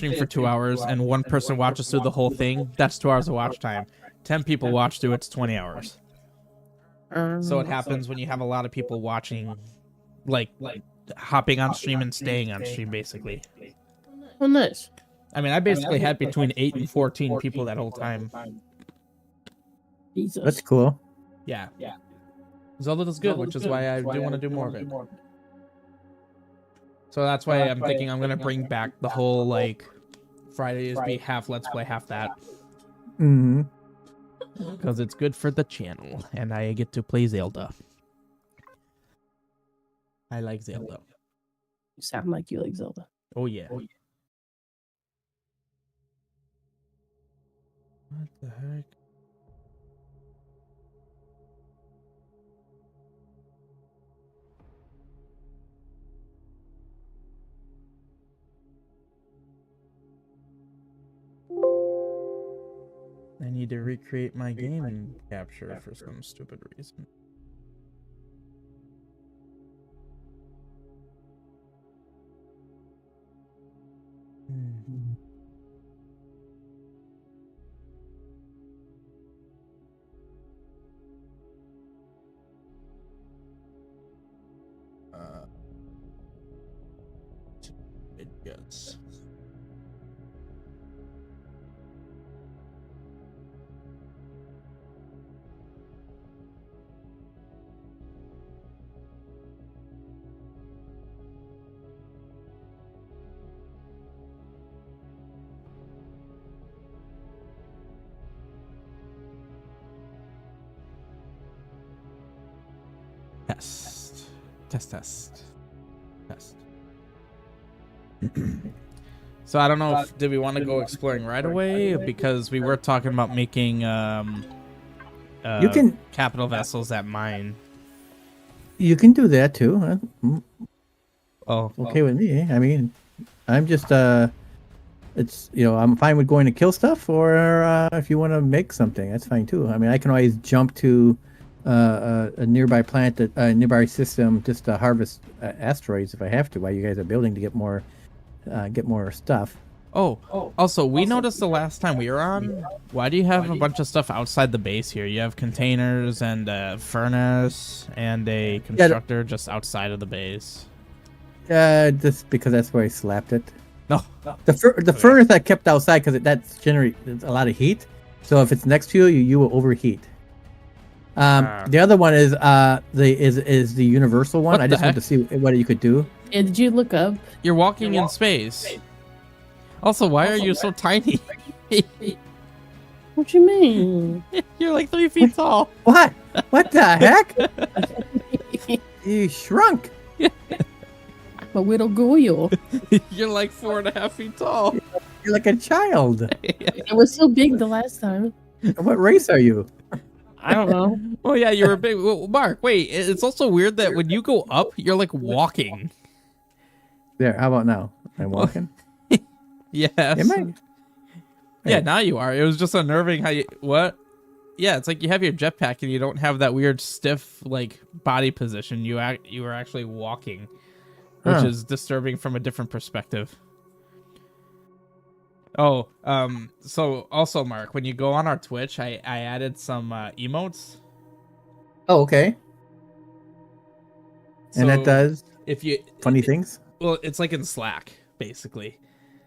stream for 2 hours and one person watches through the whole thing, that's 2 hours of watch time. 10 people watch through, it's 20 hours. So it happens when you have a lot of people watching, like hopping on stream and staying on stream, basically. Oh, nice. I mean, I basically had between 8 and 14 people that whole time. Jesus. That's cool. Yeah. Zelda does good, which is why I do want to do more of it. So that's why I'm thinking I'm going to bring back the whole, like, Fridays be half Let's Play, half that. Mm-hmm. Because it's good for the channel, and I get to play Zelda. I like Zelda. You sound like you like Zelda. Oh, yeah. What the heck? I need to recreate my game capture for some stupid reason. Yes. Test. So I don't know if did we want to go exploring right away, because we were talking about making You can capital vessels at mine. You can do that too. Oh, Okay with me. I mean, I'm just it's I'm fine with going to kill stuff, or if you want to make something, that's fine too. I mean, I can always jump to a nearby planet, nearby system, just to harvest asteroids if I have to, while you guys are building to get more stuff. Oh, also, we noticed the last time we were on, why do you have a bunch of stuff outside the base here? You have containers and a furnace and a constructor just outside of the base. Just because that's where I slapped it. No. The furnace I kept outside because that generates a lot of heat. So if it's next to you, you will overheat. The other one is the universal one. I just wanted to see what you could do. Yeah, did you look up? You're walking in space. Also, why are you so tiny? What you mean? You're like 3 feet tall. What? What the heck? You shrunk. A little goyle. You're like 4.5 feet tall. You're like a child. It was so big the last time. What race are you? I don't know. Oh yeah, you were big. Well, Mark, wait. It's also weird that when you go up, you're like walking. There. How about now? I'm walking. Yes. Am I? Yeah, now you are. It was just unnerving how you... What? Yeah, it's like you have your jetpack and you don't have that weird stiff, like, body position. You were actually walking, which is disturbing from a different perspective. Oh, so also, Mark, when you go on our Twitch, I added some emotes. Oh, okay. And that does funny things? Well, it's like in Slack, basically.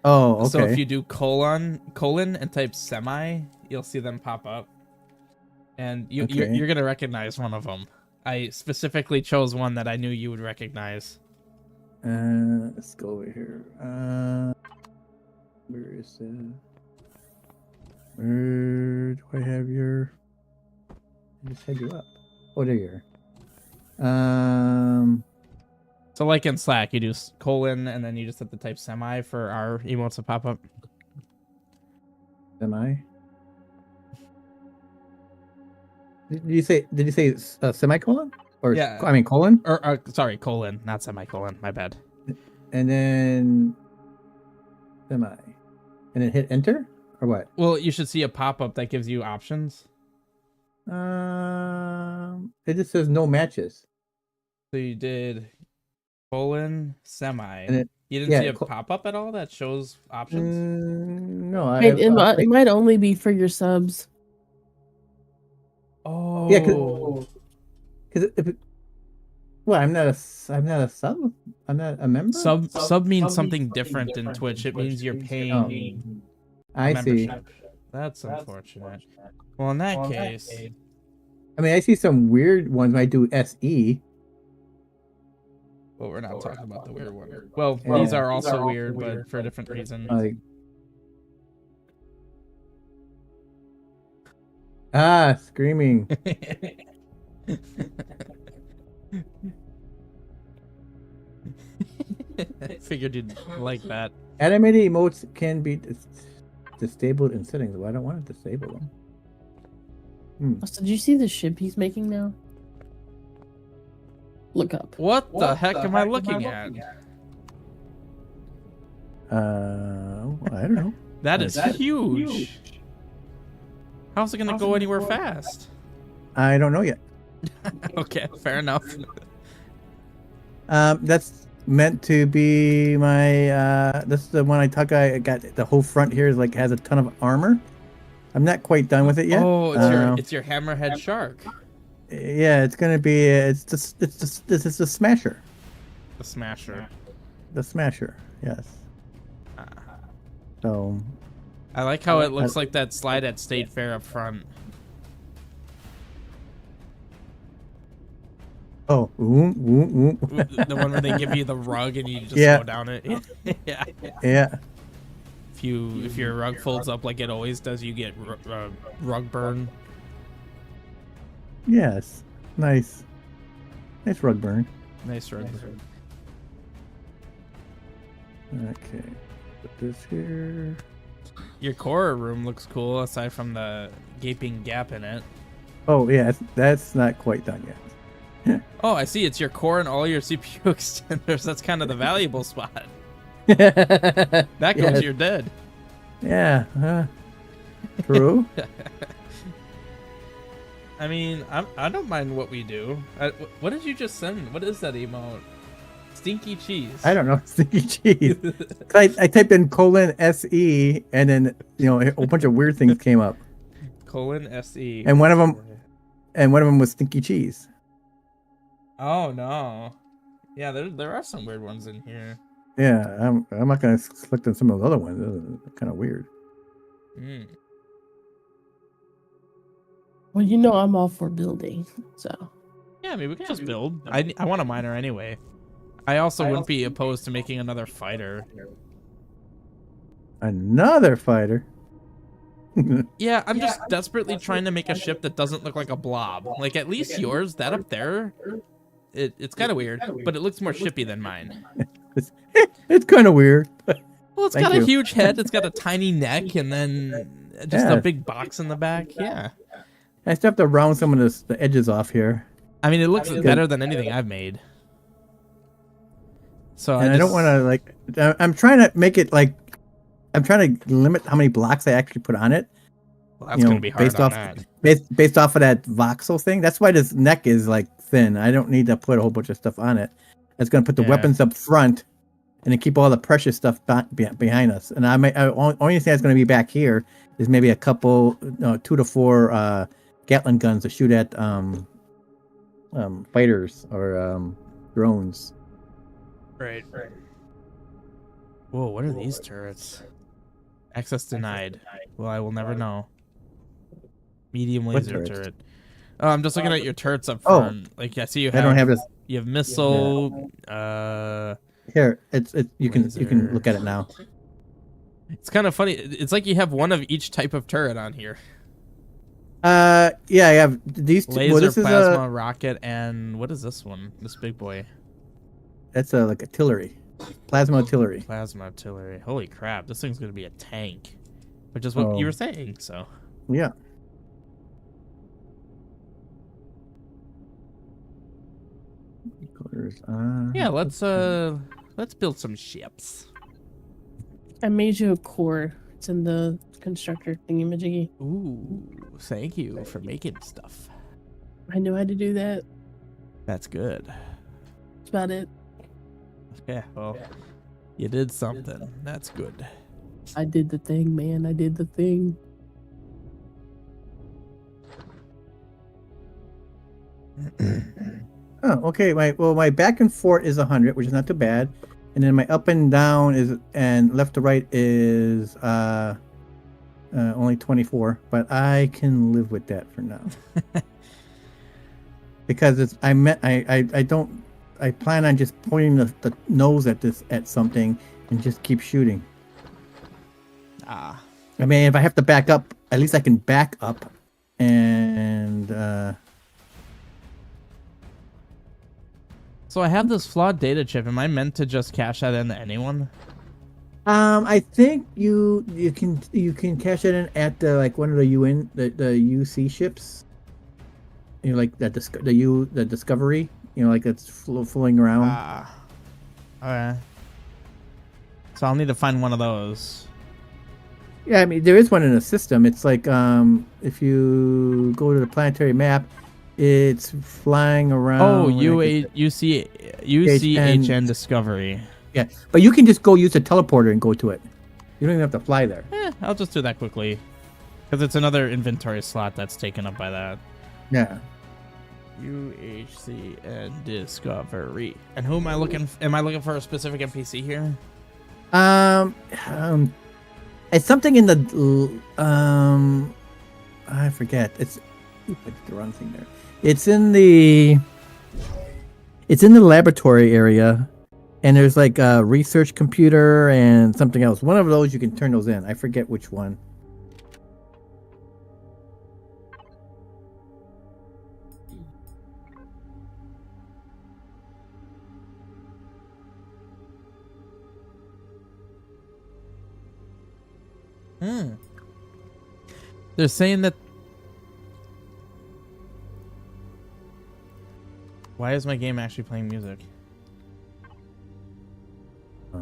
Oh, okay. So if you do colon and type semi, you'll see them pop up. And you're going to recognize one of them. I specifically chose one that I knew you would recognize. Let's go over here. Where is it? Where do I have your... I just had you up. Oh, there you are. So like in Slack, you do colon and then you just have to type semi for our emotes to pop up. Semi? Did you say semicolon? Or yeah. I mean colon? Or sorry, colon, not semicolon. My bad. And then semi. And then hit enter? Or what? Well, you should see a pop-up that gives you options. It just says no matches. So you did colon, semi. And You didn't Yeah, see a pop-up at all that shows options? No, It might only be for your subs. Oh. yeah, because well, I'm not a sub. I'm not a member. Sub means something different in Twitch. It means you're paying I see. membership. That's unfortunate. Well, in that case, I mean, I see some weird ones when I do SE. well, we're not talking about the weird one. Well, these are also weird, but for a different reason. Screaming. Figured you'd like that. Animated emotes can be disabled in settings. Well, I don't want to disable them. So did you see the ship he's making now? Look up. What the heck am I looking at? I don't know. That is huge. How's it gonna go anywhere fast? I don't know yet. Okay, fair enough. That's meant to be my. This is the one I got. The whole front here is like has a ton of armor. I'm not quite done with it yet. Oh, it's your hammerhead shark. Yeah, it's gonna be. This is the Smasher. The Smasher. The Smasher. Yes. So. I like how it looks like that slide at State Fair up front. Oh, The one where they give you the rug and you just go down it. Yeah. Yeah. If your rug folds up like it always does, you get rug burn. Yes. Nice. Nice rug burn. Nice rug burn. Okay. Put this here. Your core room looks cool aside from the gaping gap in it. Oh yeah, that's not quite done yet. Oh, I see. It's your core and all your CPU extenders. That's kind of the valuable spot. That goes, you're dead. Yeah. True. I mean, I don't mind what we do. What did you just send? What is that emote? Stinky cheese. I don't know. Stinky cheese. I typed in :SE and then a whole bunch of weird things came up. :SE. And one of them was stinky cheese. Oh no. Yeah, there are some weird ones in here. Yeah, I'm not gonna select on some of the other ones. They're kind of weird. Well, I'm all for building, so. Yeah, I mean, we can just build. I want a miner anyway. I also wouldn't be opposed to making another fighter. Another fighter? Yeah, I'm just desperately trying to make a ship that doesn't look like a blob. Like, at least yours, that up there, it's kind of weird, but it looks more shippy than mine. It's kind of weird. Well, it's got a huge head, it's got a tiny neck, and then just a big box in the back. Yeah. I still have to round some of the edges off here. I mean, it looks better than anything I've made. So I don't want to I'm trying to make it I'm trying to limit how many blocks I actually put on it. Well, that's gonna be hard based off of that voxel thing. That's why this neck is thin. I don't need to put a whole bunch of stuff on it. It's gonna put the weapons up front, and then keep all the precious stuff behind us. And only thing that's gonna be back here is maybe a couple, 2 to 4 Gatling guns to shoot at fighters or drones. Right. Whoa, what are these turrets? Access denied. Well, I will never know. Medium laser turret. Oh, I'm just looking at your turrets up front. I see you have. I don't have this. You have missile. Here, you can look at it now. It's kind of funny. It's like you have one of each type of turret on here. Yeah, I have these two. Laser, plasma, rocket, and what is this one? This big boy. That's like artillery. Plasma artillery. Plasma artillery. Holy crap, this thing's gonna be a tank. Which is what you were saying, so. Yeah. Yeah, let's build some ships. I made you a core. It's in the constructor thingy-majiggy. Ooh, thank you for making stuff. I knew how to do that. That's good. That's about it. Yeah, well, You did something. That's good. I did the thing, man. I did the thing. Oh, okay. My back and forth is 100, which is not too bad, and then my up and down is and left to right is only 24, but I can live with that for now. Because I plan on just pointing the nose at something and just keep shooting. Ah. I mean, if I have to back up, at least I can back up and So I have this flawed data chip. Am I meant to just cash that into anyone? I think you can cash it in at the like one of the UC ships. You know, like that the Discovery. You know, like it's flying around. Ah. Okay. So I'll need to find one of those. Yeah, I mean there is one in the system. It's like if you go to the planetary map, it's flying around. Oh, UCHN Discovery. Yeah, but you can just go use a teleporter and go to it. You don't even have to fly there. I'll just do that quickly. Because it's another inventory slot that's taken up by that. Yeah. UHCN Discovery. And who am I looking am I looking for a specific NPC here? It's something in the I forget. It's the wrong thing there. It's in the laboratory area, and there's like a research computer and something else. One of those you can turn those in. I forget which one. They're saying that. Why is my game actually playing music? I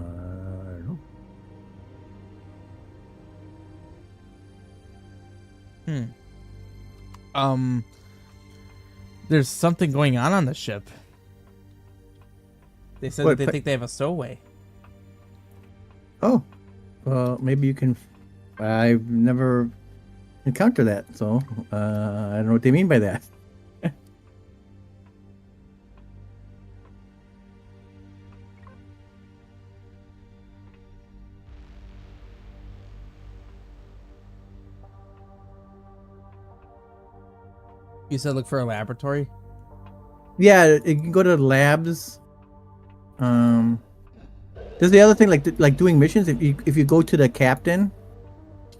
don't know. There's something going on the ship. They said that they think they have a stowaway. Oh, well, maybe you can. I've never encountered that, so I don't know what they mean by that. You said look for a laboratory? Yeah, you can go to the labs. There's the other thing, like doing missions. If you go to the captain,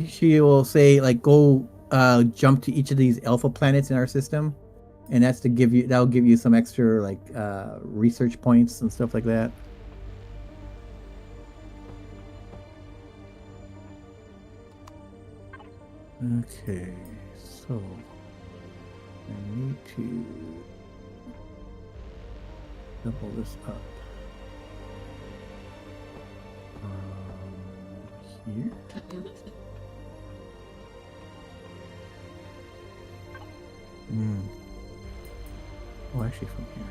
she will say like go jump to each of these alpha planets in our system, and that'll give you some extra like research points and stuff like that. Okay, so I need to double this up. Here. Oh, actually from here.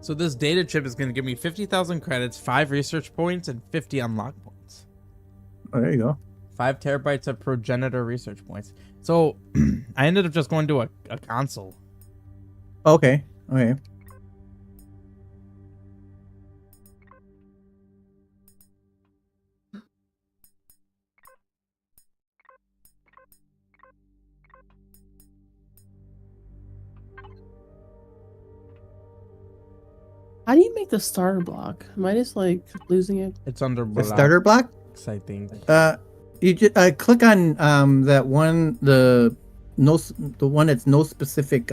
So this data chip is going to give me 50,000 credits, 5 research points, and 50 unlock points. Oh, there you go. 5 terabytes of progenitor research points. So I ended up just going to a console. Okay. Okay. How do you make the starter block? Am I just like losing it? It's under The starter block? I think. You just click on that one, the one that's no specific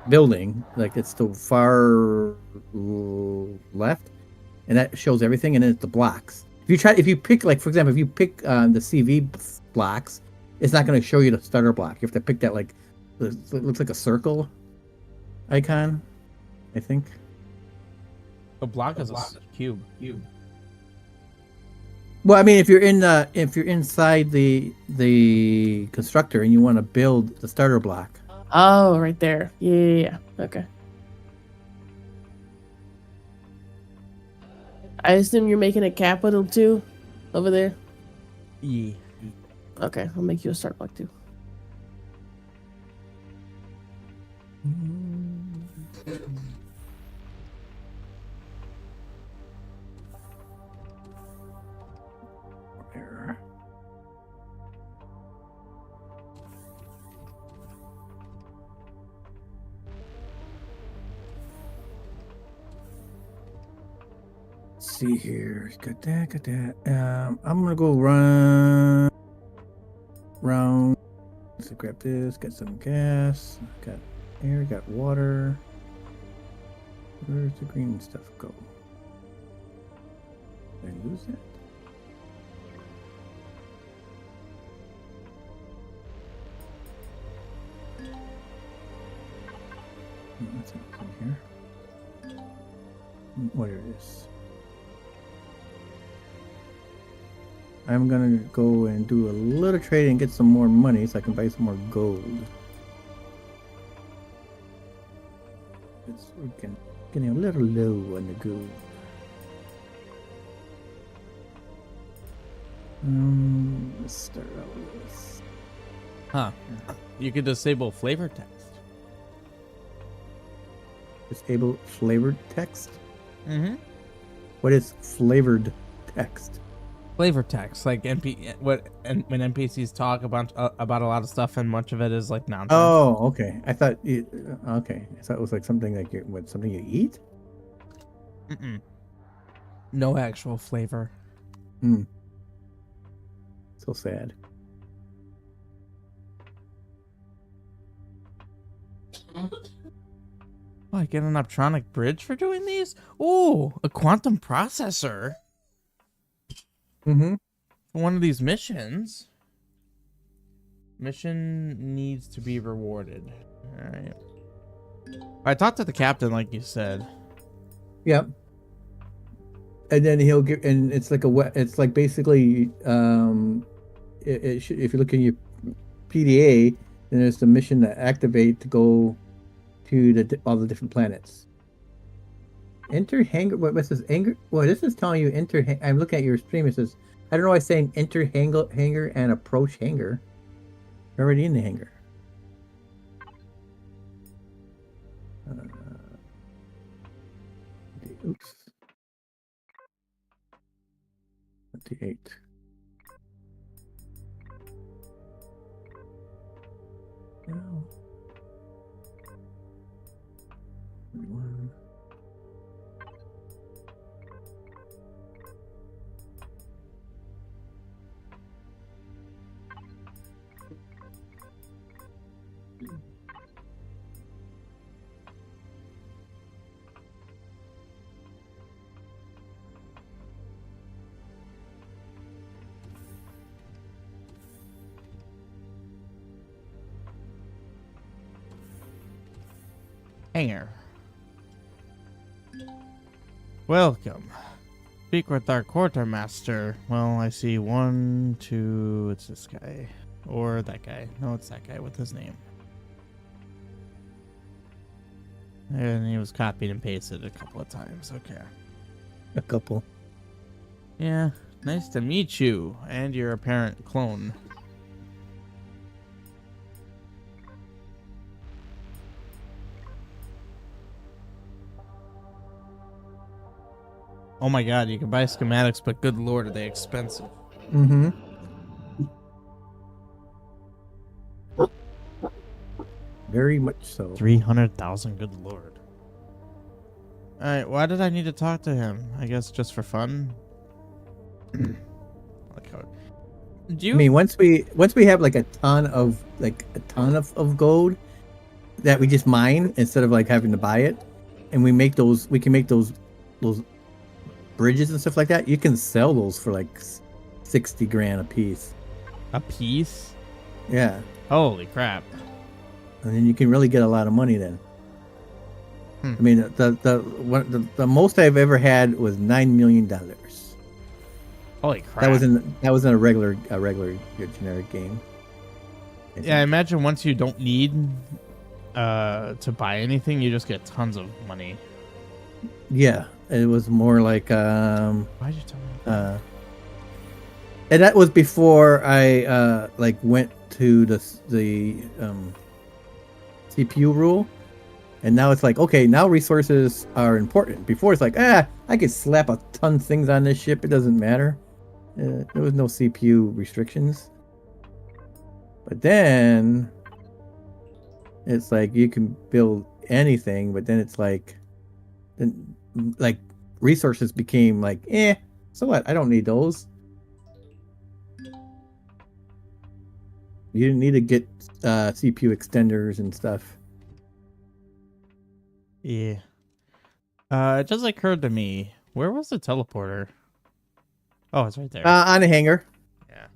building, like it's the far left, and that shows everything, and then it's the blocks. If you pick, like for example, if you pick the CV blocks, it's not going to show you the starter block. You have to pick that like it looks like a circle icon, I think. The block is a cube. Well, I mean, if you're inside the constructor and you want to build the starter block. Oh, right there. Yeah. Okay. I assume you're making a capital too, over there. Yeah. Okay, I'll make you a start block too. There. Let's see here. Got that. I'm gonna go run round. Let's grab this. Got some gas. Got air. Got water. Where's the green stuff go? Did I lose it? What's in here? Whatever it is. I'm gonna go and do a little trading and get some more money so I can buy some more gold. We're getting a little low on the gold. Let's start out with this. Huh. You could disable flavor text. Disable flavored text? Mm-hmm. What is flavored text? Flavor text, like when NPCs talk about a lot of stuff, and much of it is like nonsense. Oh, okay. I thought it was like something like something you eat. Mm-mm. No actual flavor. So sad. Oh, I get an optronic bridge for doing these? Ooh, a quantum processor. Mm-hmm. For one of these missions. Mission needs to be rewarded. Alright. I talked to the captain, like you said. Yep. And then he'll give, and it's like basically, if you look in your PDA, then there's the mission to activate to go to all the different planets. Enter hangar. What this anger? Well, this is telling you enter. I'm looking at your stream. It says, I don't know why it's saying enter hangar and approach hangar. You're already in the hangar. Oops. 28. No. 21. Hangar. Welcome. Speak with our quartermaster. Well, I see 1, 2. It's this guy. Or that guy. No, it's that guy with his name. And he was copied and pasted a couple of times. Okay. A couple. Yeah. Nice to meet you and your apparent clone. Oh my god, you can buy schematics, but good lord, are they expensive. Mm-hmm. Very much so. 300,000, good lord. Alright, why did I need to talk to him? I guess just for fun? Like how... Do you... I mean, once we have like a ton of gold, that we just mine instead of like having to buy it, and we make those. We can make those bridges and stuff like that. You can sell those for like 60 grand a piece. A piece? Yeah, Holy crap! and then you can really get a lot of money then. I mean, the most I've ever had was $9 million. Holy crap! That was in a regular generic game. Yeah, I imagine once you don't need to buy anything, you just get tons of money. Yeah, it was more like Why'd you tell me? and that was before I like went to the CPU rule, and now it's like, okay, now resources are important. Before it's like, I could slap a ton of things on this ship, it doesn't matter. There was no CPU restrictions. But then it's like you can build anything, but then it's like, then like resources became like, so what? I don't need those. You didn't need to get CPU extenders and stuff. Yeah. It just occurred to me, where was the teleporter? Oh, it's right there. On a hangar. Yeah.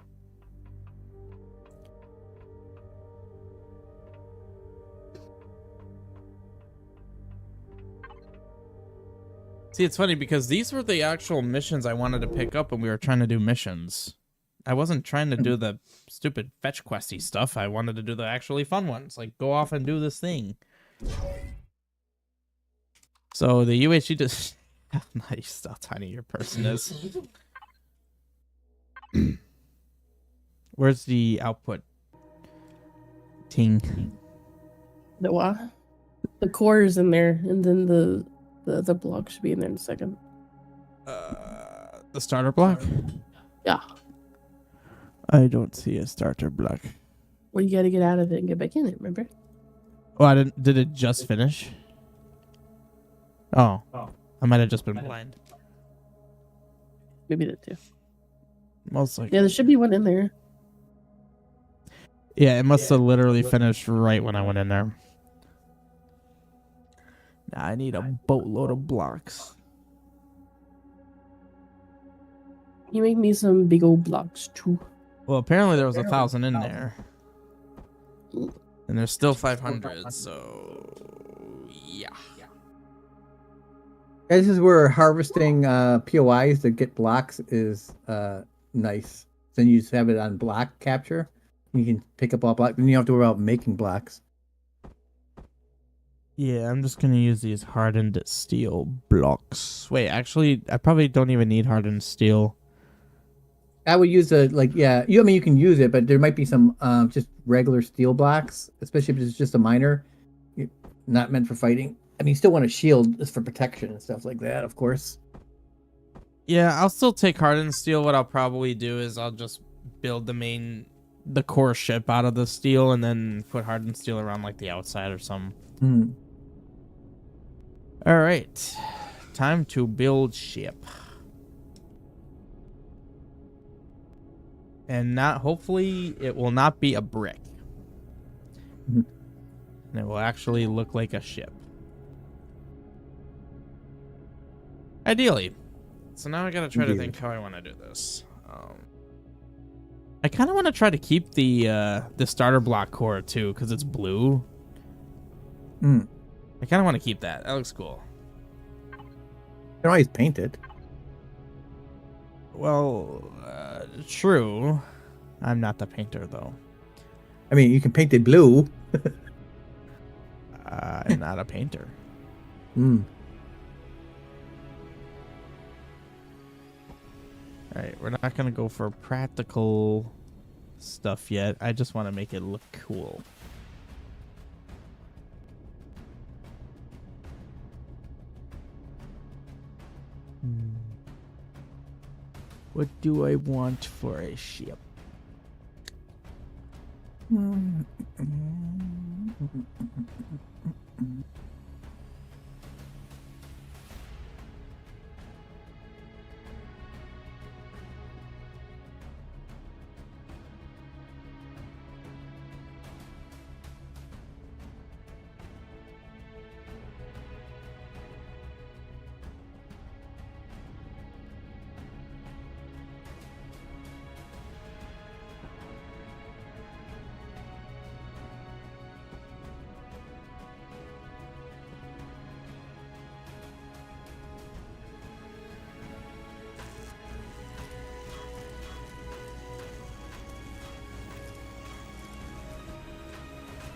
See, it's funny because these were the actual missions I wanted to pick up when we were trying to do missions. I wasn't trying to do the stupid fetch questy stuff. I wanted to do the actually fun ones, like go off and do this thing. So the UHG just nice how tiny your person is. Where's the output? Ting. The what? The core is in there, and then the block should be in there in a second. The starter block? Yeah. I don't see a starter block. Well, you got to get out of it and get back in it. Remember? Oh, I didn't. Did it just finish? Oh, I might have just been blind. Maybe that too. Most likely. Yeah, there should be one in there. Yeah, it must have literally finished right when I went in there. Now I need a boatload of blocks. You make me some big old blocks too. Well, apparently there was 1,000 in there. And there's still 500, so... yeah. This is where harvesting POIs to get blocks is nice. Then you just have it on block capture. You can pick up all blocks. Then you don't have to worry about making blocks. Yeah, I'm just gonna use these hardened steel blocks. Wait, actually, I probably don't even need hardened steel. I would use I mean, you can use it, but there might be some just regular steel blocks, especially if it's just a miner, not meant for fighting. I mean, you still want a shield just for protection and stuff like that, of course. Yeah, I'll still take hardened steel. What I'll probably do is I'll just build the core ship out of the steel and then put hardened steel around like the outside or something. All right, time to build ship. And hopefully it will not be a brick. And it will actually look like a ship. Ideally. So now I gotta try to think how I want to do this. I kind of want to try to keep the starter block core too, because it's blue. I kind of want to keep that. That looks cool. You can always paint it. Well, true. I'm not the painter, though. I mean, you can paint it blue. I'm not a painter. Alright, we're not going to go for practical stuff yet. I just want to make it look cool. What do I want for a ship?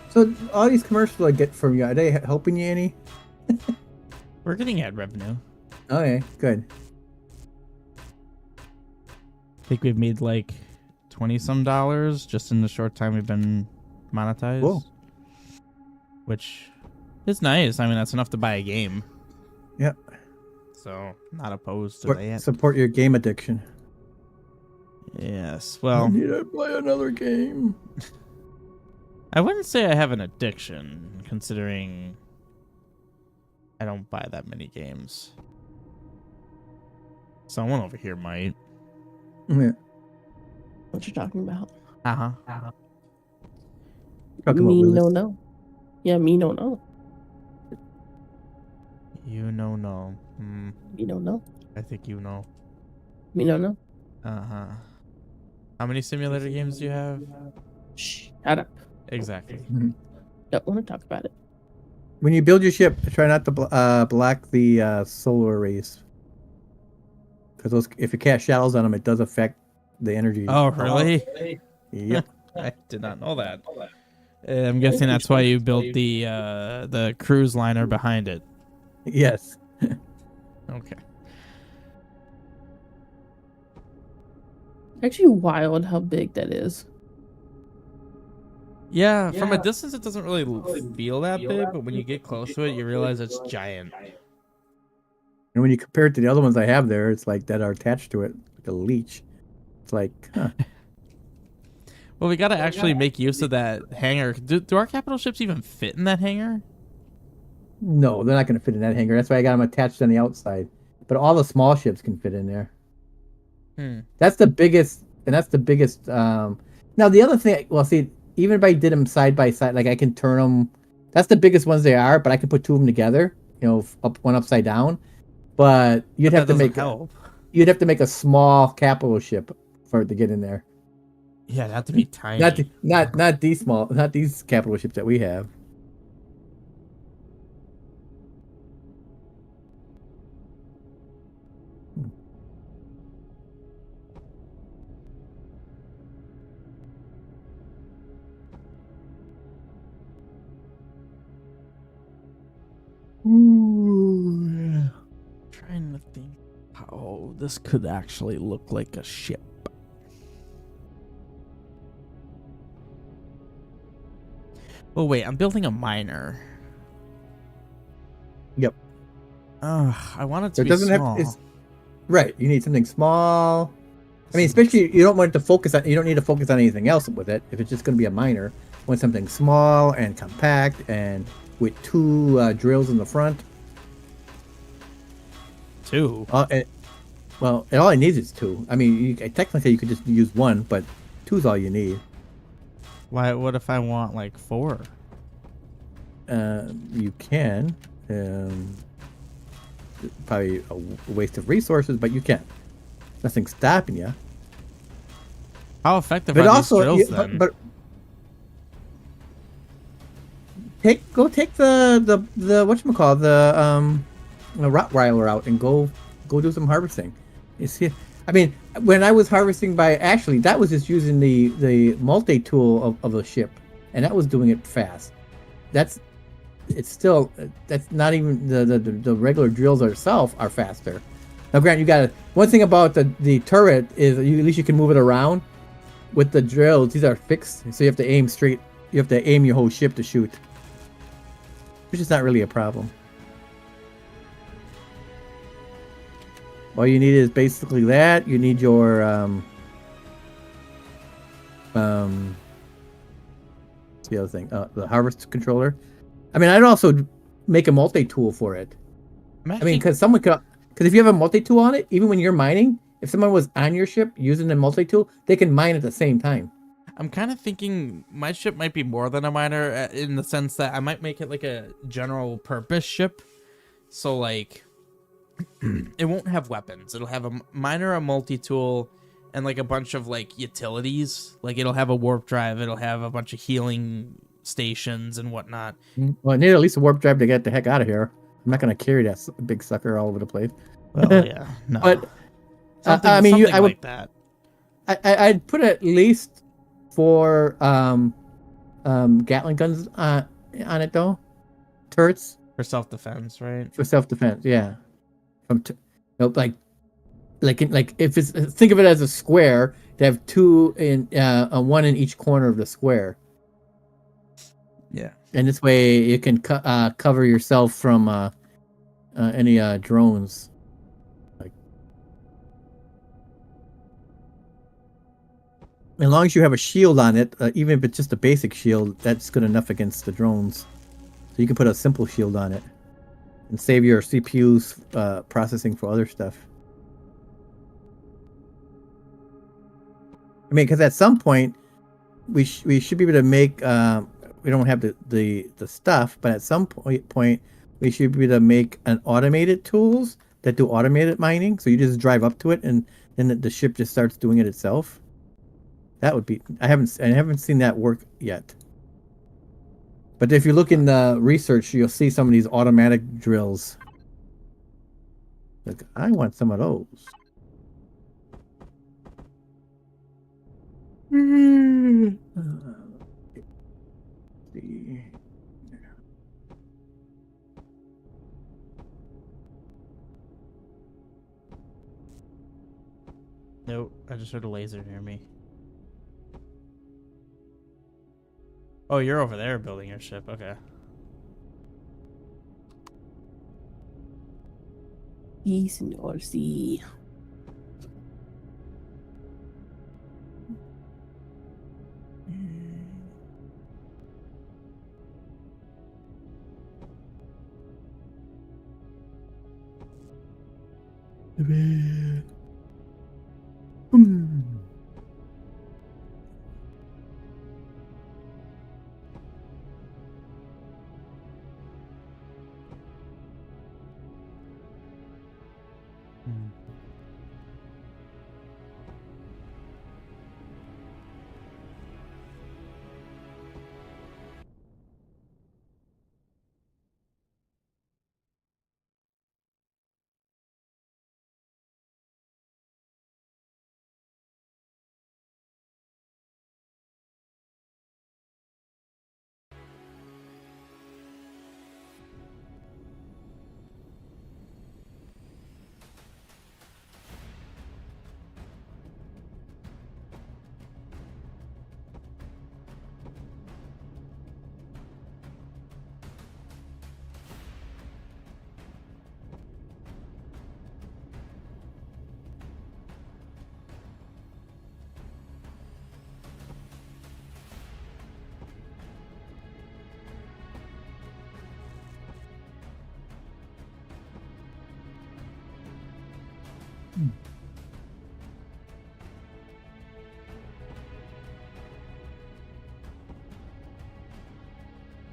So all these commercials I get from you, are they helping you any? We're getting ad revenue. Okay, good. I think we've made like $20 some just in the short time we've been monetized. Cool. Which is nice. I mean, that's enough to buy a game. Yep. So, not opposed to that. Support your game addiction. Yes. I Well, need to play another game. I wouldn't say I have an addiction, considering I don't buy that many games. Someone over here might. Yeah. What you talking about? Uh-huh. Talking about Me Willis. no. Yeah, me no. You know. Me don't know. I think you know. Me no. Uh-huh. How many simulator games do you have? Shh, shut up. Exactly. Don't want to talk about it. When you build your ship, try not to block the solar rays. Because if you cast shadows on them, it does affect the energy. Oh, really? Yep. I did not know that. I'm guessing that's why you built the cruise liner behind it. Yes. Okay. Actually, wild how big that is. Yeah, from a distance it doesn't really feel that big, but when you get close to it, you realize it's giant. And when you compare it to the other ones I have there, it's like that are attached to it, like a leech. It's like, huh. Well, we got to actually make use of that hangar. Do our capital ships even fit in that hangar? No, they're not going to fit in that hangar. That's why I got them attached on the outside. But all the small ships can fit in there. That's the biggest, and that's the biggest. Now the other thing, well, see, even if I did them side by side, like I can turn them. That's the biggest ones they are, but I can put two of them together. You know, one upside down. But you'd have to make help. You'd have to make a small capital ship for it to get in there. Yeah, it'd have to be tiny. Not these small, not these capital ships that we have. Ooh. Trying to think how this could actually look like a ship. Oh wait, I'm building a miner. Yep. I want it to So be it doesn't small. have. It's, right. You need something small. I mean, especially you don't want it to focus on. You don't need to focus on anything else with it. If it's just going to be a miner, you want something small and compact and with two drills in the front. Two. Well, all it needs is two. I mean, technically you could just use one, but two's all you need. Why? What if I want like 4? You can. Probably a waste of resources, but you can. Nothing's stopping you. How effective But are also, these drills then? but go take the whatchamacallit, the Rottweiler out and go do some harvesting. You see, I mean, when I was harvesting actually, that was just using the multi-tool of the ship, and that was doing it fast. That's not even the regular drills themselves are faster. Now, Grant, you got one thing about the turret is at least you can move it around. With the drills, these are fixed, so you have to aim straight. You have to aim your whole ship to shoot, which is not really a problem. All you need is basically that. You need your what's the other thing? The harvest controller. I mean, I'd also make a multi-tool for it. I mean, because if you have a multi-tool on it, even when you're mining, if someone was on your ship using the multi-tool, they can mine at the same time. I'm kind of thinking my ship might be more than a miner in the sense that I might make it like a general purpose ship. So like it won't have weapons. It'll have a miner, a multi-tool, and like a bunch of like utilities. Like it'll have a warp drive. It'll have a bunch of healing stations and whatnot. Well, I need at least a warp drive to get the heck out of here. I'm not going to carry that big sucker all over the place. Well, yeah, no. But I mean, I would like that. I'd put at least 4 Gatling guns on it though. Turrets For self-defense, right? for self-defense. Yeah, from like if it's think of it as a square. They have two in one in each corner of the square, Yeah. and this way you can cover yourself from any drones. Like, as long as you have a shield on it, even if it's just a basic shield, that's good enough against the drones. So you can put a simple shield on it and save your CPU's processing for other stuff. I mean, because at some point we should be able to make. We don't have the stuff, but at some point we should be able to make an automated tools that do automated mining. So you just drive up to it, and then the ship just starts doing it itself. That would be. I haven't seen that work yet. But if you look in the research, you'll see some of these automatic drills. Look, I want some of those. See. Nope, I just heard a laser near me. Oh, you're over there building your ship. Okay. Peace and your sea.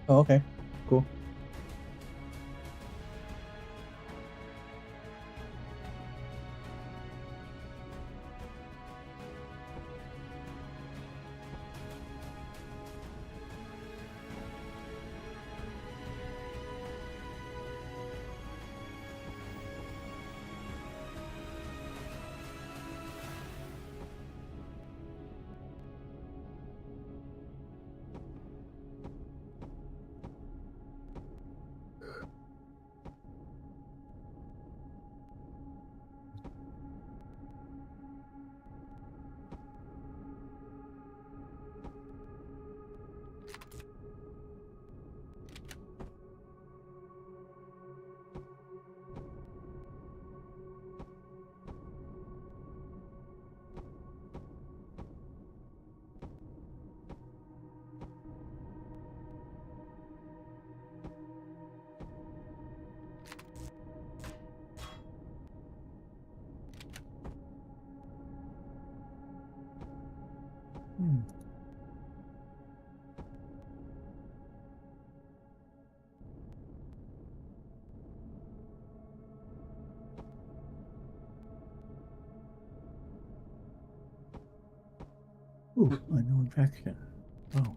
Oh, okay. Cool. Ooh, unknown faction. Oh.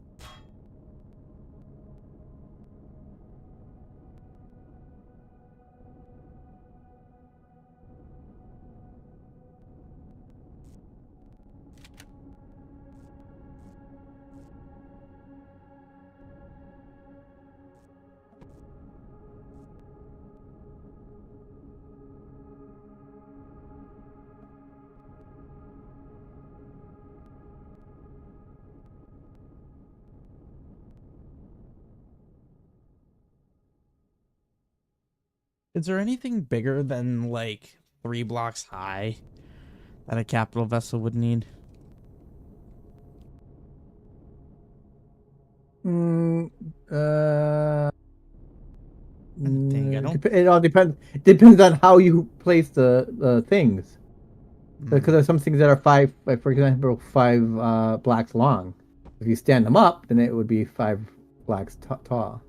Is there anything bigger than like 3 blocks high that a capital vessel would need? Mm, uh, Dang, I don't. it all depends. It depends on how you place the things. Because there's some things that are five, like for example, 5 blocks long. If you stand them up, then it would be 5 blocks tall.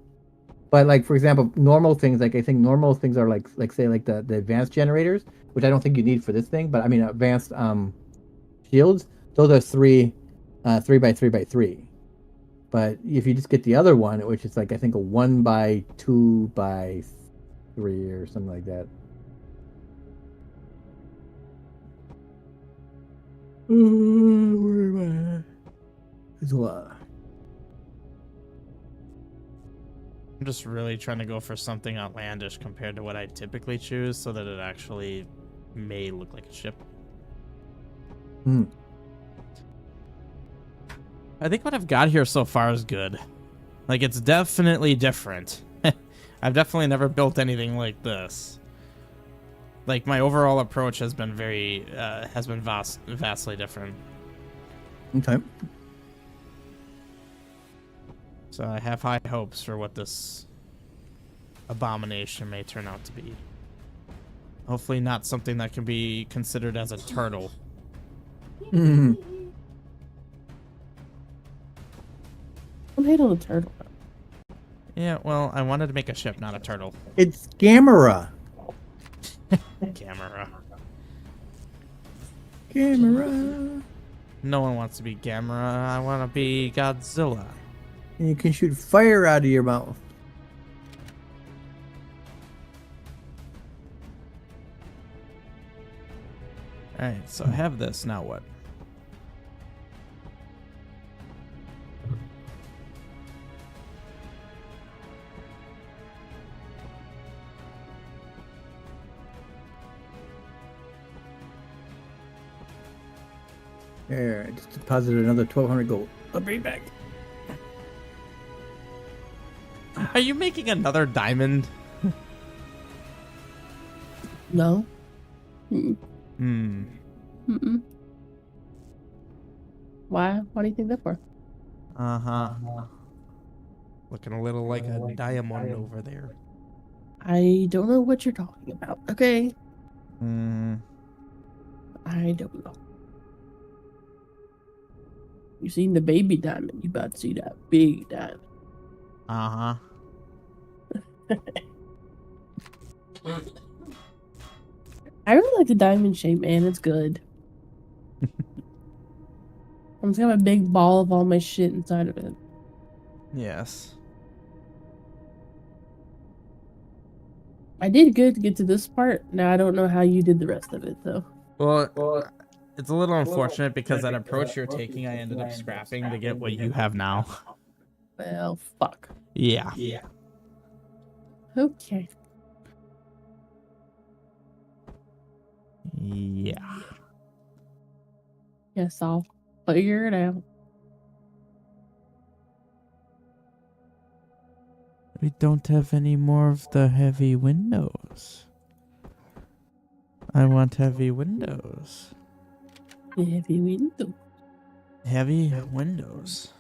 But like for example, normal things, like I think normal things are like say like the advanced generators, which I don't think you need for this thing, but I mean advanced shields. Those are 3 by 3 by 3. But if you just get the other one, which is like I think a 1 by 2 by 3 or something like that. Where am I? There's a lot. I'm just really trying to go for something outlandish compared to what I typically choose so that it actually may look like a ship. I think what I've got here so far is good. Like, it's definitely different. I've definitely never built anything like this. Like, my overall approach has been vastly different. Okay. So I have high hopes for what this abomination may turn out to be. Hopefully not something that can be considered as a turtle. Mm. Don't hate on the turtle. Yeah, well, I wanted to make a ship, not a turtle. It's Gamera. Gamera. Gamera. No one wants to be Gamera. I want to be Godzilla. And you can shoot fire out of your mouth. Alright, so I have this. Now what? There, I just deposited another 1,200 gold. I'll be back. Are you making another diamond? No. Mm-mm. Hmm. Mm-mm. Why? Why do you think that for? Uh-huh. Looking a little like a diamond over there. I don't know what you're talking about. Okay. Hmm. I don't know. You seen the baby diamond? You about to see that big diamond. Uh-huh. I really like the diamond shape, man. It's good. I'm just gonna have a big ball of all my shit inside of it. Yes. I did good to get to this part. Now I don't know how you did the rest of it, though. Well, it's a little unfortunate because that approach you're taking, I ended up scrapping to get what you have now. Well, fuck. Yeah. Okay. Yeah. Guess I'll figure it out. We don't have any more of the heavy windows. I want heavy windows. Heavy window. Heavy windows.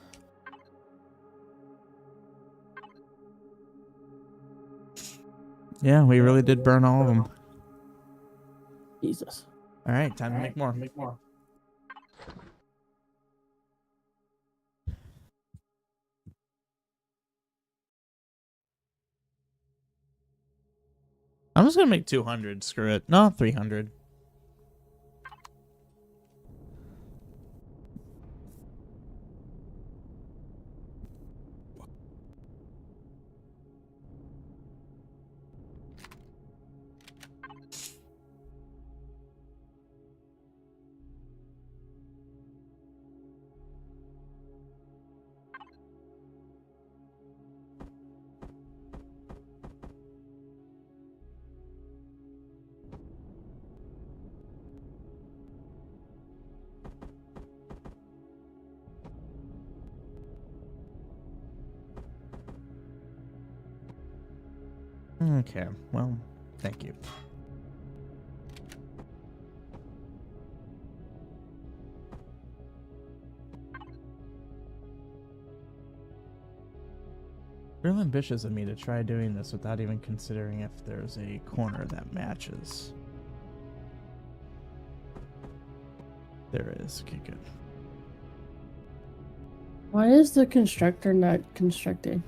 Yeah, we really did burn all of them. Jesus. All right, time to make more. I'm just gonna make 200. Screw it. No, 300. Okay, well, Thank you. Real ambitious of me to try doing this without even considering if there's a corner that matches. There is. Okay, good. Why is the constructor not constructing?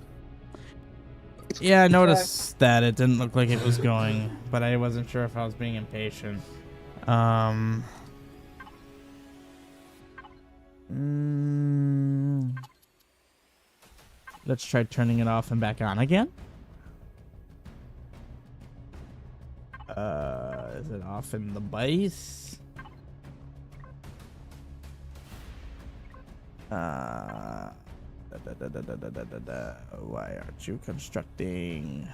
Yeah, I noticed that it didn't look like it was going, but I wasn't sure if I was being impatient. Let's try turning it off and back on again. Is it off in the base? Why aren't you constructing?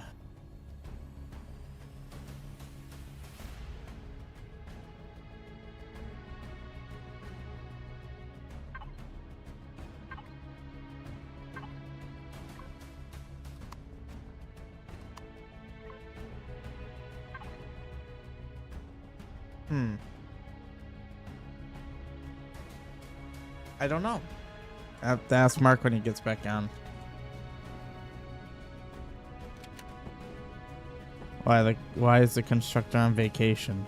I don't know. I have to ask Mark when he gets back on. Why is the constructor on vacation?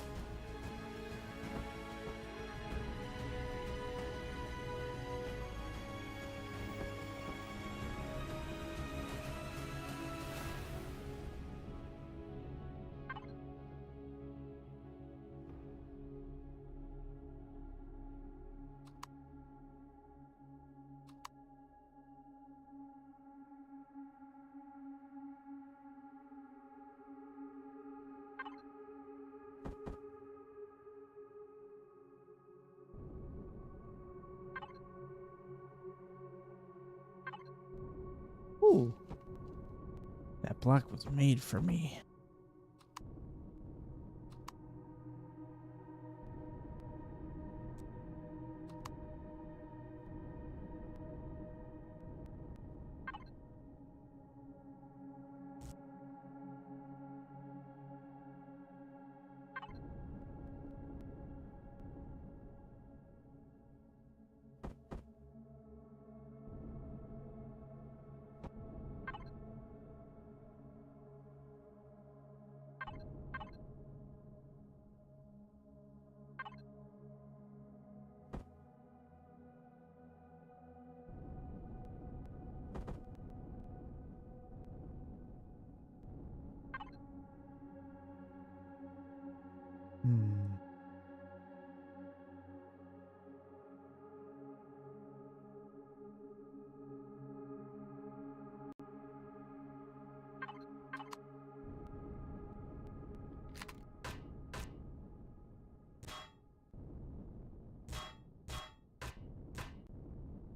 Ooh. That block was made for me.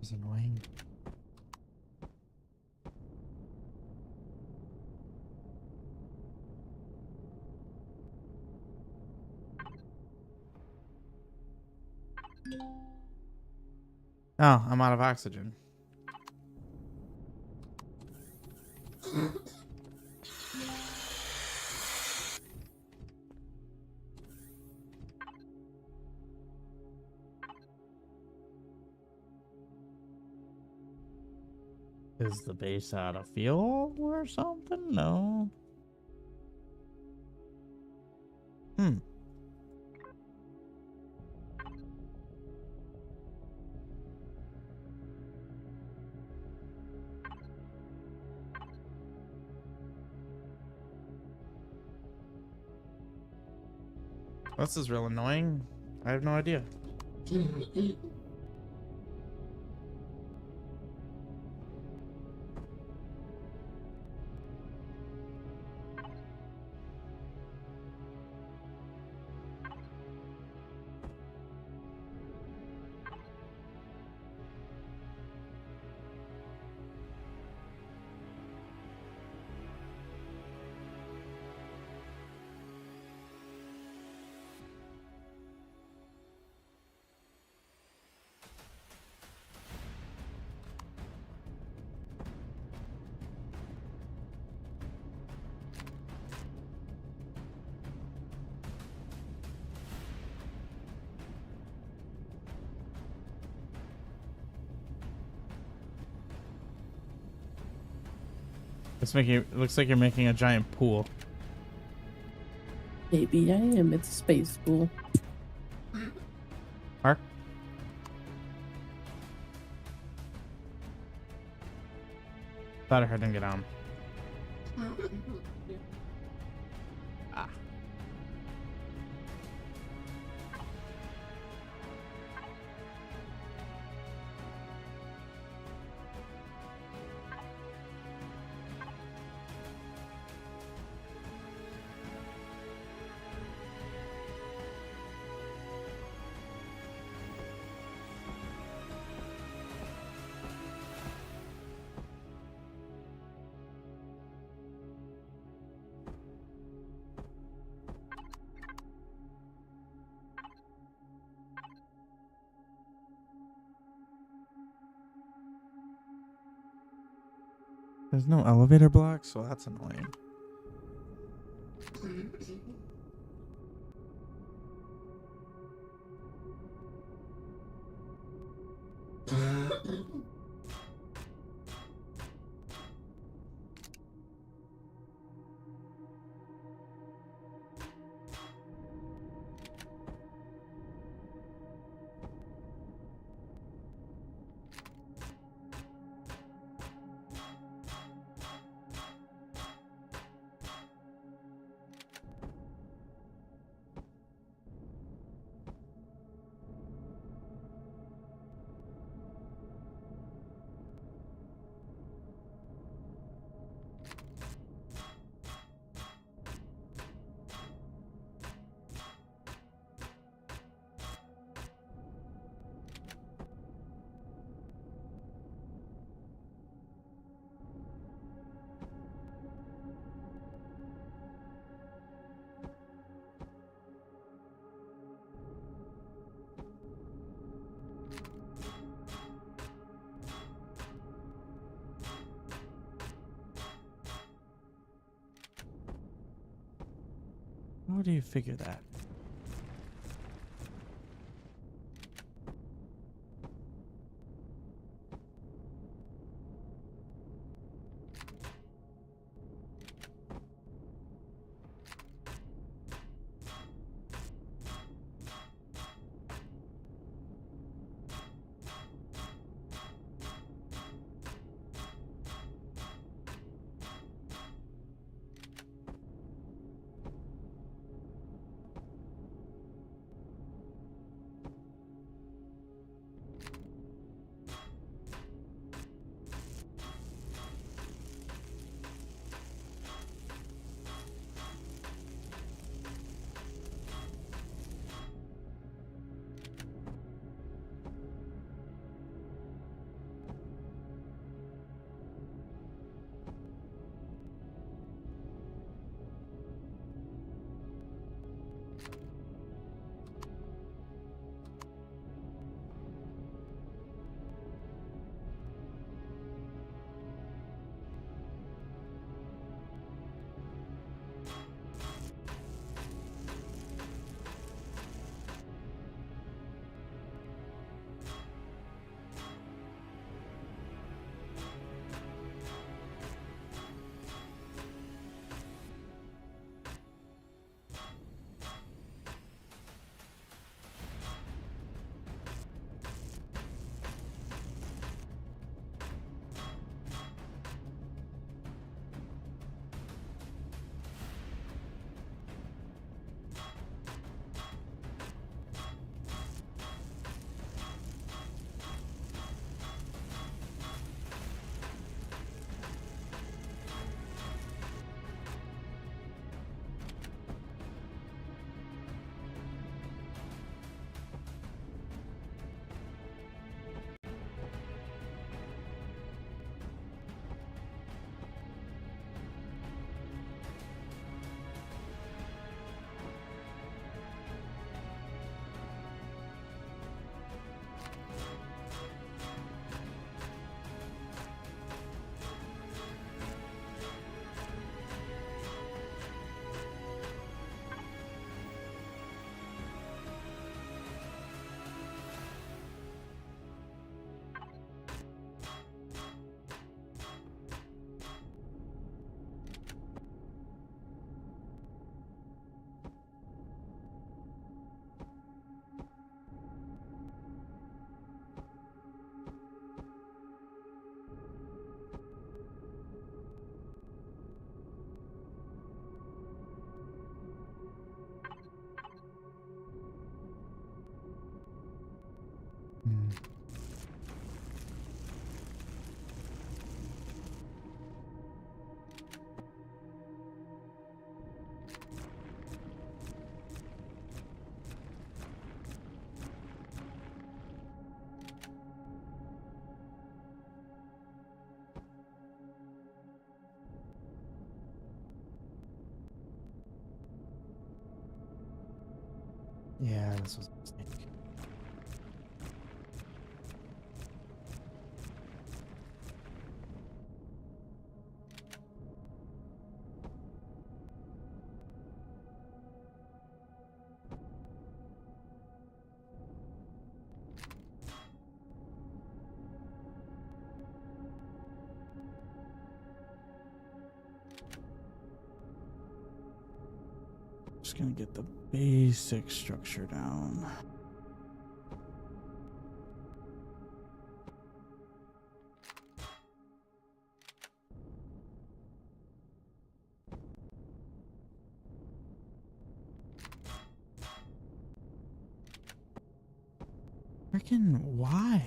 It's annoying. Oh, I'm out of oxygen. Is the base out of fuel or something? No. This is real annoying. I have no idea. Looks like you're making a giant pool. Maybe I am. It's a space pool. Mark? Thought I heard him get on. Ah. There's no elevator block, so that's annoying. How do you figure that? Yeah, this was a mistake. Just gonna get the basic structure down. Freaking why?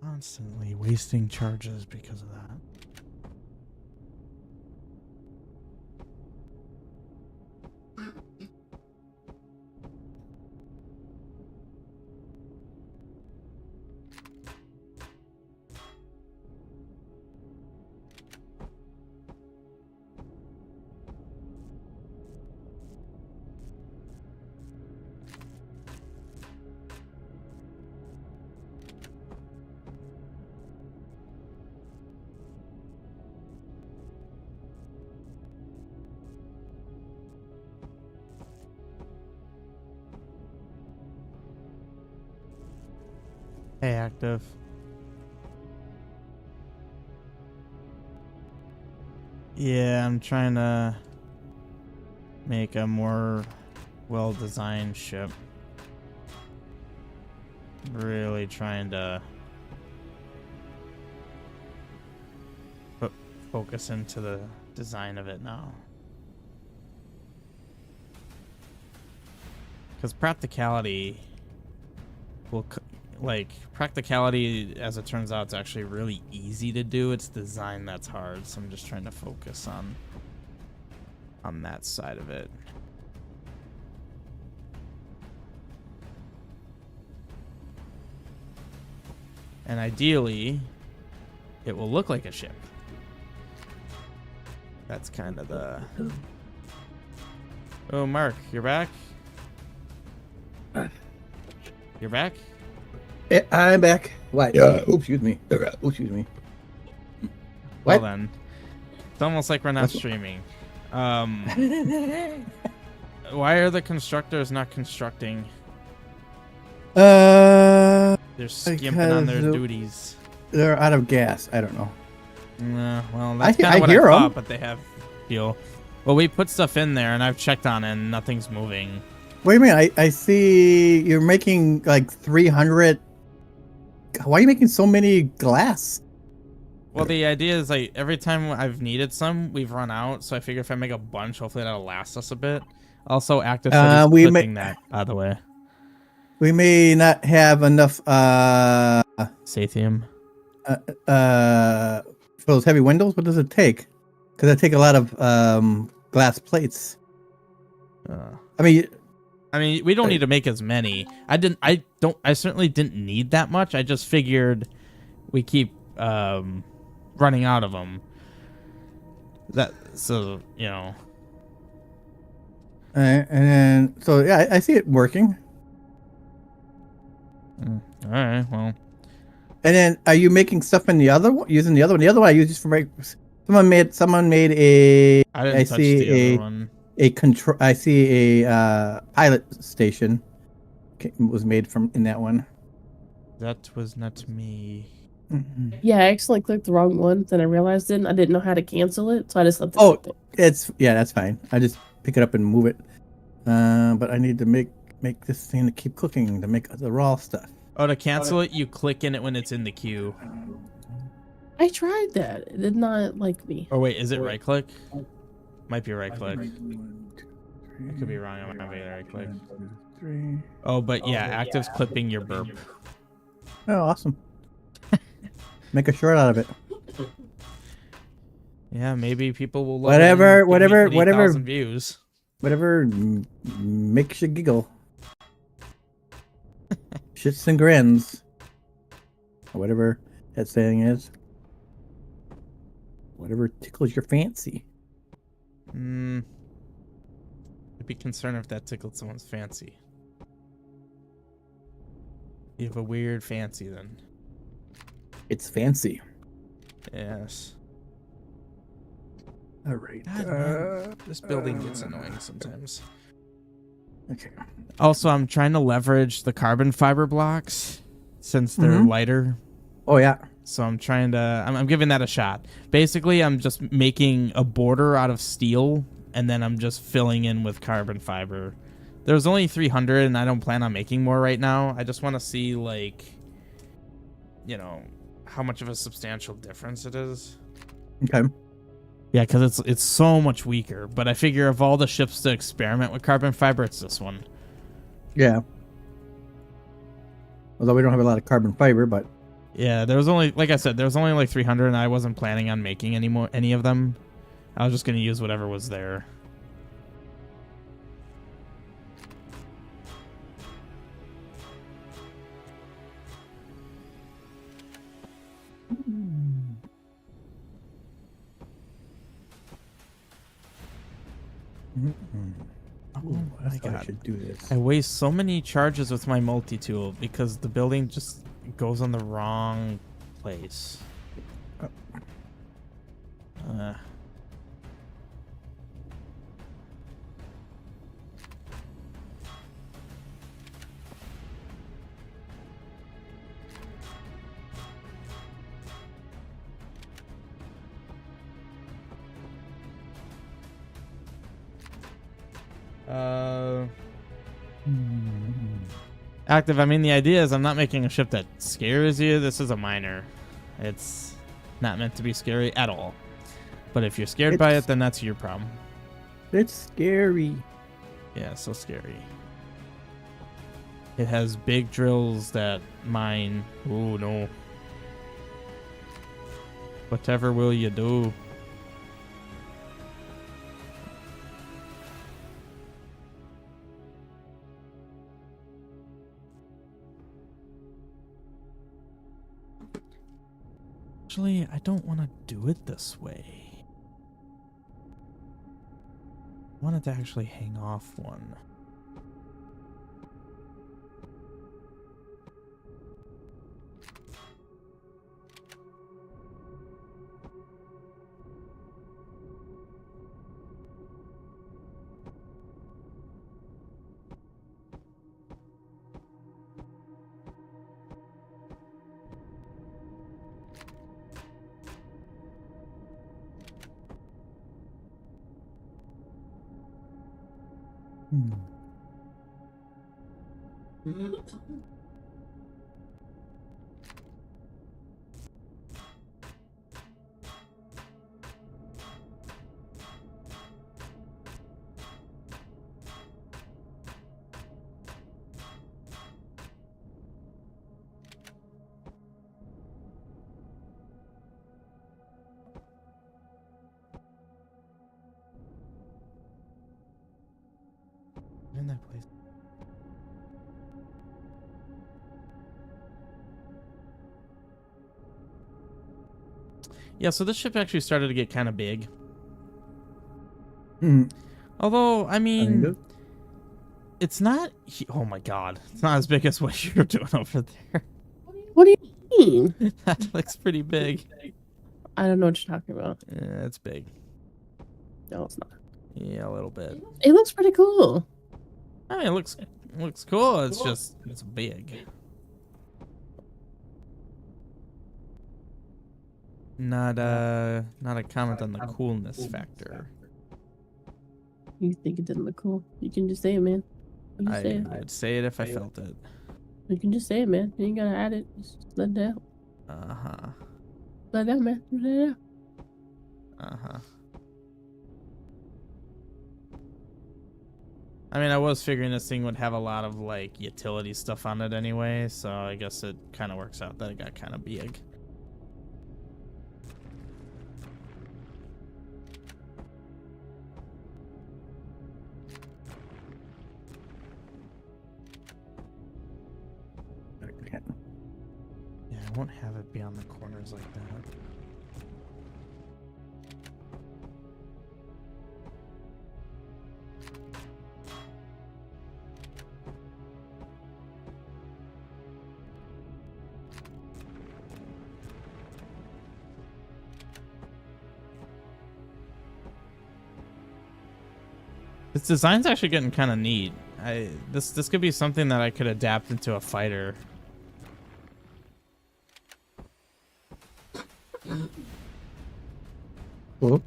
Constantly wasting charges because of that. Hey, active. Yeah, I'm trying to make a more well-designed ship. Really trying to put focus into the design of it now. Because practicality will... practicality, as it turns out, it's actually really easy to do. It's design that's hard, so I'm just trying to focus on that side of it. And ideally, it will look like a ship. That's kind of the... Oh, Mark, you're back? You're back? Yeah, I'm back. What? Yeah. Oops, excuse me. Oops, excuse me. Well What? then, it's almost like we're not streaming. Why are the constructors not constructing? Uh, They're skimping on their because duties. they're out of gas. I don't know. Nah, well, that's I kind of what I hear 'em. thought, but they have fuel. Well, we put stuff in there, and I've checked on it, and nothing's moving. Wait a minute. I see you're making like 300. Why are you making so many glass? Well, the idea is like every time I've needed some, we've run out. So I figure if I make a bunch, hopefully that'll last us a bit. Also, active said he's we clipping that, by the way. We may not have enough Sathium. for those heavy windows. What does it take? Because I take a lot of glass plates. I mean, we don't need to make as many. I certainly didn't need that much. I just figured we keep running out of them. So, you know. and then so yeah, I see it working. All right. Well. And then, are you making stuff in the other one? Using the other one? The other one I use just for someone made a. I didn't touch the other one. A control. I see a pilot station was made from in that one. That was not me. Mm-hmm. Yeah, I accidentally clicked the wrong one. Then I realized it. And I didn't know how to cancel it, so I just left it. Oh, that's fine. I just pick it up and move it. But I need to make this thing to keep cooking to make the raw stuff. Oh, to cancel it, you click in it when it's in the queue. I tried that. It did not like me. Or wait, is it right click? Might be right click. I could be wrong. I might be right click. Oh, but yeah, Active's clipping your burp. Oh, awesome. Make a short out of it. Yeah, maybe people will love Whatever views. Whatever makes you giggle. shits and grins. Or whatever that saying is. Whatever tickles your fancy. I'd be concerned if that tickled someone's fancy. You have a weird fancy then. It's fancy. Yes. All right. God, man, this building gets annoying sometimes. Okay. Also, I'm trying to leverage the carbon fiber blocks since they're lighter. Oh, yeah. So I'm trying to... I'm giving that a shot. Basically, I'm just making a border out of steel, and then I'm just filling in with carbon fiber. There's only 300, and I don't plan on making more right now. I just want to see, like, you know, how much of a substantial difference it is. Okay. Yeah, because it's so much weaker. But I figure of all the ships to experiment with carbon fiber, it's this one. Yeah. Although we don't have a lot of carbon fiber, but... Yeah, there was only, like I said, there was only like 300, and I wasn't planning on making any of them. I was just going to use whatever was there. Oh my God. I should do this. I waste so many charges with my multi-tool because the building just goes on the wrong place. Active, I mean, the idea is I'm not making a ship that scares you. This is a miner. It's not meant to be scary at all. But if you're scared by it, then that's your problem. It's scary. Yeah, so scary. It has big drills that mine. Oh, no. Whatever will you do? Actually, I don't want to do it this way. I wanted to actually hang off one. In that place. Yeah, so this ship actually started to get kind of big. Although, I mean, it's not... Oh my god. It's not as big as what you're doing over there. What do you mean? That looks pretty big. I don't know what you're talking about. Yeah, it's big. No, it's not. Yeah, a little bit. It looks pretty cool. I mean, it looks cool. It's just, it's big. Not a comment on the coolness factor. You think it didn't look cool? You can just say it, man. You can I say it. would say it if I felt it. You can just say it, man. You ain't gotta add it. Just let it out. Uh-huh. Let it out, man. Let it out. Uh-huh. I mean, I was figuring this thing would have a lot of, like, utility stuff on it anyway, so I guess it kind of works out that it got kind of big. I won't have it be on the corners like that. This design's actually getting kind of neat. This could be something that I could adapt into a fighter. Cool.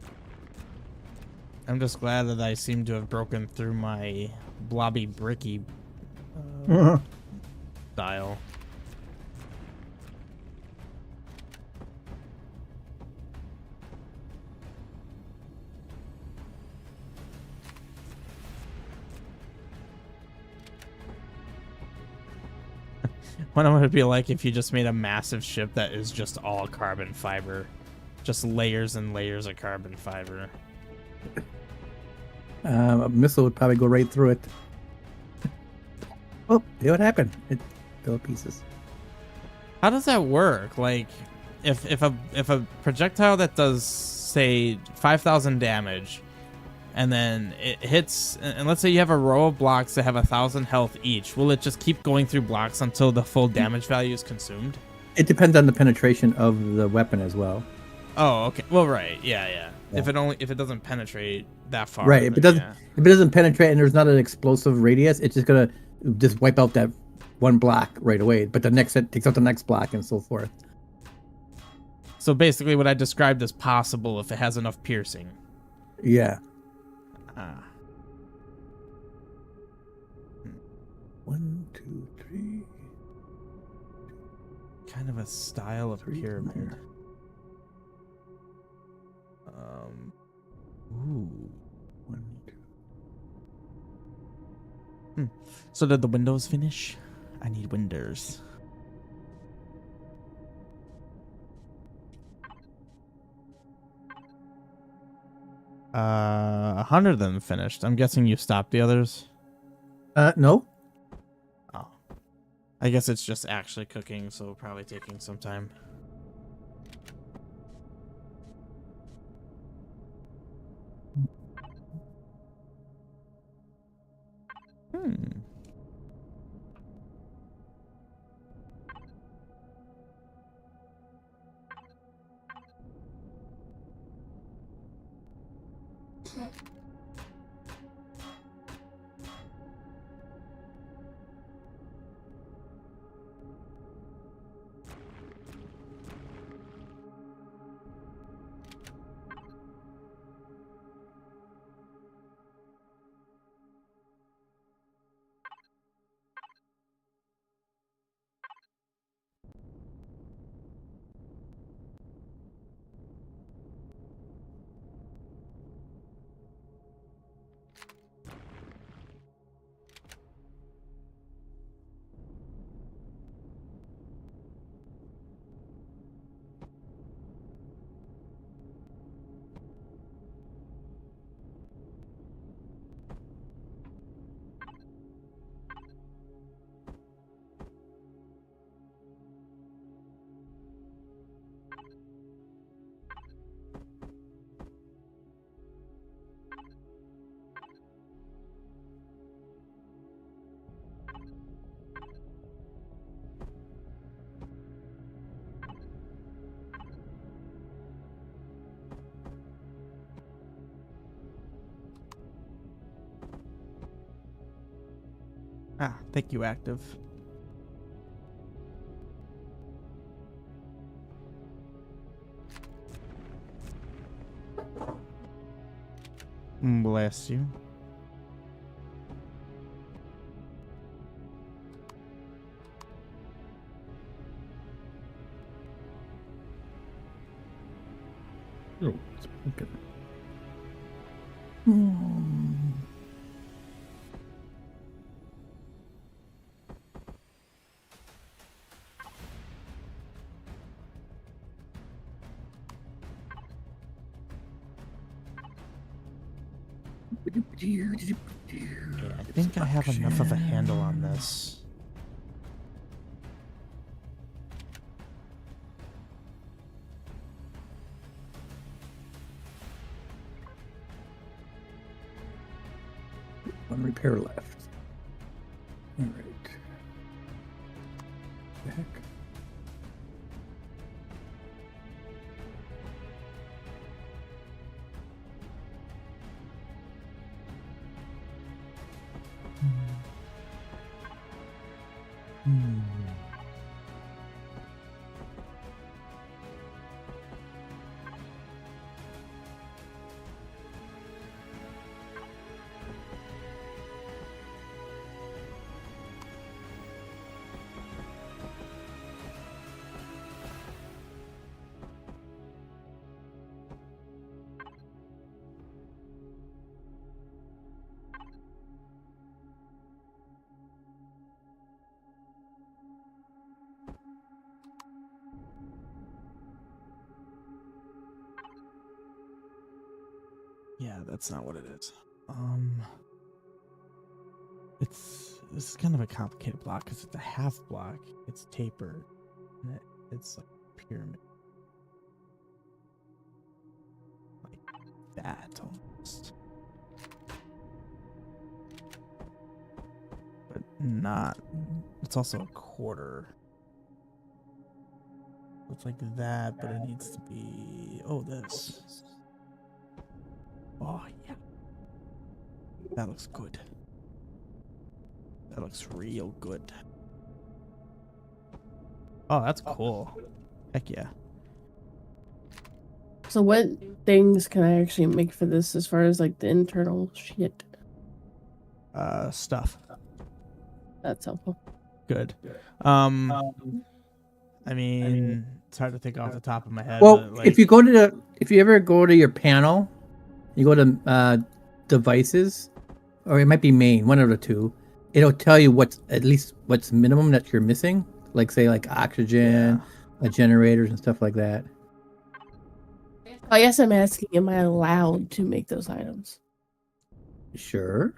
I'm just glad that I seem to have broken through my blobby bricky style. What would it be like if you just made a massive ship that is just all carbon fiber? Just layers and layers of carbon fiber. A missile would probably go right through it. Oh, see what happened? It fell to pieces. How does that work? Like, if a projectile that does, say, 5,000 damage, and then it hits, and let's say you have a row of blocks that have 1,000 health each, will it just keep going through blocks until the full damage value is consumed? It depends on the penetration of the weapon as well. Oh, okay. Well, right. Yeah. If it doesn't penetrate that far. Right. If it doesn't penetrate and there's not an explosive radius, it's just gonna just wipe out that one block right away. But the next hit takes out the next block and so forth. So basically, what I described is possible if it has enough piercing. Yeah. Ah. 1, 2, 3. Kind of a style of pyramid. Ooh. 1, 2. So did the windows finish? I need windows. 100 of them finished. I'm guessing you stopped the others. No. Oh, I guess it's just actually cooking, so probably taking some time. Ah, thank you, Active. Bless you. Oh, it's broken. Yeah, I think I have enough of a handle on this. One repair left. All right. The heck? Yeah, that's not what it is. This is kind of a complicated block because it's a half block. It's tapered. And it's like a pyramid. Like that almost. But not. It's also a quarter. It's like that, but it needs to be. Oh, this. Oh, yeah. That looks good. That looks real good. Oh, that's cool. Heck yeah. So what things can I actually make for this as far as like the internal shit? Stuff. That's helpful. Good. I mean, it's hard to think off the top of my head. Well, but, like, if you ever go to your panel, you go to devices, or it might be main, one of the two. It'll tell you what's minimum that you're missing, like say like oxygen, generators and stuff like that. I guess I'm asking, am I allowed to make those items? Sure.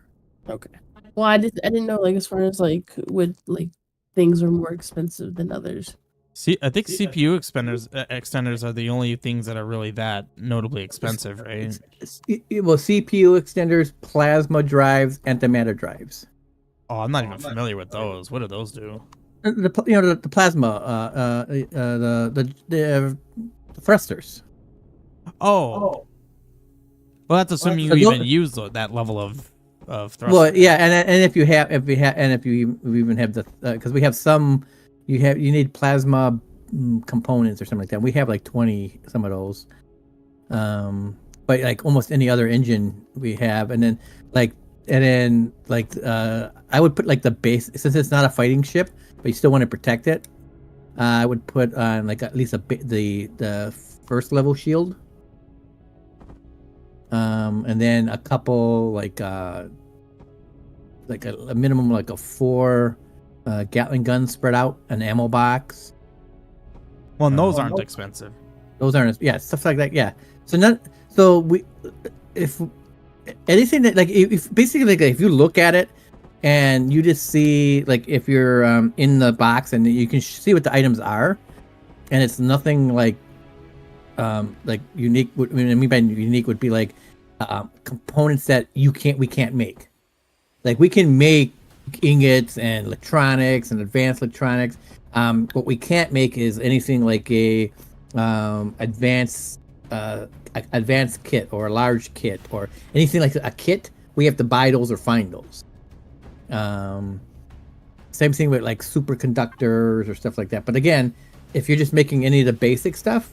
Okay. Well, I didn't know like as far as like would like things are more expensive than others. See, I think CPU extenders are the only things that are really that notably expensive, right? Well, CPU extenders, plasma drives, antimatter drives. Oh, I'm not even familiar with those. What do those do? The plasma, the thrusters. Oh. Well, that's assuming you even use that level of thrust. Well, yeah, and if you even have the because we have some, you need plasma components or something like that. We have like 20 some of those, but like almost any other engine we have, and then I would put like the base, since it's not a fighting ship, but you still want to protect it. I would put on like at least the first level shield. And then a couple like a minimum like a 4 Gatling guns spread out, an ammo box. Well, and those aren't expensive. Those aren't, stuff like that. Yeah. If anything that like if basically like, if you look at it and you just see like if you're in the box and you can see what the items are, and it's nothing like unique. What I mean by unique would be like components that we can't make. Like we can make ingots and electronics and advanced electronics. What we can't make is anything like a advanced kit or a large kit or anything like a kit. We have to buy those or find those. Same thing with like superconductors or stuff like that. But again, if you're just making any of the basic stuff,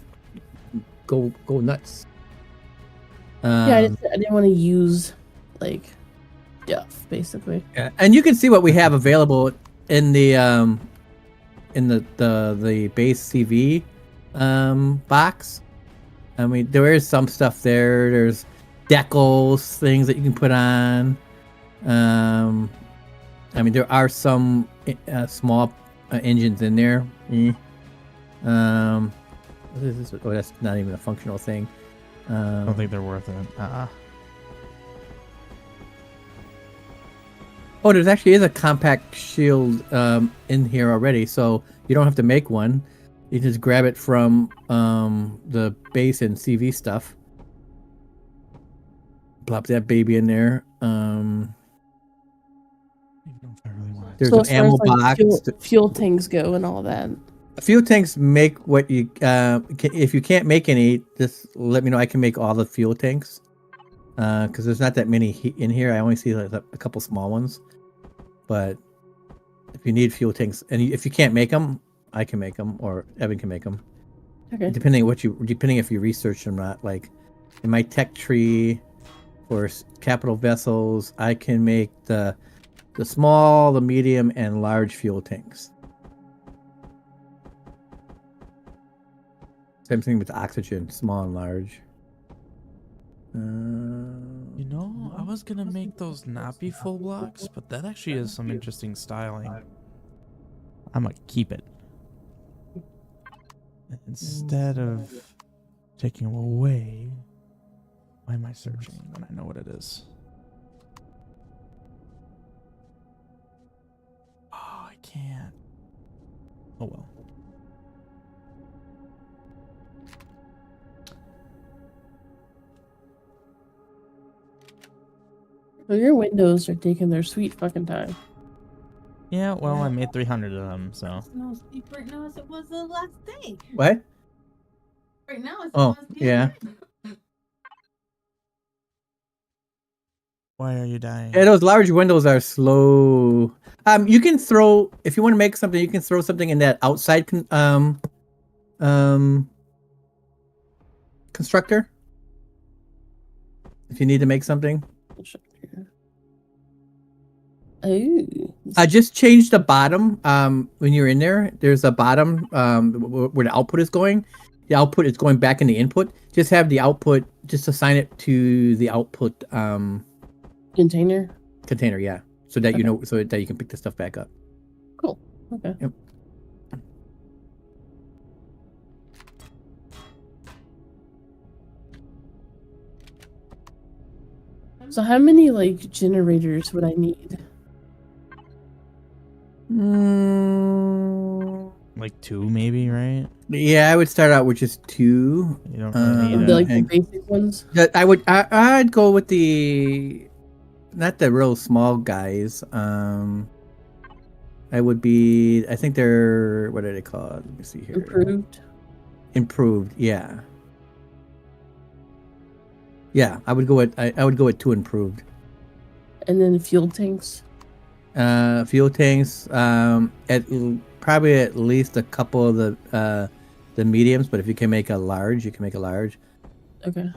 go nuts. I didn't want to use like stuff basically. Yeah, and you can see what we have available in the base CV box. I mean, there is some stuff there. There's decals, things that you can put on. I mean, there are some small engines in there. What is this? Oh, that's not even a functional thing. I don't think they're worth it. Oh, there's actually is a compact shield in here already, so you don't have to make one. You just grab it from the base and CV stuff. Plop that baby in there. There's So an as far ammo as like box. fuel tanks go and all that. Fuel tanks make what you if you can't make any, just let me know. I can make all the fuel tanks because there's not that many in here. I only see like a couple small ones. But if you need fuel tanks, and if you can't make them, I can make them, or Evan can make them. Okay. Depending if you research them or not. Like in my tech tree for capital vessels, I can make the small, the medium, and large fuel tanks. Same thing with oxygen, small and large. You know, I was gonna make those not be full blocks, but that actually is some interesting styling. I'm gonna keep it. Instead of taking them away, why am I searching when I know what it is? Oh, I can't. Oh well. Well, your windows are taking their sweet fucking time. Yeah, well, I made 300 of them, so. No, right now it was the last day. What? Right now it's Oh, almost the yeah. end. Why are you dying? Yeah, those large windows are slow. You can throw if you want to make something. You can throw something in that outside constructor. If you need to make something. Oh. I just changed the bottom. When you're in there, there's a bottom where the output is going. The output is going back in the input. Just have the output. Just assign it to the output Container. container. Yeah, so that you know, so that you can pick the stuff back up. Cool. Okay. Yep. So how many like generators would I need? Like 2, maybe, right? Yeah, I would start out with just 2. You don't really need Like the and basic ones. I'd go with the not the real small guys. I think they're, what are they called? Let me see here. Improved, yeah. Yeah, I would go with 2 improved. And then fuel tanks. Fuel tanks, probably at least a couple of the mediums, but if you can make a large, you can make a large. Okay.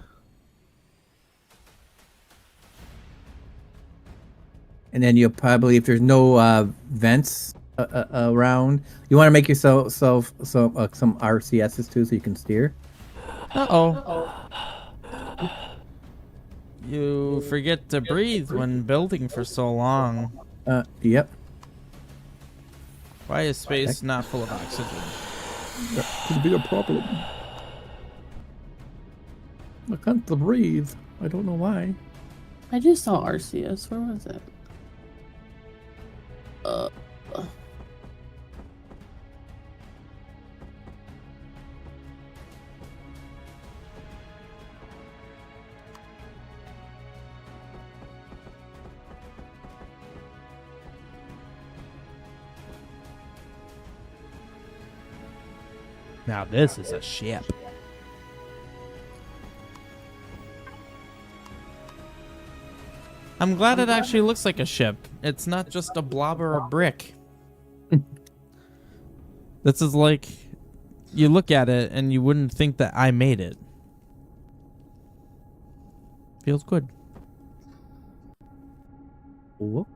And then you'll probably, if there's no vents around, you want to make yourself some RCSs too, so you can steer. Uh-oh. You forget to breathe when building for so long. Yep. Why is space not full of oxygen? That could be a problem. I can't breathe. I don't know why. I just saw RCS. Where was it? Now this is a ship. I'm glad it actually looks like a ship. It's not just a blob or a brick. This is like, you look at it and you wouldn't think that I made it. Feels good. Whoop.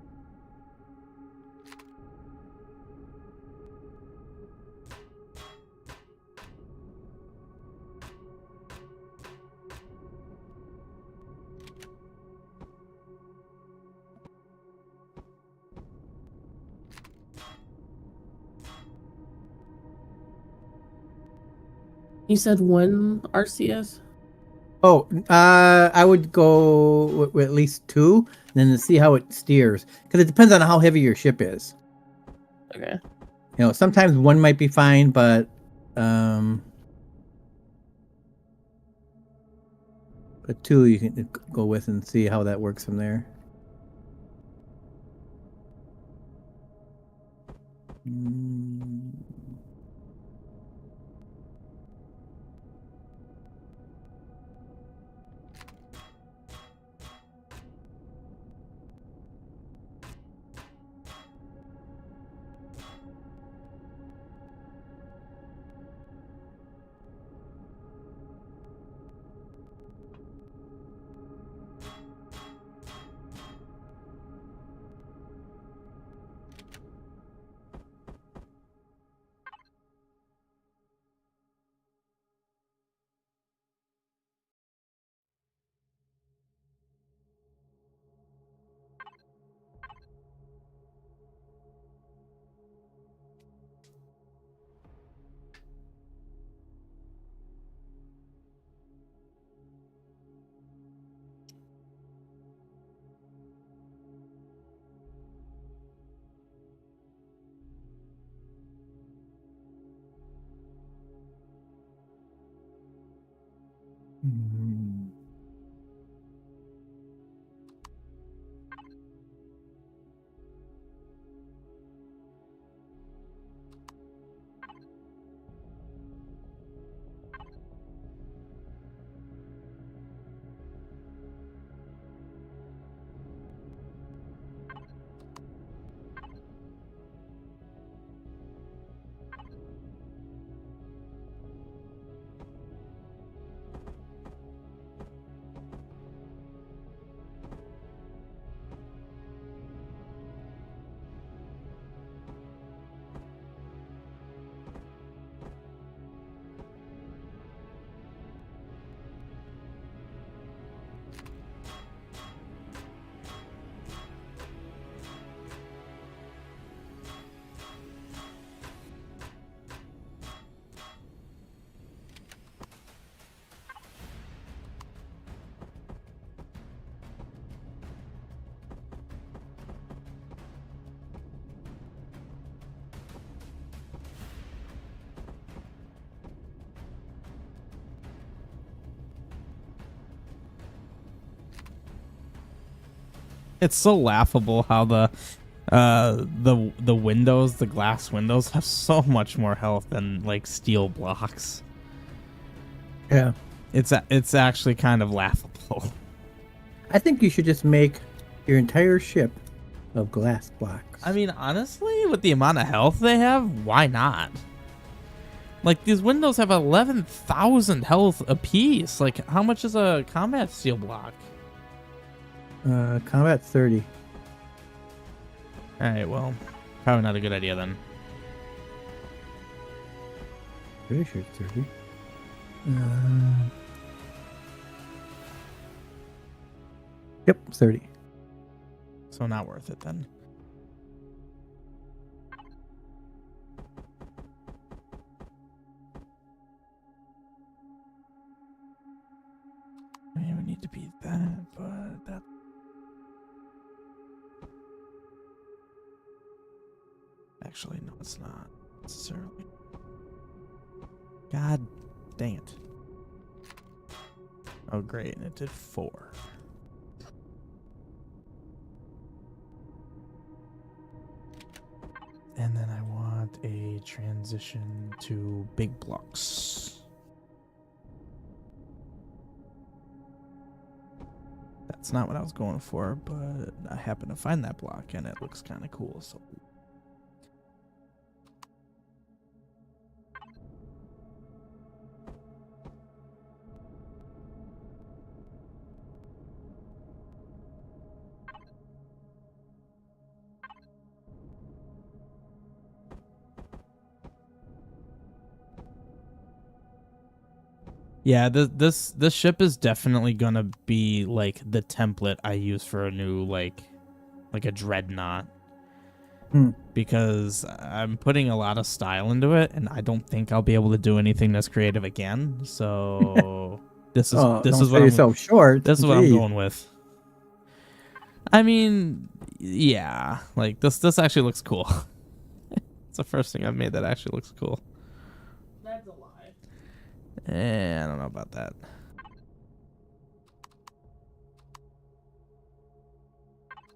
You said 1 RCS? Oh, I would go with at least 2, and then to see how it steers, because it depends on how heavy your ship is. Okay. You know, sometimes 1 might be fine, but 2 you can go with and see how that works from there. Mm. Mm. It's so laughable how the windows, the glass windows, have so much more health than like steel blocks. Yeah. It's actually kind of laughable. I think you should just make your entire ship of glass blocks. I mean, honestly, with the amount of health they have, why not? Like, these windows have 11,000 health apiece. Like, how much is a combat steel block? Combat 30. Alright, well, probably not a good idea then. Pretty sure it's 30. Yep, 30. So not worth it then. I mean, it would need to be that, but that... Actually, no, it's not necessarily. God dang it. Oh, great, and it did 4. And then I want a transition to big blocks. That's not what I was going for, but I happen to find that block and it looks kind of cool, so... Yeah, this ship is definitely gonna be like the template I use for a new like a dreadnought. Because I'm putting a lot of style into it, and I don't think I'll be able to do anything this creative again. So this is Don't what sell yourself short. this is what I'm Jeez. going with. I mean, yeah, like this actually looks cool. It's the first thing I've made that actually looks cool. That's a lie. I don't know about that.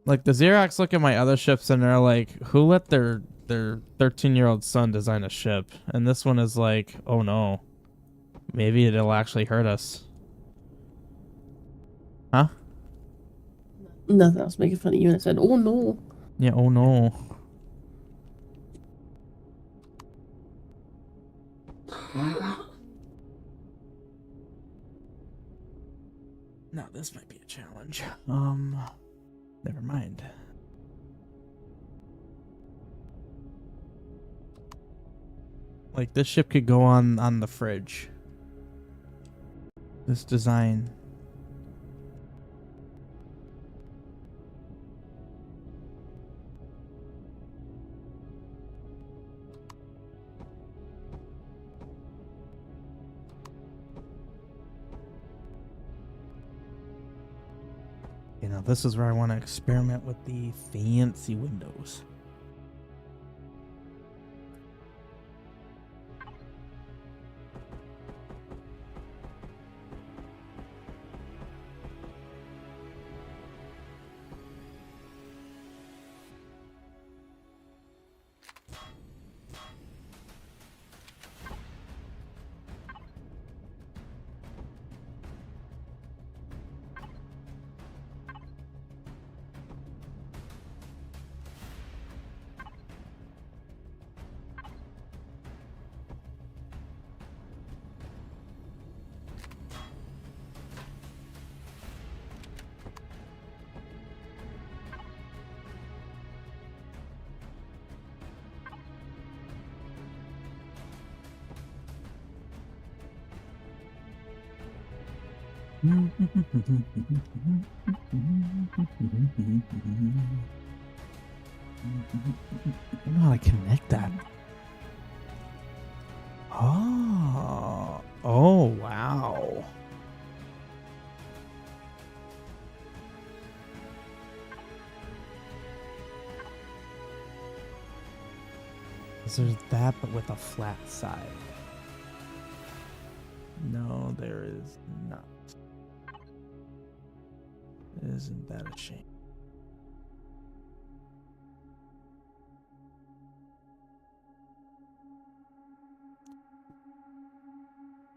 Like, the Xerox look at my other ships and they're like, who let their their 13-year-old son design a ship, and this one is like, oh no, maybe it'll actually hurt us. Huh? Nothing. I was making fun of you, and I said, "Oh no." Yeah, oh no. Now this might be a challenge. Never mind. Like, this ship could go on the fridge. This design. You know, this is where I want to experiment with the fancy windows. I don't know how to connect that. Oh, wow. So there's that, but with a flat side. No, there is not. Isn't that a shame?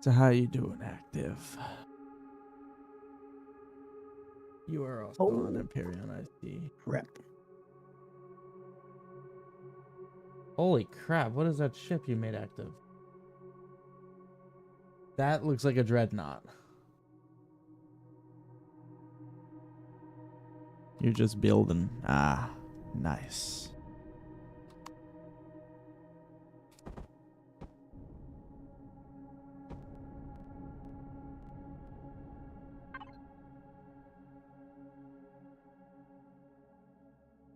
So how you doing, Active? You are also on Empyrion, I see. Crap. Holy crap, what is that ship you made, Active? That looks like a dreadnought. You're just building. Ah, nice.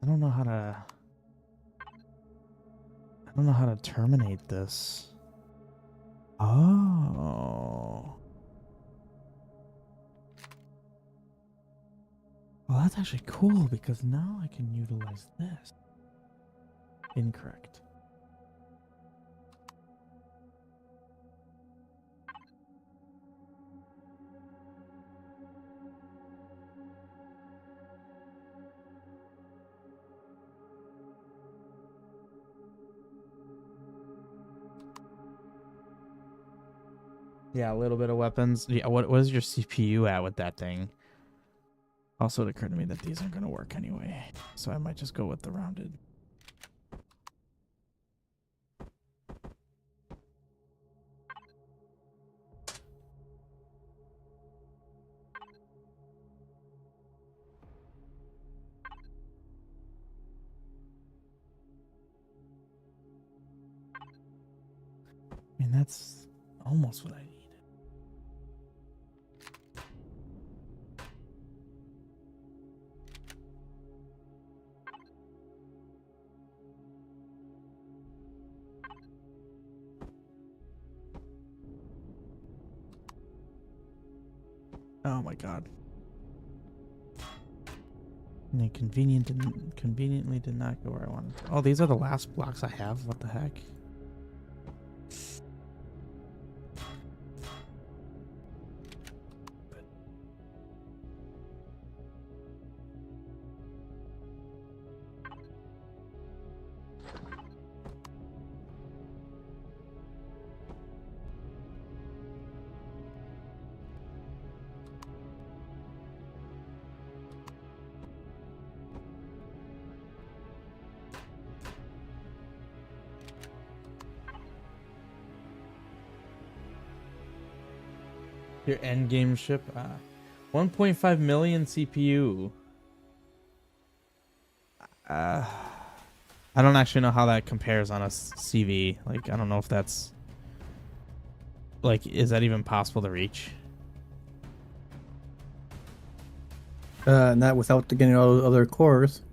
I don't know how to terminate this. Oh. Well, that's actually cool because now I can utilize this. Incorrect. Yeah, a little bit of weapons. Yeah, what is your CPU at with that thing? Also, it occurred to me that these aren't going to work anyway, so I might just go with the rounded. I mean, that's almost what I need. Oh my god. And it conveniently did not go where I wanted to. Oh, these are the last blocks I have? What the heck? Your end game ship, 1.5 million CPU. I don't actually know how that compares on a CV. Like, I don't know if that's like, is that even possible to reach? Not without getting all the other cores.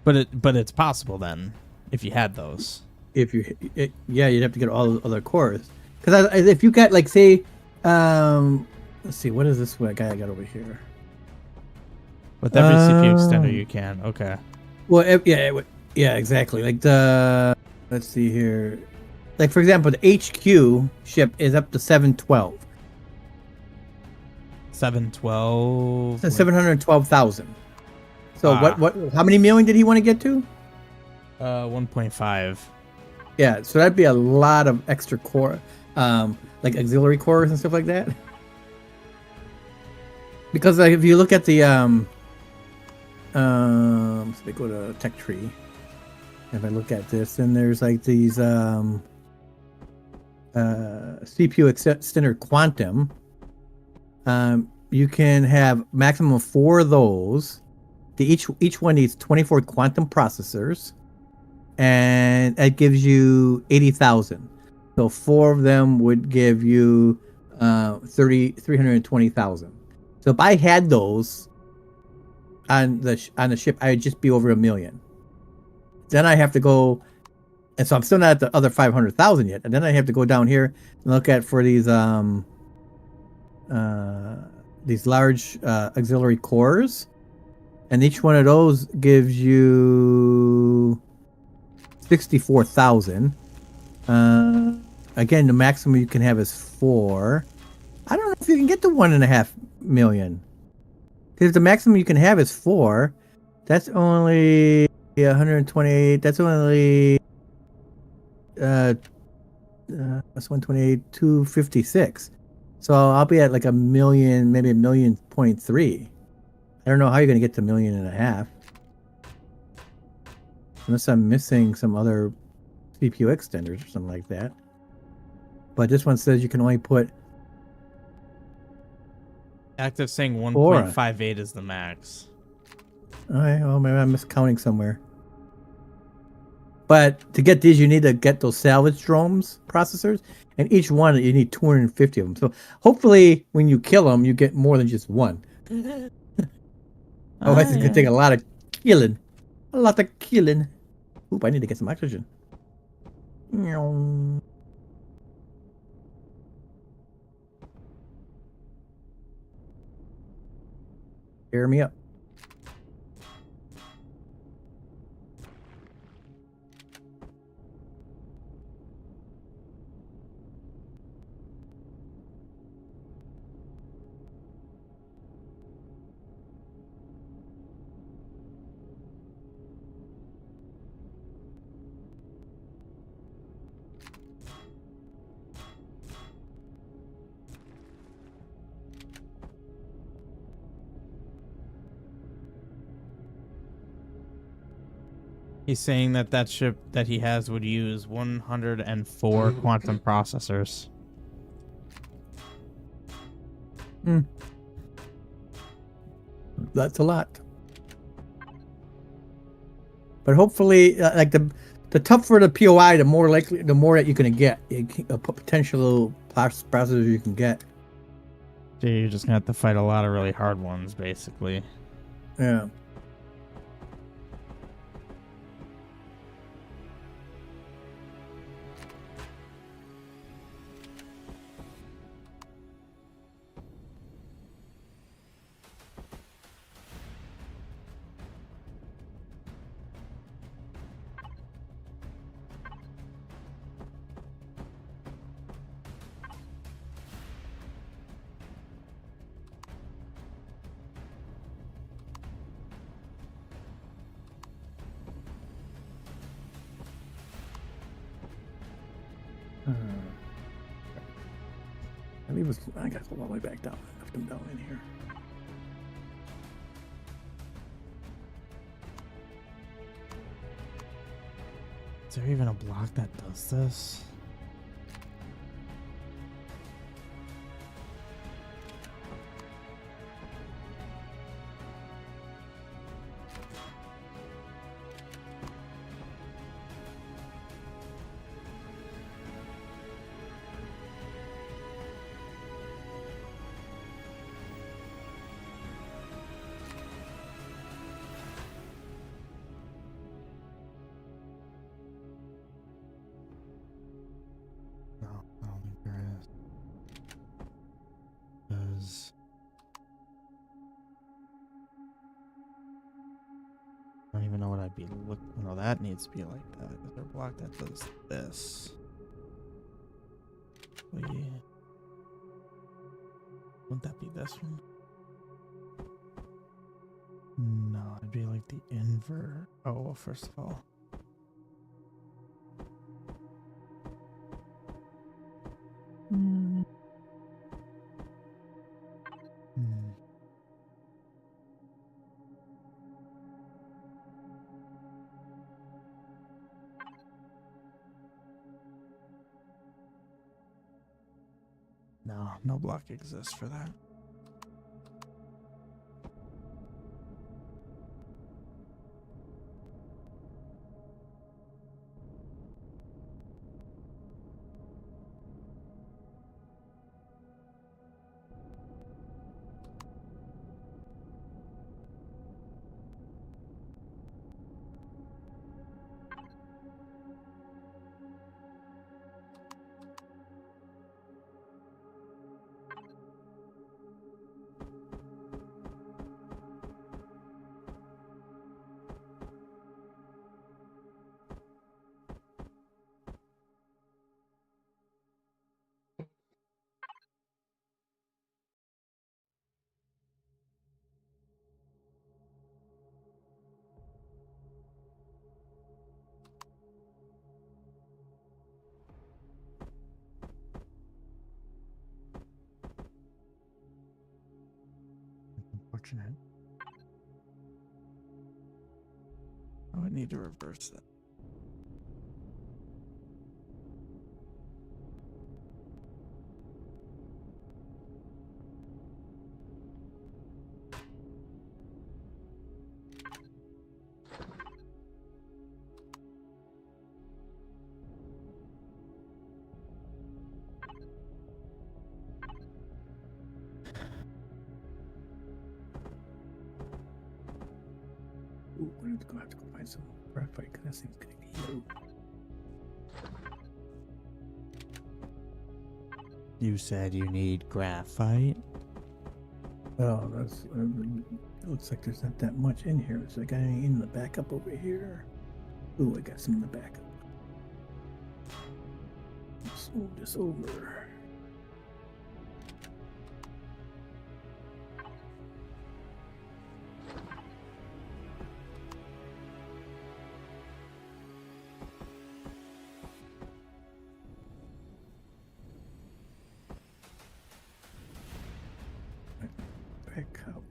But it's possible then, if you had those. Yeah, you'd have to get all the other cores. Because if you got, like, say, let's see, what is this guy I got over here? With every CPU extender you can. Okay. Well, yeah, exactly. Like let's see here. Like, for example, the HQ ship is up to 712. 712. So 712,000. So Ah. how many million did he want to get to? 1.5. Yeah, so that'd be a lot of extra core, like auxiliary cores and stuff like that. Because, like, if you look at the so they go to tech tree. If I look at this, then there's like these CPU extender quantum. You can have maximum of 4 of those. Each one needs 24 quantum processors, and it gives you 80,000. So 4 of them would give you 320,000. So if I had those on the ship, I would just be over 1 million. Then I have to go, and so I'm still not at the other 500,000 yet. And then I have to go down here and look at for these large auxiliary cores, and each one of those gives you 64,000. Again, the maximum you can have is 4. I don't know if you can get to 1.5 million. Because the maximum you can have is 4. That's only 128. That's only that's 128, 256. So I'll be at like 1 million, maybe 1.3 million. I don't know how you're gonna get to 1.5 million. Unless I'm missing some other CPU extenders or something like that. But this one says you can only put Active saying 4. 1.58 is the max. Okay, well, maybe I'm miscounting somewhere. But to get these, you need to get those salvage drones processors, and each one you need 250 of them. So hopefully, when you kill them, you get more than just one. Otherwise, it's gonna take a lot of killing. A lot of killing. Oop! I need to get some oxygen. Hear me up. He's saying that ship that he has would use 104 quantum processors. That's a lot. But hopefully, like the tougher the POI, the more that you're gonna get. Potential processors you can get. So you're just gonna have to fight a lot of really hard ones, basically. Yeah. I got to go all the way back down. I have to come down in here. Is there even a block that does this? is. I don't even know what I'd be looking. No, that needs to be like that because they're blocked. That does this. Oh, yeah. Wouldn't that be this one? No, it'd be like the invert. Oh, well, first of all. Hmm. No, no block exists for that. Unfortunate. I would need to reverse that. Ooh, we're gonna have to go find some graphite because that thing's gonna be low. You said you need graphite? Oh, that's. It looks like there's not that much in here. Is there got any in the backup over here? Ooh, I got some in the backup. Let's move this over. Back out.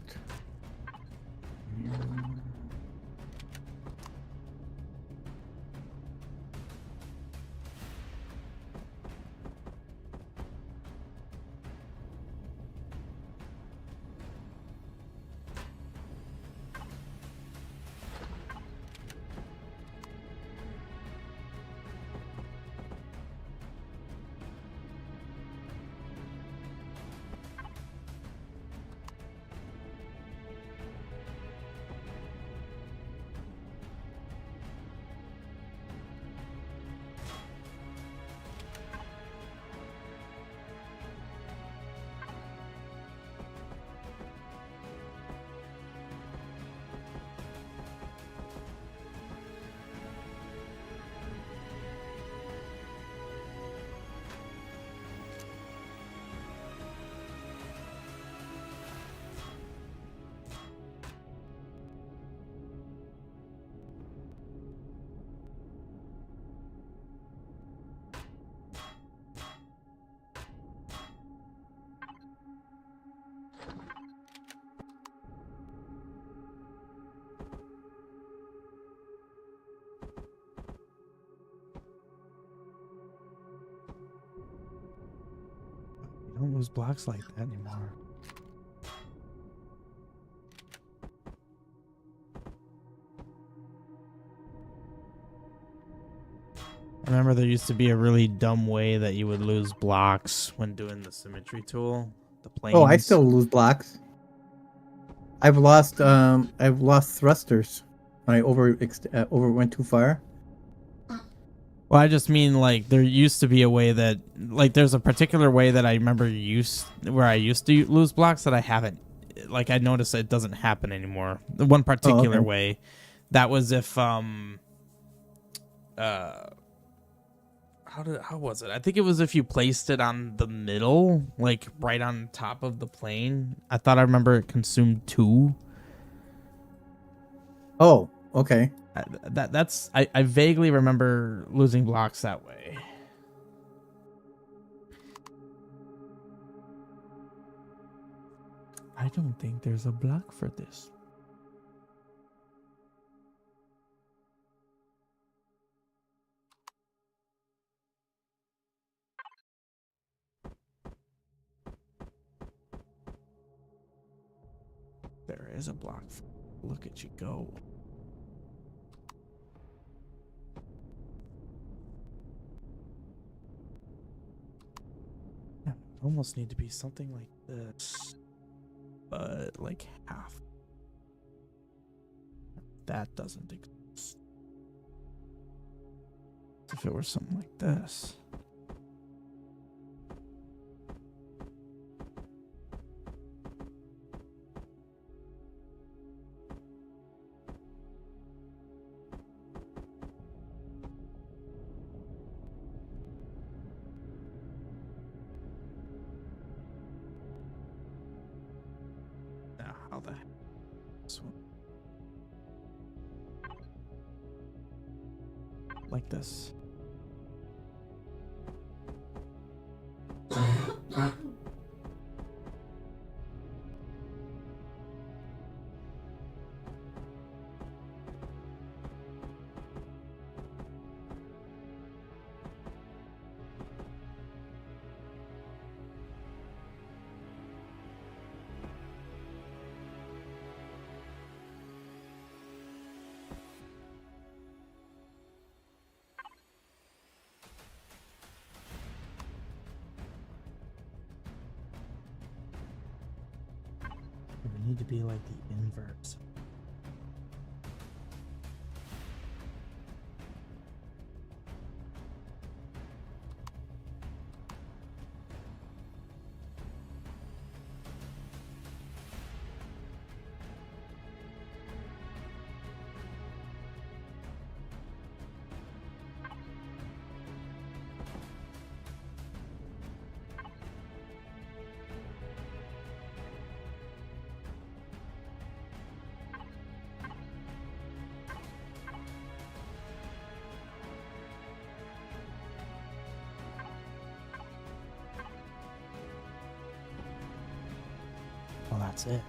You don't lose blocks like that anymore. I remember there used to be a really dumb way that you would lose blocks when doing the symmetry tool. The planes. Oh, I still lose blocks. I've lost thrusters when I over went too far. Well, I just mean like there used to be a way that like there's a particular way that I remember where I used to lose blocks that I haven't. Like I noticed it doesn't happen anymore. The one particular okay. way, that was if how was it? I think it was if you placed it on the middle, like right on top of the plane. I thought I remember it consumed 2. Oh, okay. I vaguely remember losing blocks that way. I don't think there's a block for this. There is a block. Look at you go. Yeah, almost need to be something like this, but like half. That doesn't exist. If it were something like this. Now, how the heck? This one. Like this. It would need to be like the inverse. Well, that's it.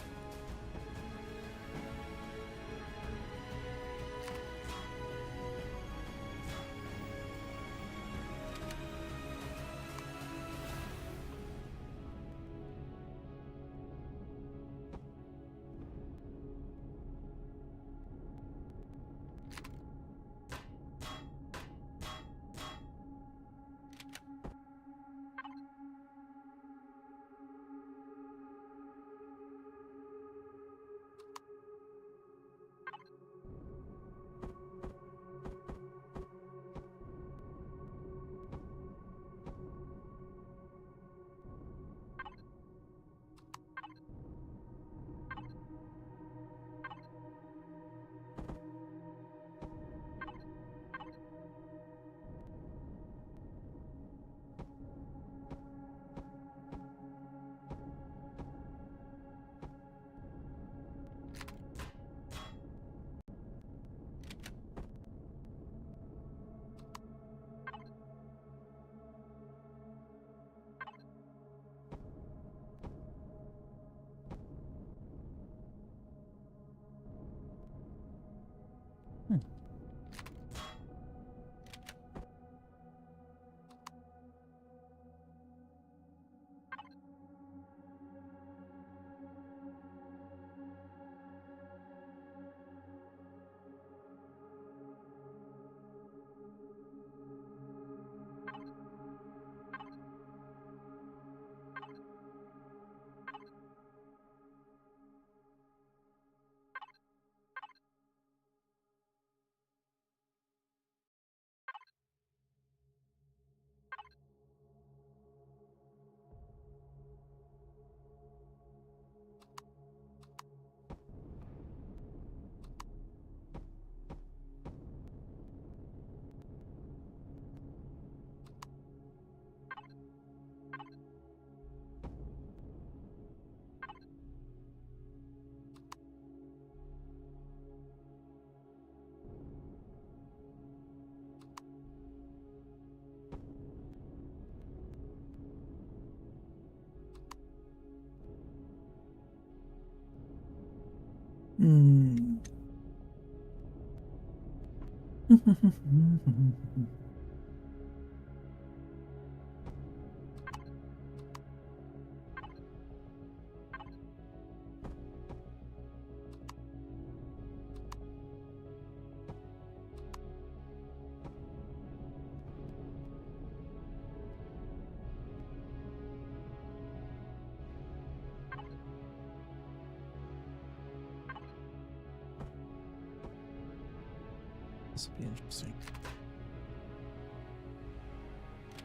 This will be interesting.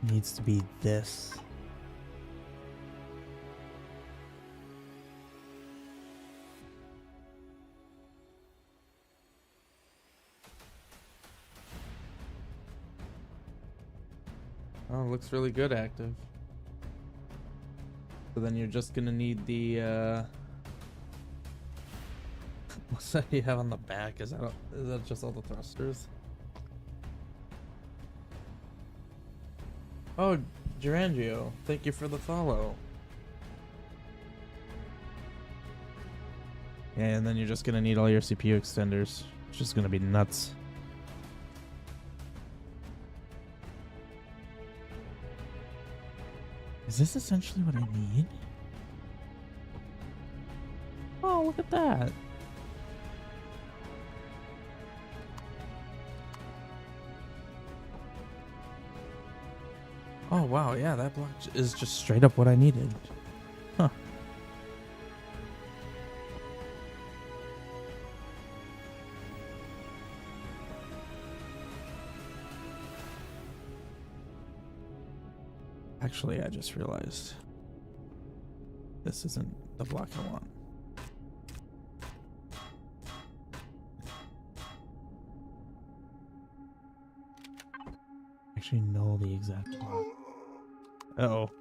Needs to be this. Oh, it looks really good, active. So then you're just gonna need the what's that you have on the back? Is that just all the thrusters? Oh, Gerangio, thank you for the follow. Yeah, and then you're just gonna need all your CPU extenders. It's just gonna be nuts. Is this essentially what I need? Oh, look at that. Oh, wow, yeah, that block is just straight up what I needed. Huh. Actually, I just realized this isn't the block I want. Actually know the exact block. Uh-oh.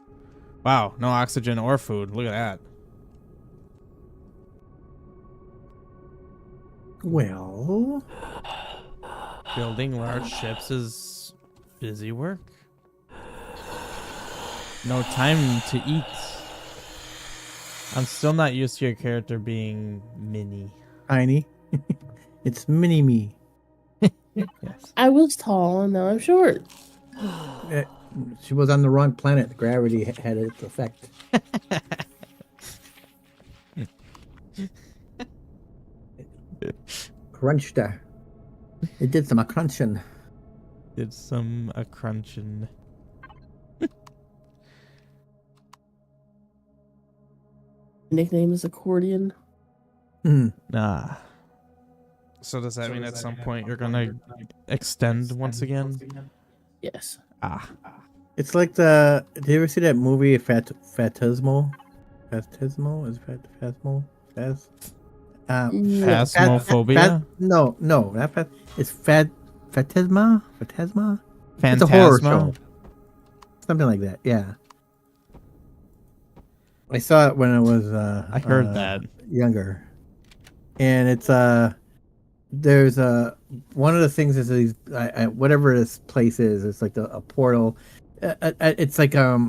Wow, no oxygen or food. Look at that. Well, Building large ships is busy work. No time to eat. I'm still not used to your character being mini. tiny. It's mini me. Yes. I was tall and now I'm short. She was on the wrong planet. Gravity had its effect. Crunched her. It did some crunching. Did some a crunching. Nickname is Accordion. Nah. So does that mean at some point you're gonna extend once again? Yes. Ah. It's like the. Did you ever see that movie Phantasmo? Phantasmo is Phantasmo. Phasmophobia? No, not it's Phantasma. Phantasma. It's a Phantasma? horror show. Something like that. Yeah. I saw it when I was. I heard that. Younger, and it's there's one of the things is these whatever this place is. It's like a portal. It's like I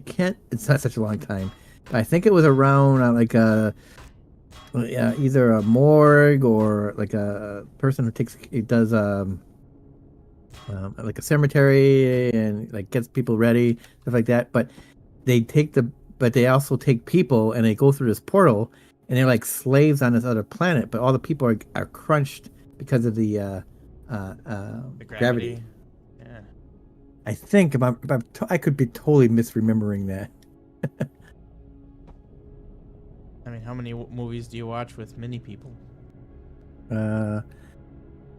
can't. It's not such a long time. I think it was around like either a morgue or like a person who does like a cemetery and like gets people ready, stuff like that. But they also take people and they go through this portal and they're like slaves on this other planet. But all the people are crunched because of the gravity. Yeah. I think I could be totally misremembering that. I mean, how many movies do you watch with mini people?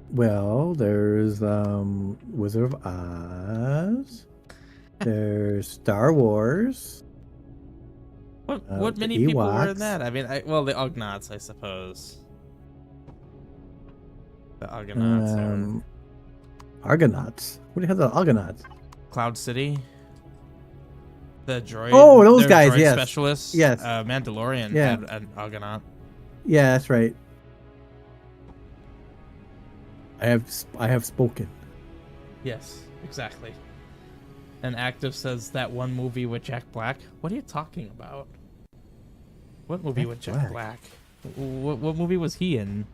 Well, there's Wizard of Oz. There's Star Wars. What many the people were in Ewoks. that? I mean, the Ugnaughts, I suppose. The Ugnaughts are Argonauts. What the hell are the Argonauts? Cloud City. The droid. Oh, those their guys, droid yes. Specialists. Yes. Mandalorian Yeah. had an Ugonaut. Yeah, that's right. I have spoken. Yes, exactly. And Active says that one movie with Jack Black. What are you talking about? What movie with Jack Black? What movie was he in?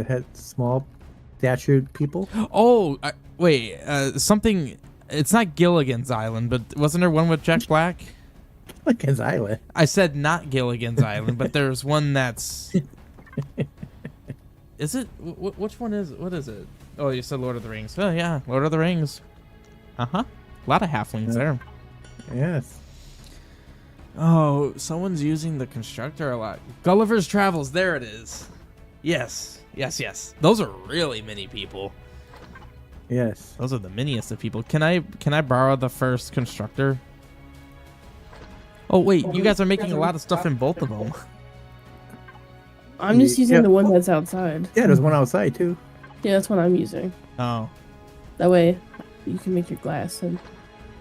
that had small statured people? Oh, wait. Something. It's not Gilligan's Island, but wasn't there one with Jack Black? Gilligan's Island. I said not Gilligan's Island, but there's one that's. Is it? Which one is? What is it? Oh, you said Lord of the Rings. Oh yeah, Lord of the Rings. A lot of halflings there. Yes. Oh, someone's using the constructor a lot. Gulliver's Travels. There it is. Yes. Those are really mini people. Yes. Those are the miniest of people. Can I borrow the first constructor? Oh wait, you guys are making a lot of stuff in both of them. I'm just using the one that's outside. Yeah, there's one outside too. Yeah, that's what I'm using. Oh. That way, you can make your glass and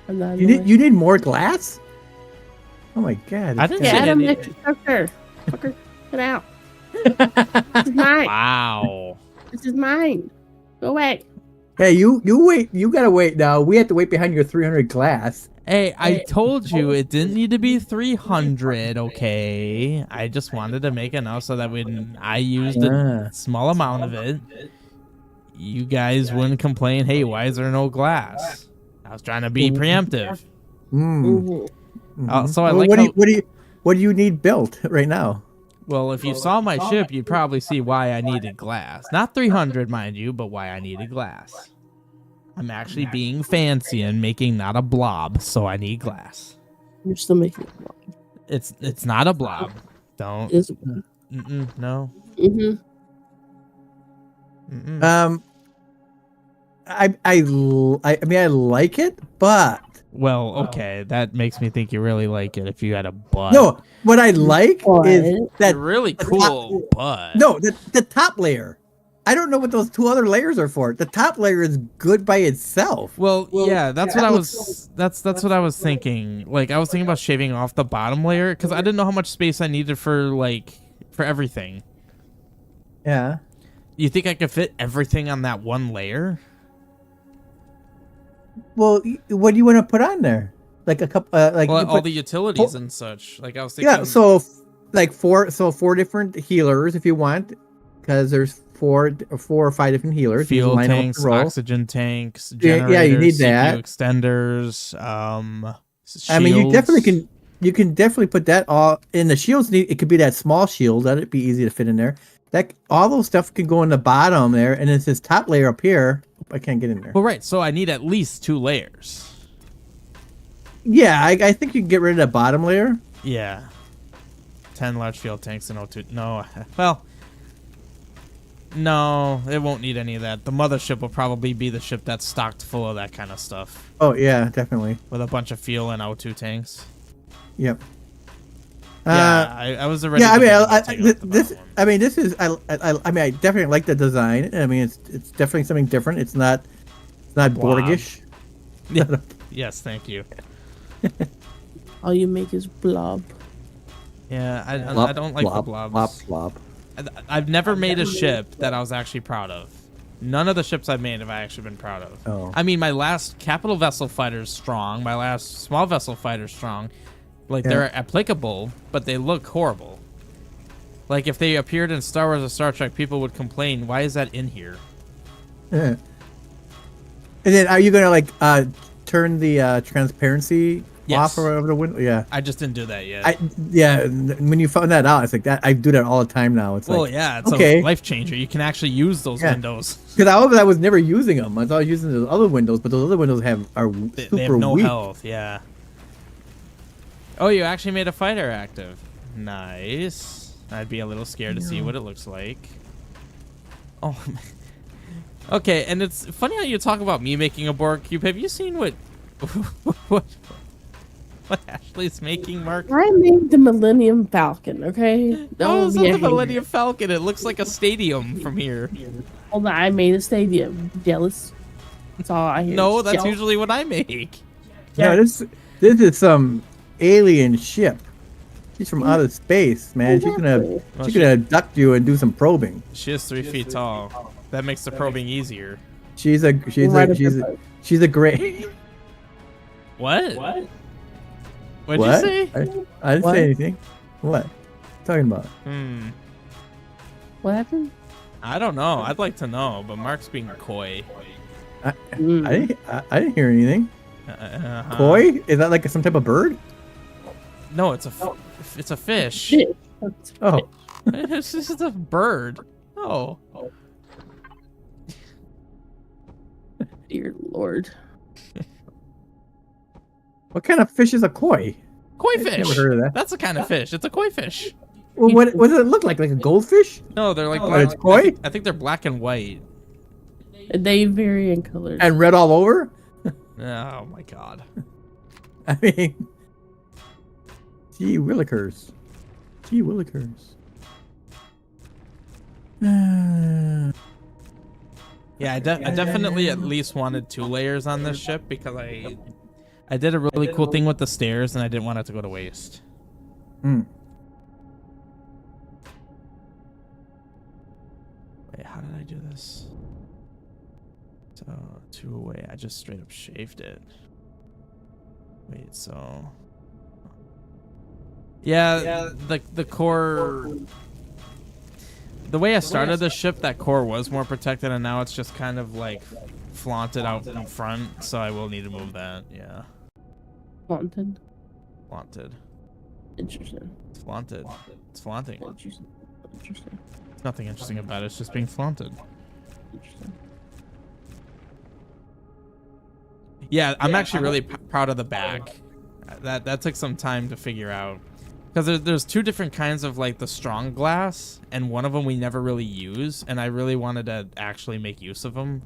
I'm not. You need more glass? Oh my god! I didn't Yeah, see Adam, any. the constructor. Fucker, get out. This is mine. Wow. This is mine. Go away. Hey, you wait. You gotta wait now. We have to wait behind your 300 glass. Hey, I told you it didn't need to be 300, okay? I just wanted to make enough so that when I used a small amount of it, you guys wouldn't complain, hey, why is there no glass? I was trying to be preemptive. So I like what do you need built right now? Well, if you saw my ship, you'd probably see why I needed glass. Not 300, mind you, but why I needed glass. I'm actually being fancy and making not a blob, so I need glass. You're still making it. It's not a blob. Don't. Is No. I mean I like it, but Well, okay, that makes me think you really like it if you had a butt. no, what I like is that really cool butt. no, the top layer. I don't know what those two other layers are for. The top layer is good by itself. Well, yeah, that's what I was. That's what I was thinking. Like, I was thinking about shaving off the bottom layer because I didn't know how much space I needed for everything. Yeah. You think I could fit everything on that one layer? Well, what do you want to put on there? Like a couple, all the utilities and such. Like I was thinking. Yeah, so four different healers if you want, because there's four or five different healers. Fuel tanks, oxygen tanks, generators, yeah, you need that. CPU extenders, shields. I mean, you can definitely put that all in the shields. It could be that small shield that'd be easy to fit in there. That all those stuff can go in the bottom there, and it's this top layer up here. I can't get in there. Well, right. So I need at least 2 layers. Yeah, I think you can get rid of the bottom layer. Yeah. 10 large fuel tanks and O2. No. Well. No, it won't need any of that. The mothership will probably be the ship that's stocked full of that kind of stuff. Oh yeah, definitely. With a bunch of fuel and O2 tanks. Yep. Yeah, I was already. Yeah, I mean, this is. I mean, I definitely like the design. I mean, it's definitely something different. It's not Borgish. Yeah. Yes, thank you. all you make is blob. Yeah, I don't like the blobs. Blob. I've never made a ship that I was actually proud of. None of the ships I've made have I actually been proud of. Oh. I mean, my last capital vessel fighter's strong. My last small vessel fighter's strong. Like, they're applicable, but they look horrible. Like, if they appeared in Star Wars or Star Trek, people would complain, why is that in here? Yeah. And then are you going to, turn the transparency off or over the window? Yeah. I just didn't do that yet. When you found that out, it's like that. I do that all the time now. It's it's a life changer. You can actually use those windows. Because I was never using them. I was using those other windows, but those other windows are super they have no weak. health. Yeah. Oh, you actually made a fighter active. Nice. I'd be a little scared to see what it looks like. Oh. Okay, and it's funny how you talk about me making a Borg cube. Have you seen what Ashley's making, Mark? I made the Millennium Falcon, okay? No, it's not the Millennium Falcon. It looks like a stadium from here. Hold on, I made a stadium. Jealous? That's all I hear. No, that's usually what I make. No, this is some alien ship. She's from outer space, man. She's gonna abduct you and do some probing. She is 3 feet tall. That makes the probing easier. She's a great. What? What'd you say? I didn't say anything. What? Talking about? What happened? I don't know. I'd like to know, but Mark's being coy. I didn't hear anything. Uh-huh. Koi? Is that like some type of bird? No, it's a fish. Shit. That's Oh, It's just a bird. Oh. dear lord. what kind of fish is a koi? Koi I've fish. never heard of that. That's the kind of fish. It's a koi fish. Well, what does it look like? Like a goldfish? No, they're like Oh, black. it's koi? I think they're black and white. They vary in colors. And red all over? Oh my god. I mean, gee willikers. Gee willikers. Yeah, I definitely at least wanted 2 layers on this ship because I did a really cool thing with the stairs and I didn't want it to go to waste. Hmm. Wait, how did I do this? So 2 away. I just straight up shaved it. Wait, so yeah, the core. The way I started the ship, that core was more protected, and now it's just kind of like flaunted out in front. So I will need to move that. Yeah, Flaunted. flaunted. Interesting. It's flaunted. It's flaunting. Interesting. Interesting. There's nothing interesting about it. It's just being flaunted. Interesting. Yeah, I'm actually really proud of the back. That took some time to figure out. Because there's 2 different kinds of like the strong glass, and one of them we never really use, and I really wanted to actually make use of them.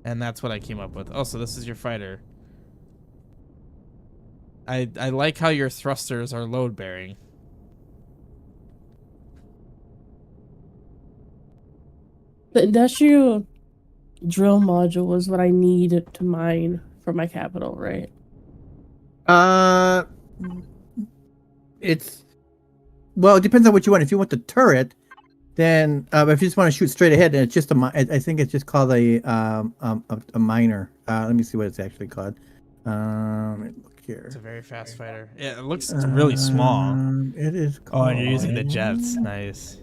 And that's what I came up with. Oh, so this is your fighter. I like how your thrusters are load bearing. The industrial drill module was what I needed to mine for my capital, right? It's well, it depends on what you want. If you want the turret, then if you just want to shoot straight ahead, then it's just I think it's just called a miner. Let me see what it's actually called. Let me look here. It's a very fast fighter. Yeah, it looks really small. It is. Oh, and you're using the jets. Nice.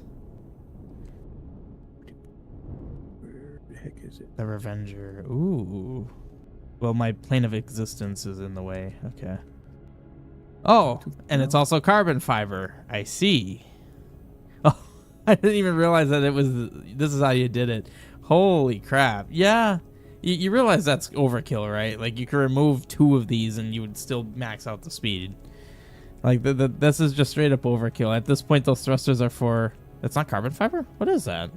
Where the heck is it? The Revenger. Ooh. Well, my plane of existence is in the way. Okay. Oh, and it's also carbon fiber. I see. Oh, I didn't even realize that it was. This is how you did it. Holy crap! Yeah, you realize that's overkill, right? Like you could remove 2 of these and you would still max out the speed. Like this is just straight up overkill. At this point, those thrusters are for. It's not carbon fiber. What is that?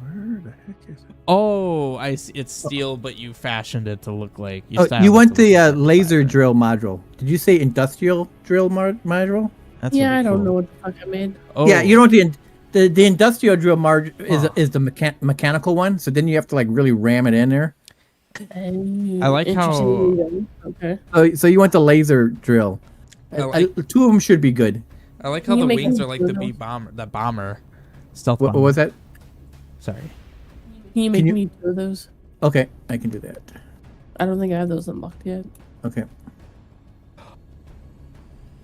Where the heck is it? Oh, I see. It's steel, but you fashioned it to look like. You want the laser drill module? Did you say industrial drill module? That's Yeah, really I don't cool. know what the fuck I made. Oh. Yeah, you know what the industrial drill is the mechanical one. So then you have to like really ram it in there. I like how- Interesting. Okay. So you want the laser drill? I like- 2 of them should be good. I like how Can you the make wings them are like the blue? bomber stealth What bomber. was that? Sorry. Can you make you- me 2 of those? Okay, I can do that. I don't think I have those unlocked yet. Okay.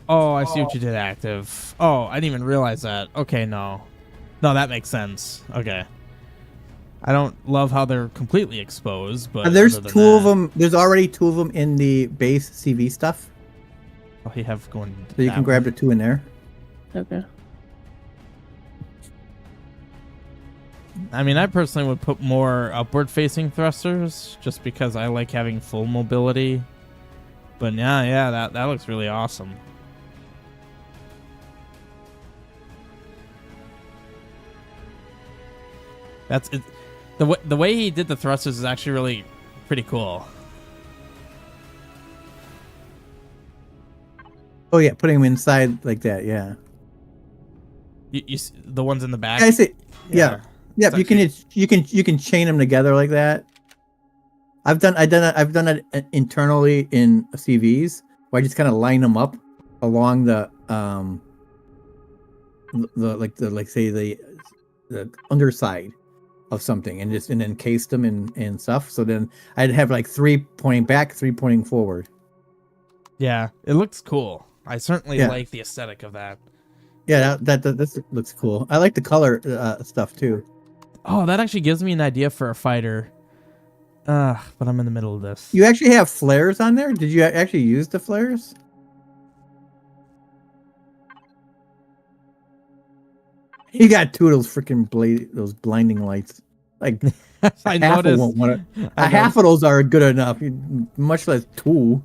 Oh, I see what you did, active. Oh, I didn't even realize that. Okay, no, that makes sense. Okay. I don't love how they're completely exposed, but There's other than 2 of that- them. There's already 2 of them in the base CV stuff, Oh, you have going. so you can grab the 2 in there. Okay. I mean, I personally would put more upward-facing thrusters, just because I like having full mobility. But yeah, that looks really awesome. That's it. The way he did the thrusters is actually really pretty cool. Oh yeah, putting them inside like that. Yeah. The ones in the back. I see. Yeah. Yeah, It's you can chain them together like that. I've done it internally in CVs where I just kind of line them up along the underside of something and then encase them in stuff. So then I'd have like 3 pointing back, 3 pointing forward. Yeah, it looks cool. I certainly Yeah. like the aesthetic of that. Yeah, that looks cool. I like the color stuff too. Oh, that actually gives me an idea for a fighter. But I'm in the middle of this. You actually have flares on there? Did you actually use the flares? You got two of those freaking those blinding lights. Like I half of noticed. half of those are good enough, much less two.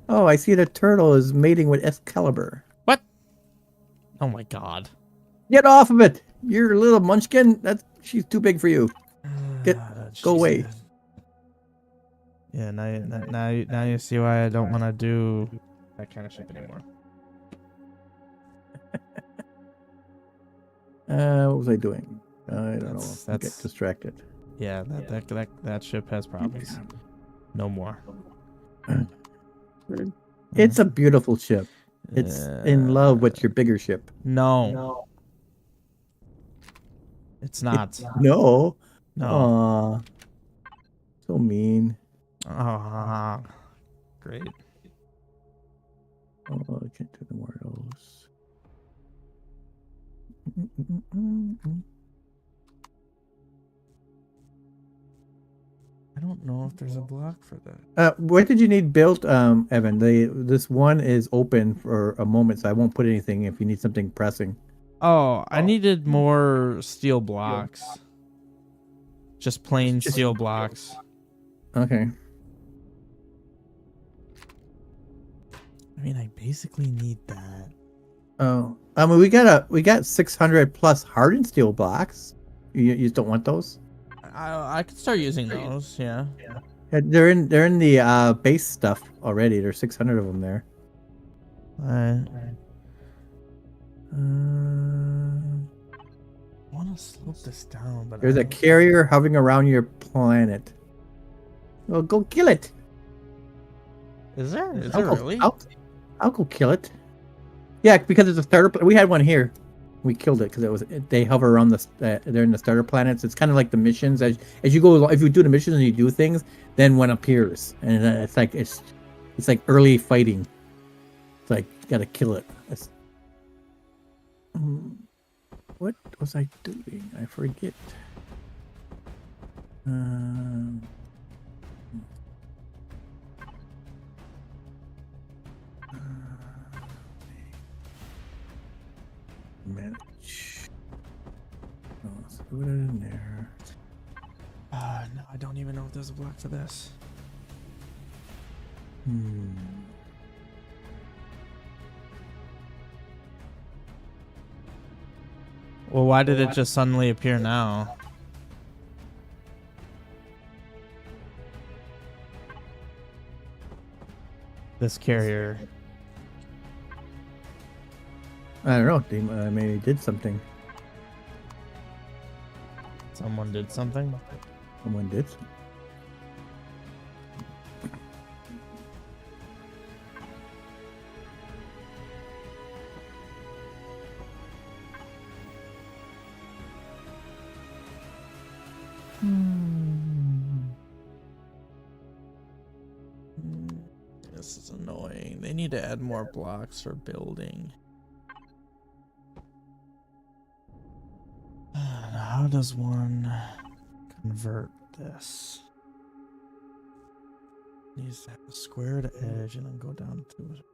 Oh, I see the turtle is mating with Excalibur. What? Oh my god. Get off of it! You're a little munchkin. She's too big for you. Go away. Yeah, now you see why I don't want to do that kind of shit anymore. What was I doing? I don't know. I get That's distracted. yeah. That ship has problems. No more. It's a beautiful ship. It's in love with your bigger ship. No, it's not. No. No. Aw. So mean. Great. Oh, I can't do no more of those. I don't know if there's a block for that. What did you need built, Evan? This one is open for a moment, so I won't put anything if you need something pressing. Oh, I needed more steel blocks. Just plain steel blocks. Okay. I mean, I basically need that. Oh, I mean, we got 600 plus hardened steel blocks. You just don't want those? I could start using those. Yeah. Yeah, they're in the base stuff already. There's 600 of them there. I want to slope this down, but There's a carrier hovering around your planet. Well, go kill it. Is there? Is I'll there go, really? I'll go kill it. Yeah, because it's a starter. We had one here. We killed it because they hover around they're in the starter planets. It's kind of like the missions as you go along. If you do the missions and you do things, then one appears, and it's like early fighting. It's like you gotta kill it. What was I doing? I forget. Manage. Oh, let's put it in there. No, I don't even know if there's a block for this. Well, why did it just suddenly appear now? This carrier. I don't know. They maybe did something. Someone did something? Someone did. This is annoying. They need to add more blocks for building. How does one convert this? Needs to have a squared edge and then go down to it.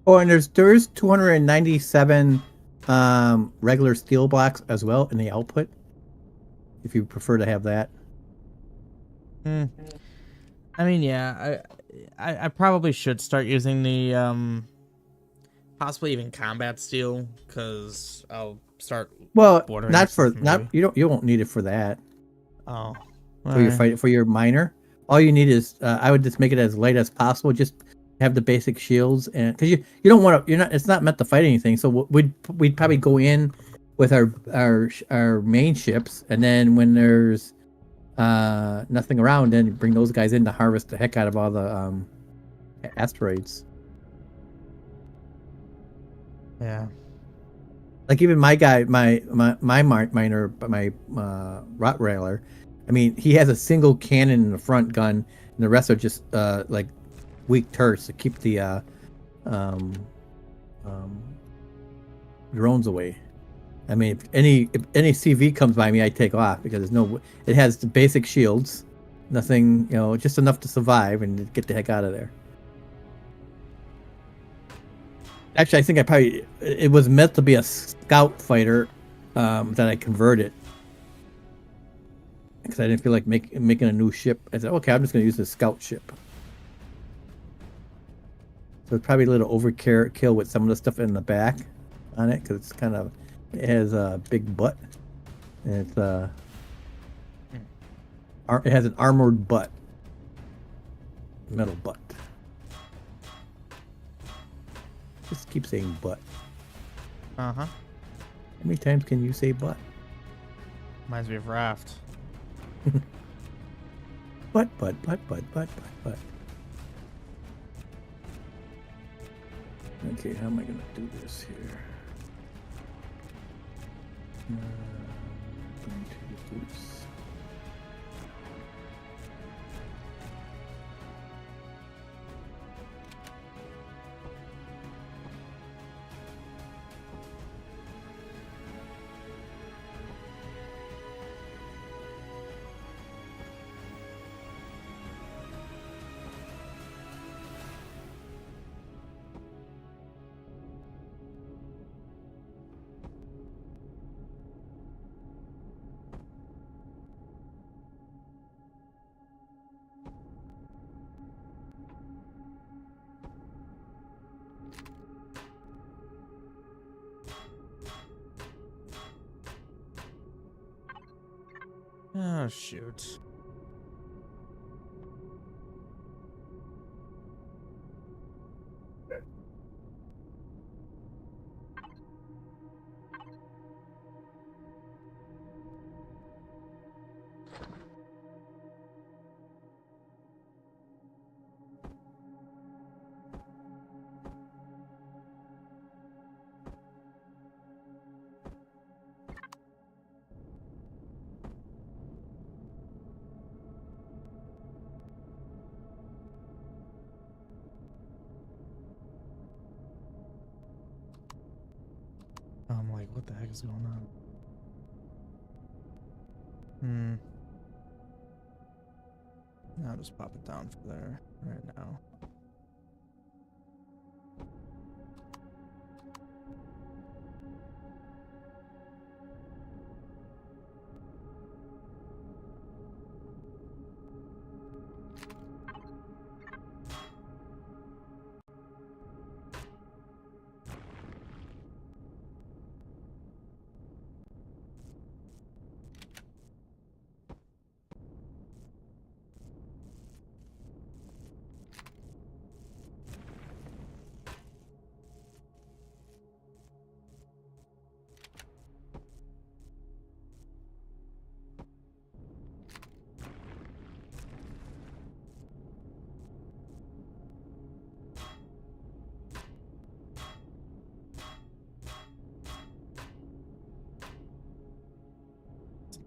Oh, and there's 297 regular steel blocks as well in the output. If you prefer to have that. Hmm. I mean, yeah, I probably should start using the possibly even combat steel, because I'll start Well, bordering not for stuff not maybe. you won't need it for that. Oh, For your alright. fight for your miner. All you need is I would just make it as light as possible. Just have the basic shields, and because you don't want to, you're not, it's not meant to fight anything. So we'd probably go in with our main ships, and then when there's nothing around, then bring those guys in to harvest the heck out of all the asteroids. Yeah. Like even my guy, my miner, my Rottweiler. I mean, he has a single cannon in the front gun, and the rest are just like weak turrets to keep the um, um, drones away. I mean, if any CV comes by me, I take off because there's no. It has the basic shields, nothing, just enough to survive and get the heck out of there. Actually, I think it was meant to be a scout fighter that I converted because I didn't feel like making a new ship. I said, okay, I'm just going to use the scout ship. So it's probably a little overkill with some of the stuff in the back on it because it has a big butt and it has an armored butt, metal butt. Just keep saying butt. Uh-huh. How many times can you say butt? Reminds me of Raft. Butt. Okay, how am I gonna do this here? Going to use this. Oh, shoot. I'm like, what the heck is going on? I'll just pop it down for there right now.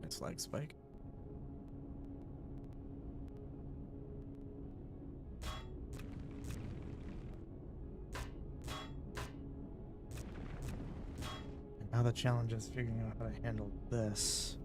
It's like spike. And now the challenge is figuring out how to handle this.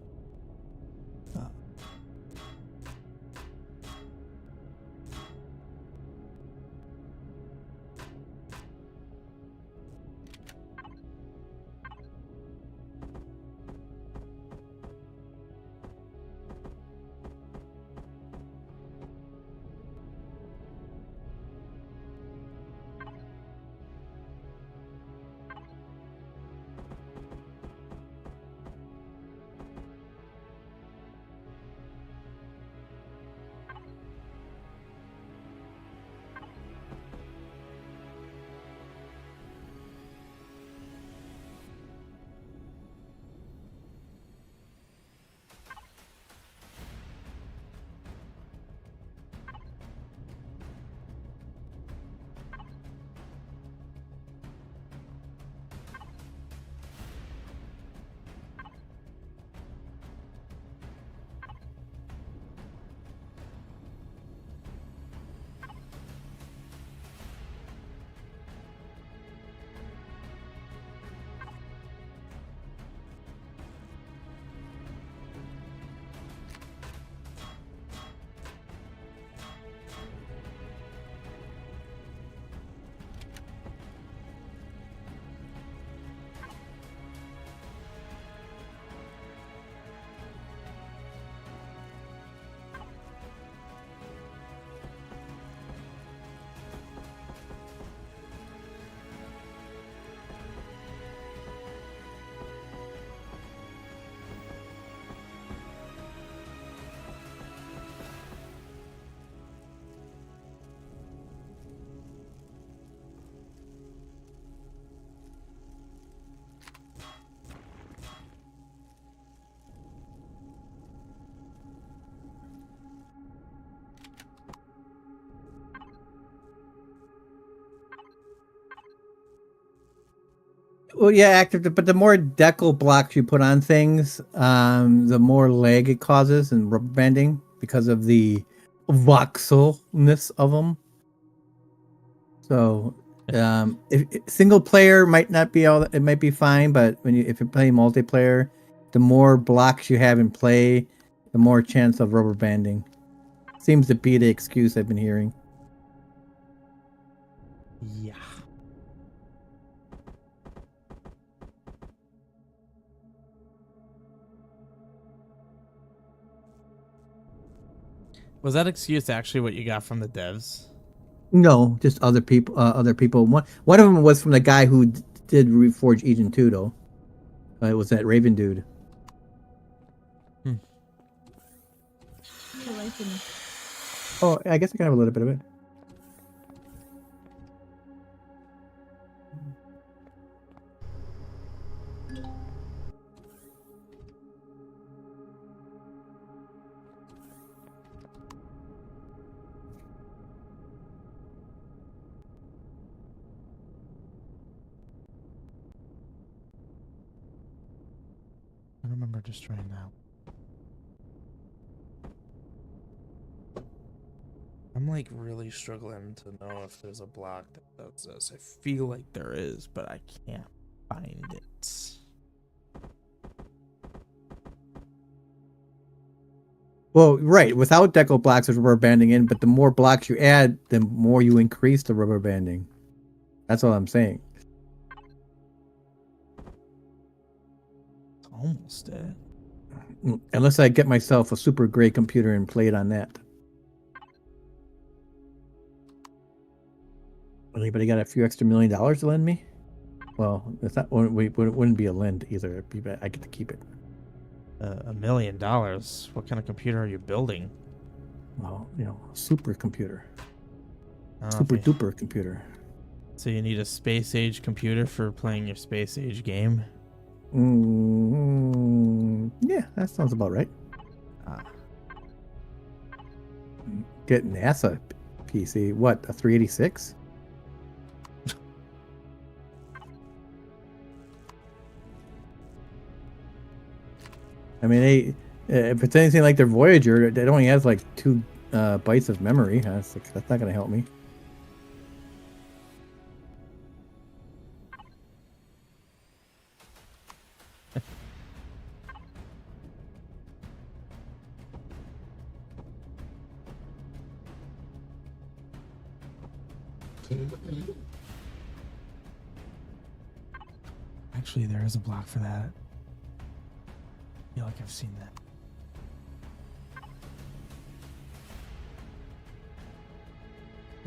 Well, yeah, active. But the more decal blocks you put on things, the more lag it causes and rubber banding because of the voxelness of them. So, if single player might not be all, it might be fine, but if you're playing multiplayer, the more blocks you have in play, the more chance of rubber banding. Seems to be the excuse I've been hearing. Yeah. Was that excuse actually what you got from the devs? No, just other people. Other people. One of them was from the guy who did Reforged Agent 2, though. It was that Raven dude. You liking it? Oh, I guess I can have a little bit of it. I remember just trying now. I'm like really struggling to know if there's a block that does this. I feel like there is, but I can't find it. Well, right. Without decal blocks, there's rubber banding in, but the more blocks you add, the more you increase the rubber banding. That's all I'm saying. It's almost it. Unless I get myself a super great computer and play it on that. Anybody got a few extra $1 million to lend me? Well, it's not. It wouldn't be a lend either. I get to keep it. $1 million. What kind of computer are you building? Well, super computer, Oh, super okay. duper computer. So you need a space age computer for playing your space age game? Yeah, that sounds about right. Ah. Get NASA PC. What, a 386? I mean, if it's anything like their Voyager, it only has like 2 bytes of memory. That's not going to help me. Actually, there is a block for that. I feel like I've seen that.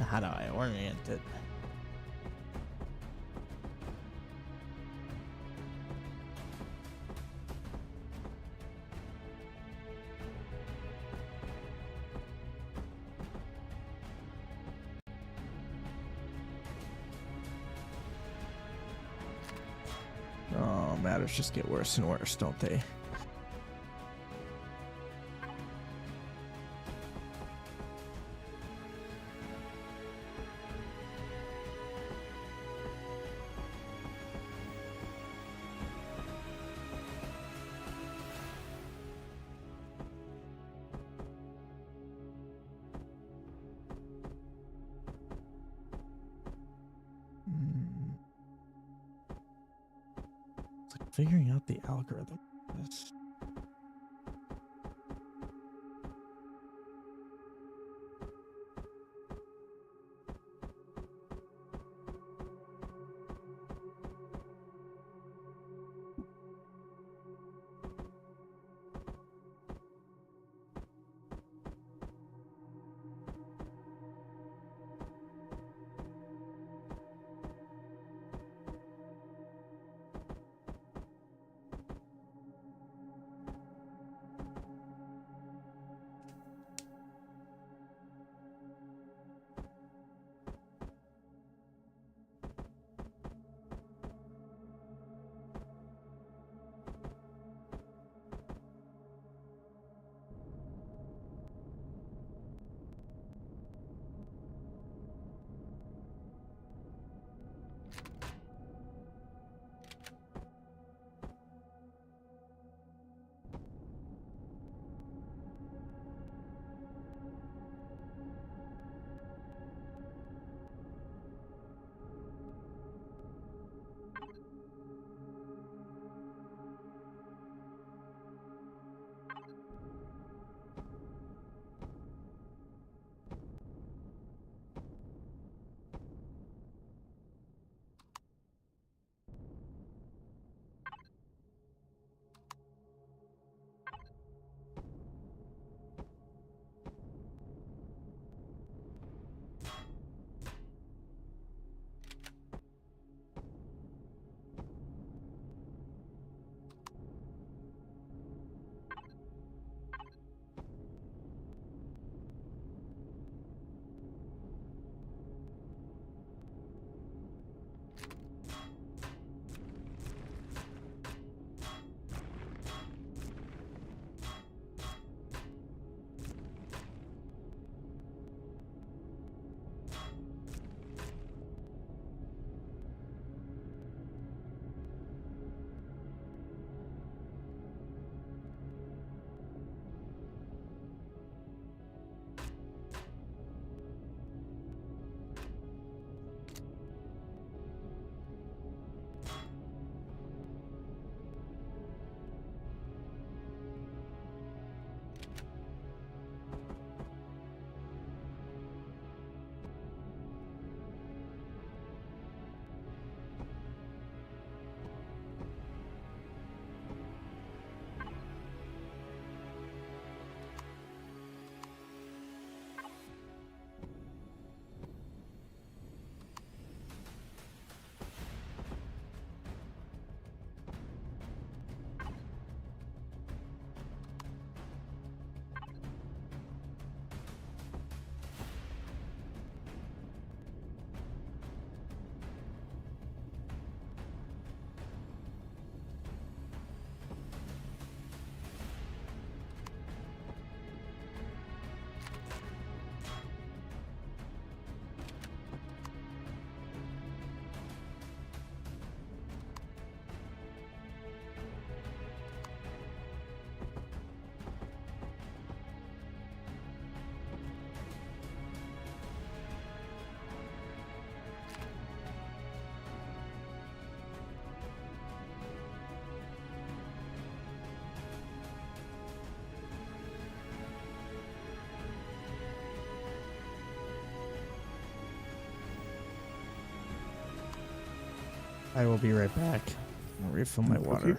How do I orient it? Oh, matters just get worse and worse, don't they? It's like figuring out the algorithm. This. I will be right back. I'll refill my water.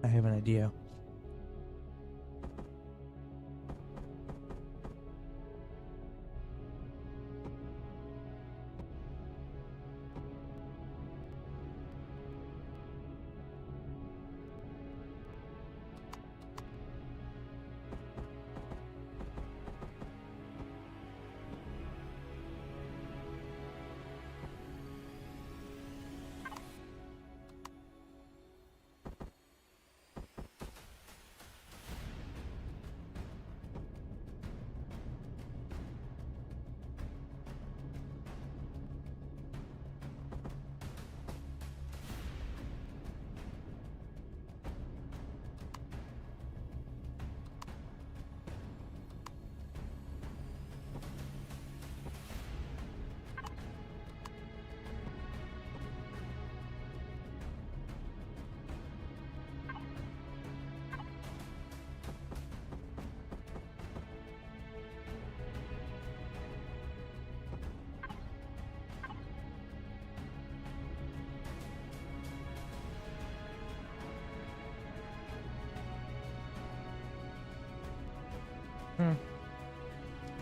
I have an idea.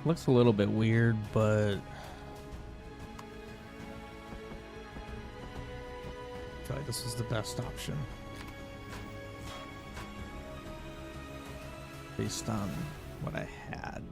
Looks a little bit weird, but I feel like this is the best option based on what I had.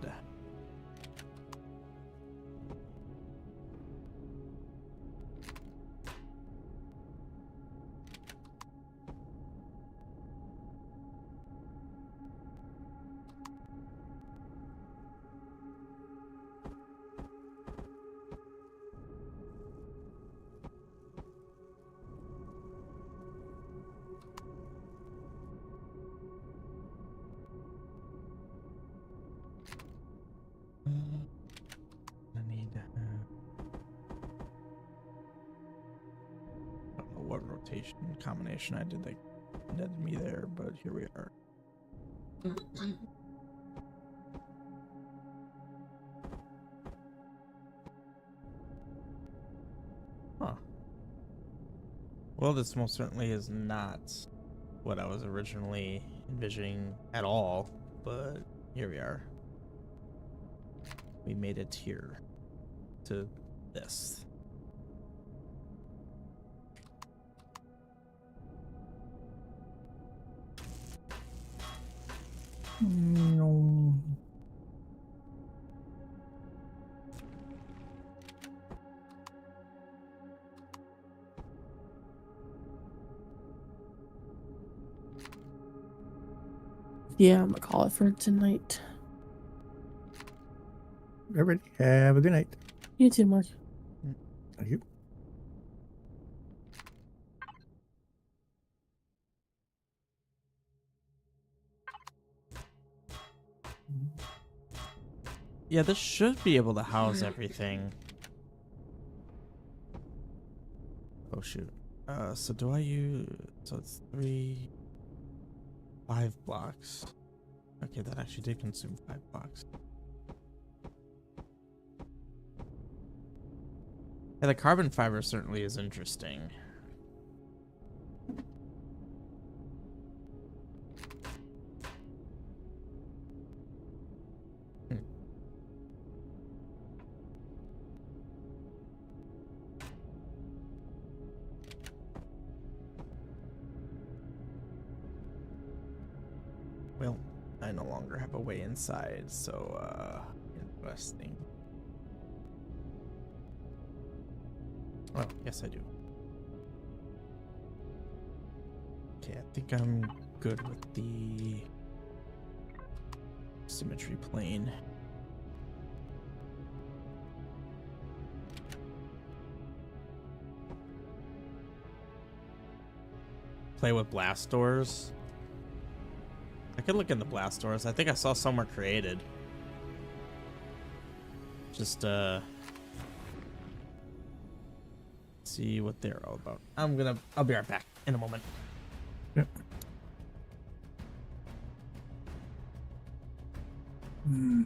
I need I don't know what rotation combination I did that netted me there, but here we are. Well, this most certainly is not what I was originally envisioning at all, but here we are. We made it here to this. No. Yeah, I'm gonna call it for tonight. Everybody, have a good night. You too, Mark. Thank you. Yeah, this should be able to house everything. Oh shoot. So do I use, so it's 5 blocks. Okay, that actually did consume 5 blocks. Yeah, the carbon fiber certainly is interesting. Well, I no longer have a way inside, so interesting. Oh, yes I do. Okay, I think I'm good with the symmetry plane. Play with blast doors. I could look in the blast doors. I think I saw somewhere created. Just see what they're all about. I'll be right back in a moment. Yep. Hmm.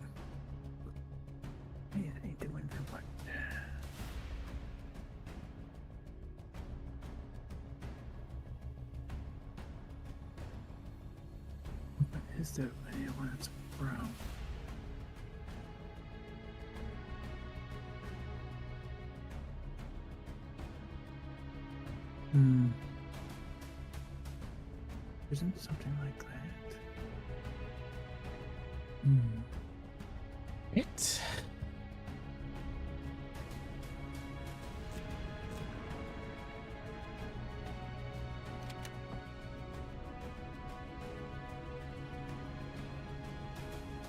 What is he doing for what? What is the video when it's brown? Hmm. Isn't something like that? Hmm. It.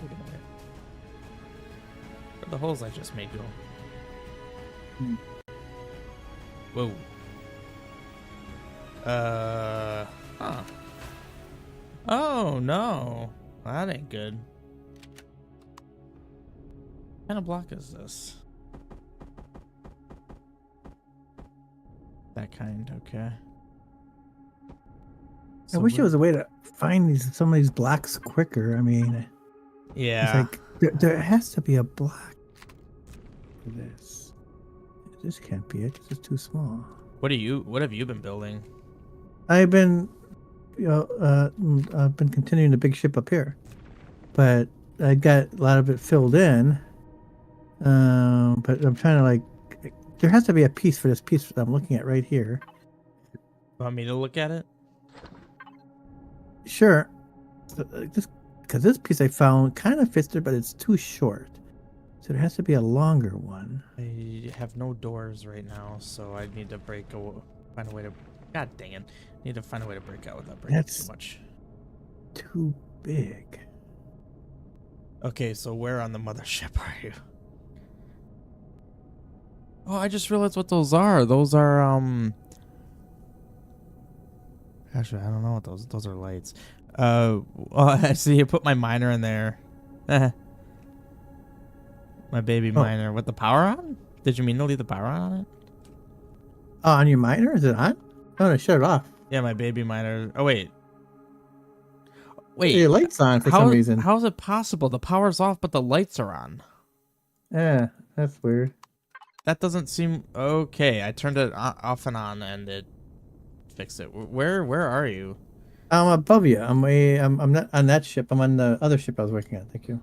Wait a minute. Where'd the holes I just made go? Hmm. Whoa. Huh. Oh no, that ain't good. What kind of block is this? That kind, okay. I wish there was a way to find some of these blocks quicker. I mean, Yeah. it's like there has to be a block for this. This can't be it. This is too small. What have you been building? I've been, I've been continuing the big ship up here, but I got a lot of it filled in. But I'm trying to there has to be a piece for this piece that I'm looking at right here. Want me to look at it? Sure. Because this piece I found kind of fits there, but it's too short. So there has to be a longer one. I have no doors right now, so I need to find a way to. God dang it! Need to find a way to break out without breaking too much. Too big. Okay, so where on the mothership are you? Oh, I just realized what those are. Those are Actually, I don't know what those are lights. Well, I see you put my miner in there. My baby miner with the power on? Did you mean to leave the power on it? Oh, on your miner? Is it on? Oh, no, shut it off. Yeah, my baby miner. Oh, wait. Your light's on for some reason. How is it possible? The power's off, but the lights are on. Yeah, that's weird. That doesn't seem... Okay, I turned it off and on, and it fix it. Where are you? I'm above you. I'm not on that ship. I'm on the other ship I was working on. Thank you.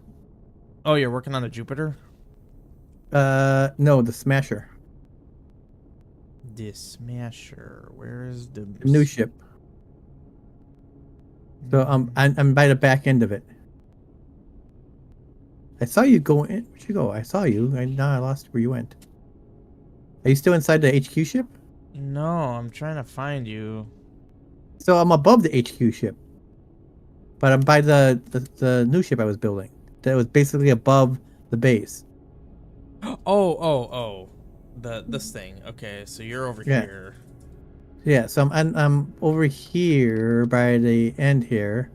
Oh, you're working on the Jupiter? No, the Smasher. The Smasher. Where is the The new ship. So I'm by the back end of it. I saw you go in. Where'd you go? I saw you. Now I lost where you went. Are you still inside the HQ ship? No, I'm trying to find you. So I'm above the HQ ship, but I'm by the new ship I was building. That was basically above the base. Oh. This thing. Okay, so you're over Yeah. here. Yeah. So I'm over here by the end here.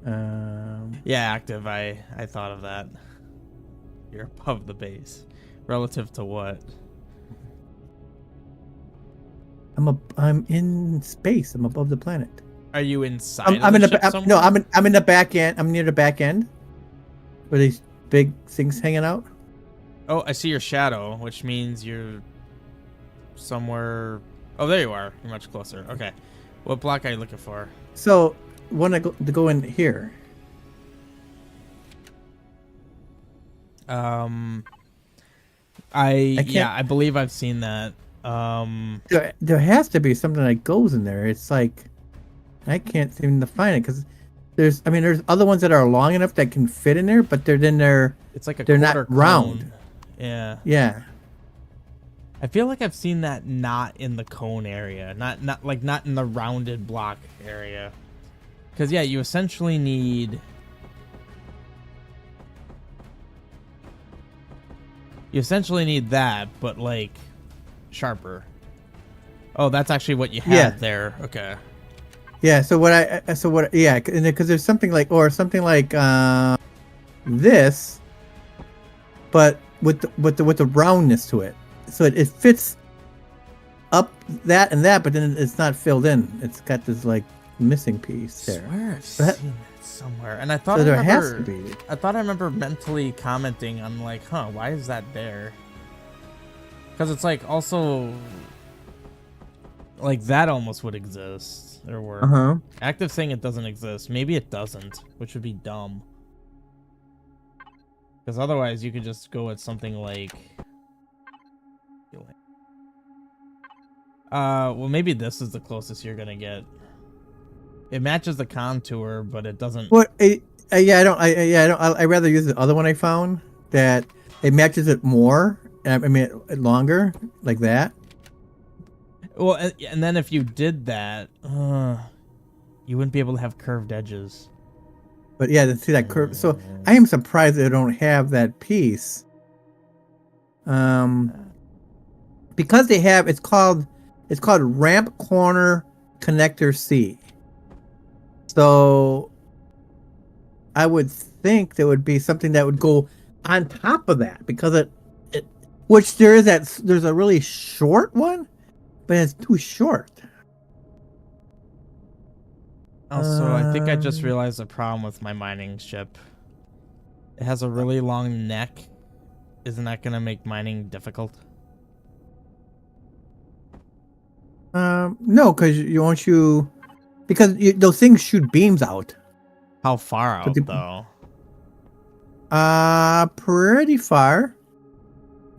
Yeah, active. I thought of that. You're above the base. Relative to what? I'm in space. I'm above the planet. Are you inside I'm of in the the ship somewhere? no. I'm in the back end. I'm near the back end. Where these big things hanging out. Oh, I see your shadow, which means you're somewhere. Oh, there you are. You're much closer. Okay. What block are you looking for? So when I go in here. I believe I've seen that. There has to be something that goes in there. It's like I can't seem to find it because there's other ones that are long enough that can fit in there, but It's like they're not round. cone. Yeah. Yeah. I feel like I've seen that not in the cone area, not in the rounded block area. Because yeah, you essentially need that, but like sharper. Oh, that's actually what you have there. Okay. Yeah. Yeah, because there's something like this, but with the roundness to it, so it fits up that and that, but then it's not filled in. It's got this like missing piece there. I swear I've seen that somewhere, and I thought So there has to be. I thought I remember mentally commenting on like, why is that there? Because it's like also like that almost would exist or work. Active saying it doesn't exist. Maybe it doesn't, which would be dumb. Because otherwise you could just go with something like well, maybe this is the closest you're gonna get. It matches the contour, but it doesn't. I rather use the other one I found that it matches it more. Longer like that. Well, and then if you did that, you wouldn't be able to have curved edges. But yeah, to see that curve. So I am surprised they don't have that piece. Because they have, it's called ramp corner connector C. So I would think there would be something that would go on top of that, because which there's a really short one, but it's too short. Also, I think I just realized the problem with my mining ship. It has a really long neck. Isn't that gonna make mining difficult? No, because those things shoot beams out. How far out though? Pretty far.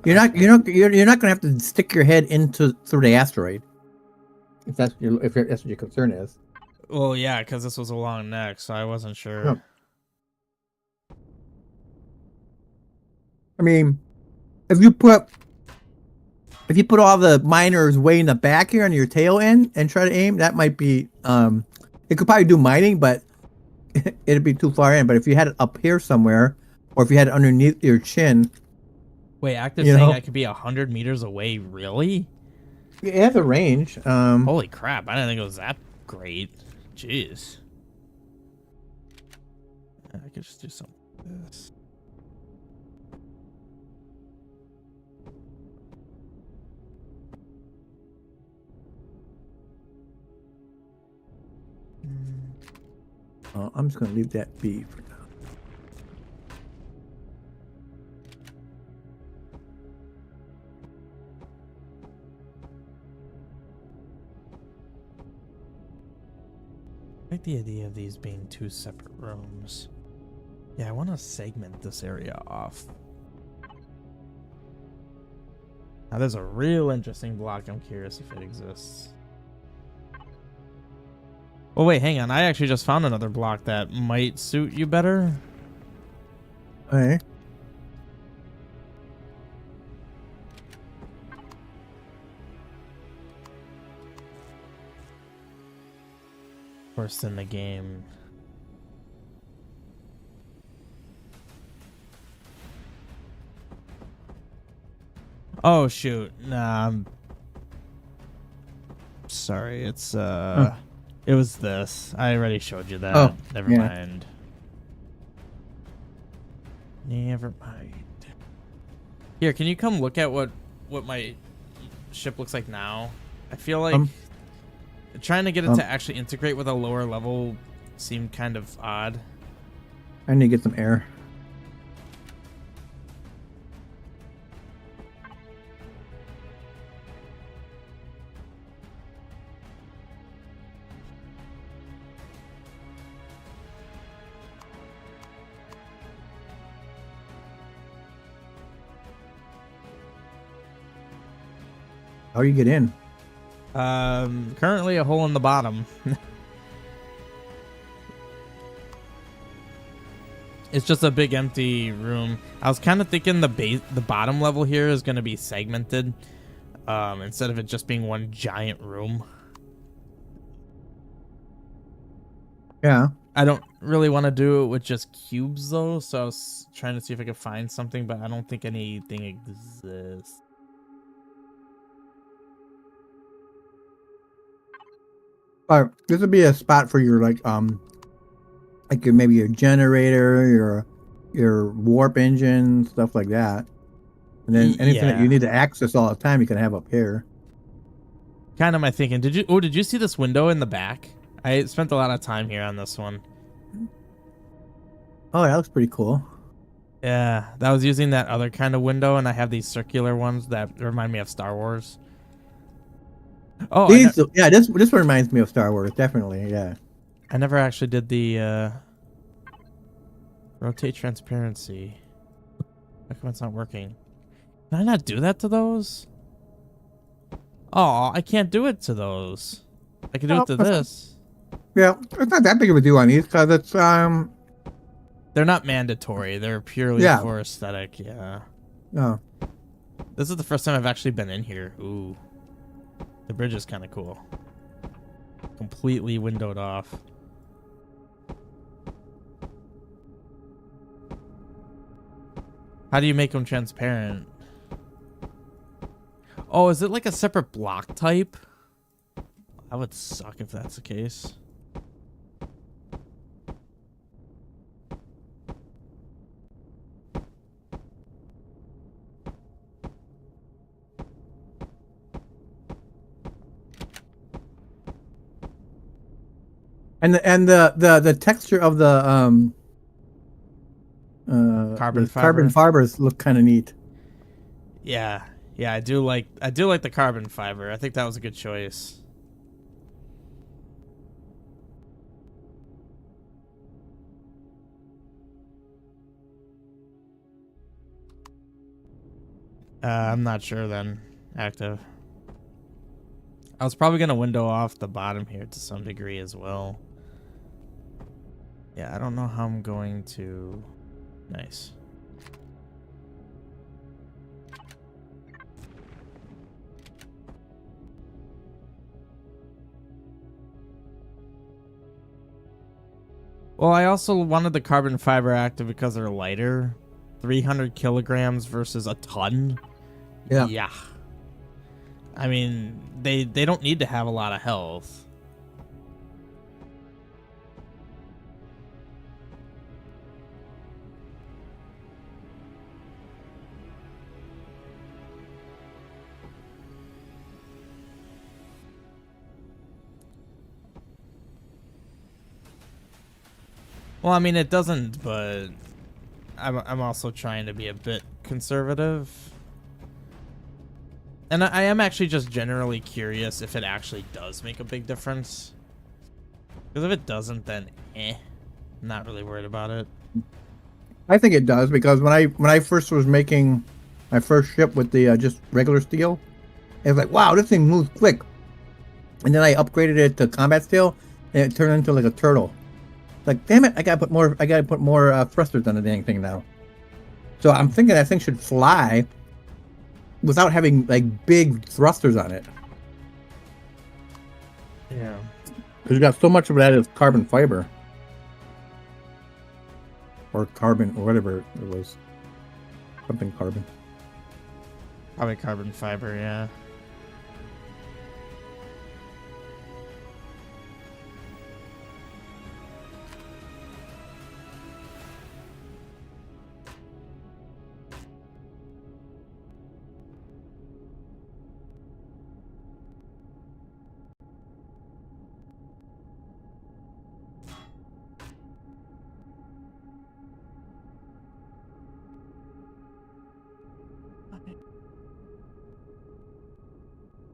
You're not gonna have to stick your head through the asteroid. If that's what your concern is. Well, yeah, because this was a long neck, so I wasn't sure. No. I mean, if you put all the miners way in the back here on your tail end and try to aim, that might be it could probably do mining, but it'd be too far in. But if you had it up here somewhere, or if you had it underneath your chin. Wait, active saying I could be 100 meters away? Really? It has a range. Holy crap! I didn't think it was that great. Jeez. I could just do something like this. I'm just gonna leave that be for now. I like the idea of these being 2 separate rooms. Yeah, I want to segment this area off. Now there's a real interesting block. I'm curious if it exists. Oh wait, hang on. I actually just found another block that might suit you better. Okay. First in the game. Oh shoot. Nah, I'm sorry. It's it was this. I already showed you that. Oh, Never yeah. mind. Never mind. Here, can you come look at what my ship looks like now? I feel like trying to get it to actually integrate with a lower level seemed kind of odd. I need to get some air. How do you get in? Currently a hole in the bottom. It's just a big empty room. I was kind of thinking the bottom level here is going to be segmented, instead of it just being one giant room. Yeah. I don't really want to do it with just cubes though, so I was trying to see if I could find something, but I don't think anything exists. This would be a spot for your like your maybe your generator, your warp engine, stuff like that. And then anything that you need to access all the time, you can have up here. Kind of my thinking. Did you see this window in the back? I spent a lot of time here on this one. Oh, that looks pretty cool. Yeah, that was using that other kind of window, and I have these circular ones that remind me of Star Wars. Oh, this one reminds me of Star Wars, definitely. Yeah. I never actually did the rotate transparency. How come it's not working? Can I not do that to those? Oh, I can't do it to those. I can do it to this. Yeah, it's not that big of a deal on these because it's They're not mandatory. They're purely for aesthetic. Yeah. No. This is the first time I've actually been in here. Ooh. The bridge is kind of cool. Completely windowed off. How do you make them transparent? Oh, is it like a separate block type? That would suck if that's the case. And the texture of the carbon fibers look kind of neat. Yeah, I do like the carbon fiber. I think that was a good choice. I'm not sure then. Active. I was probably gonna window off the bottom here to some degree as well. Yeah, I don't know how I'm going to. Nice. Well, I also wanted the carbon fiber active because they're lighter. 300 kilograms versus a ton. Yeah. I mean, they don't need to have a lot of health. Well, I mean, it doesn't, but I'm also trying to be a bit conservative. And I am actually just generally curious if it actually does make a big difference. Because if it doesn't, then not really worried about it. I think it does because when I first was making my first ship with the just regular steel, it was like, wow, this thing moves quick. And then I upgraded it to combat steel, and it turned into like a turtle. Like, damn it, I gotta put more thrusters on the dang thing now. So I'm thinking that thing should fly without having like big thrusters on it. Yeah. Because you got so much of that is carbon fiber. Or carbon, or whatever it was. Something carbon. Probably carbon fiber, yeah.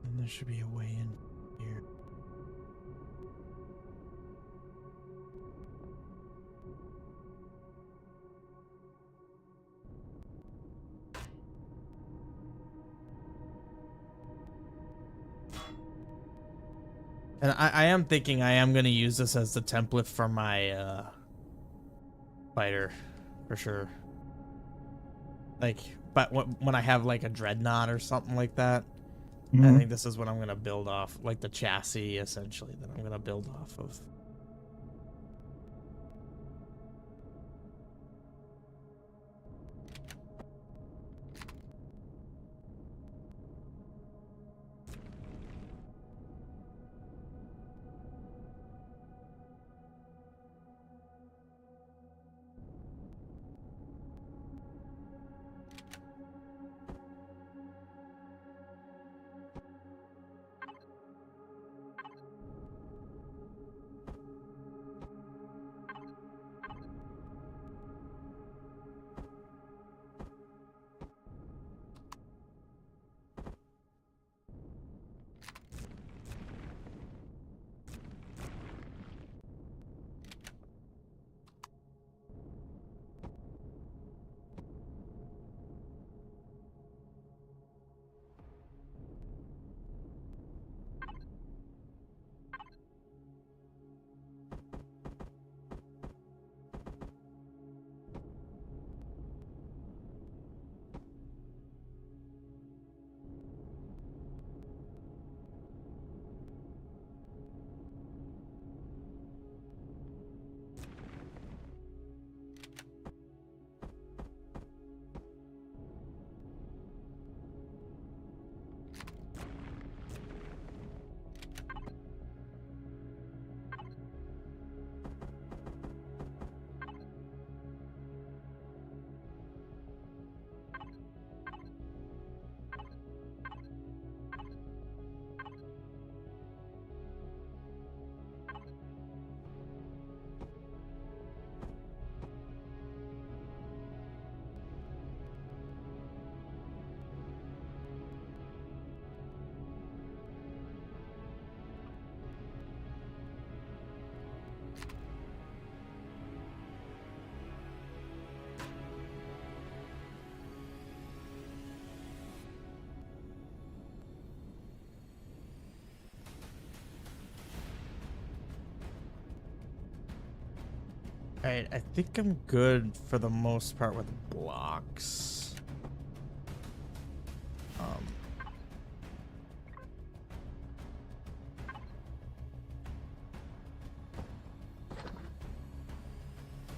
And there should be a way in here. And I am thinking I am going to use this as the template for my fighter, for sure. Like, but when I have like a dreadnought or something like that, I think this is what I'm going to build off, like the chassis essentially that I'm going to build off of. Alright, I think I'm good for the most part with blocks.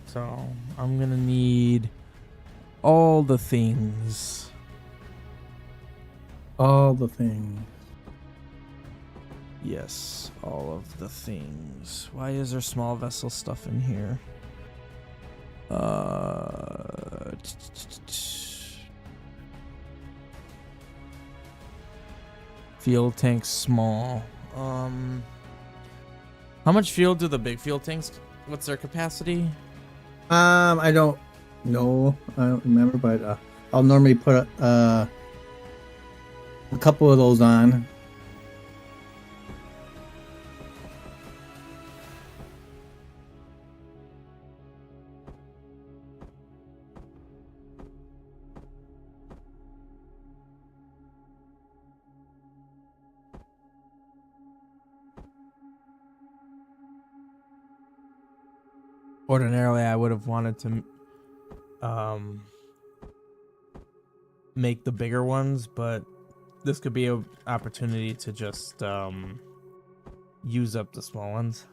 So I'm gonna need all the things. All the things. Yes, all of the things. Why is there small vessel stuff in here? Fuel tanks small. How much fuel do the big fuel tanks? What's their capacity? I don't know. I don't remember, but I'll normally put a couple of those on. Ordinarily, I would have wanted to make the bigger ones, but this could be an opportunity to just use up the small ones.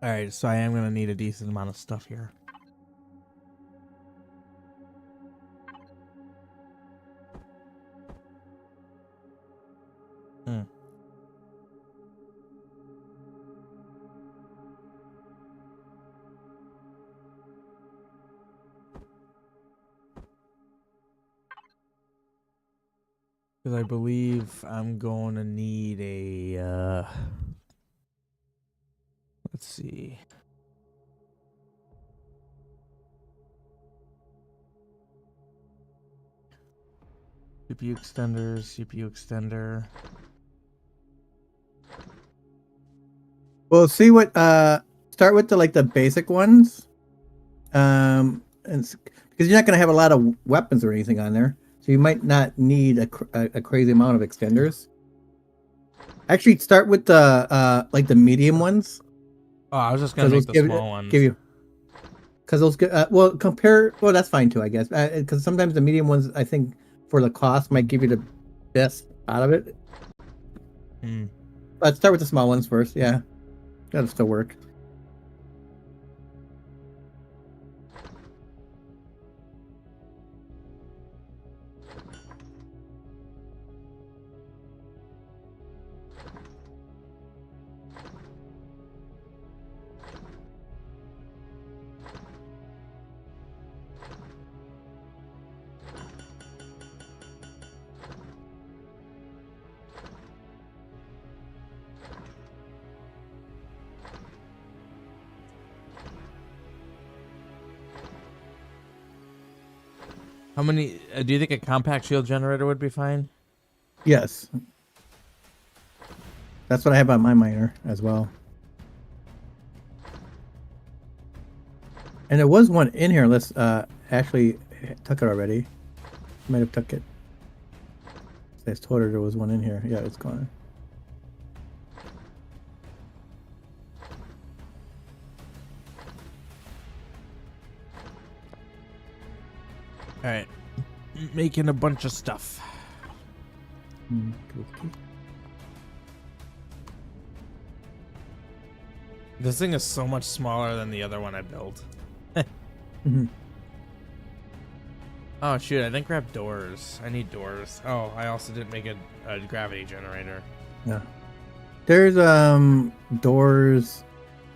All right, so I am going to need a decent amount of stuff here. Because I believe I'm going to need a, let's see. CPU extender. Well, see what start with the basic ones. And because you're not going to have a lot of weapons or anything on there, so you might not need a crazy amount of extenders. Actually, start with the the medium ones. Oh, I was just going to make the small ones. Give you, because those well, compare. Well, that's fine too, I guess. Because sometimes the medium ones, I think, for the cost, might give you the best out of it. Let's start with the small ones first. Yeah, that'll still work. How many, do you think a compact shield generator would be fine? Yes. That's what I have on my miner as well. And there was one in here unless Ashley took it already. Might have took it. I just told her there was one in here. Yeah, it's gone. All right, making a bunch of stuff. Okay. This thing is so much smaller than the other one I built. Oh shoot, I didn't grab doors. I need doors. Oh, I also didn't make a gravity generator. Yeah. There's doors,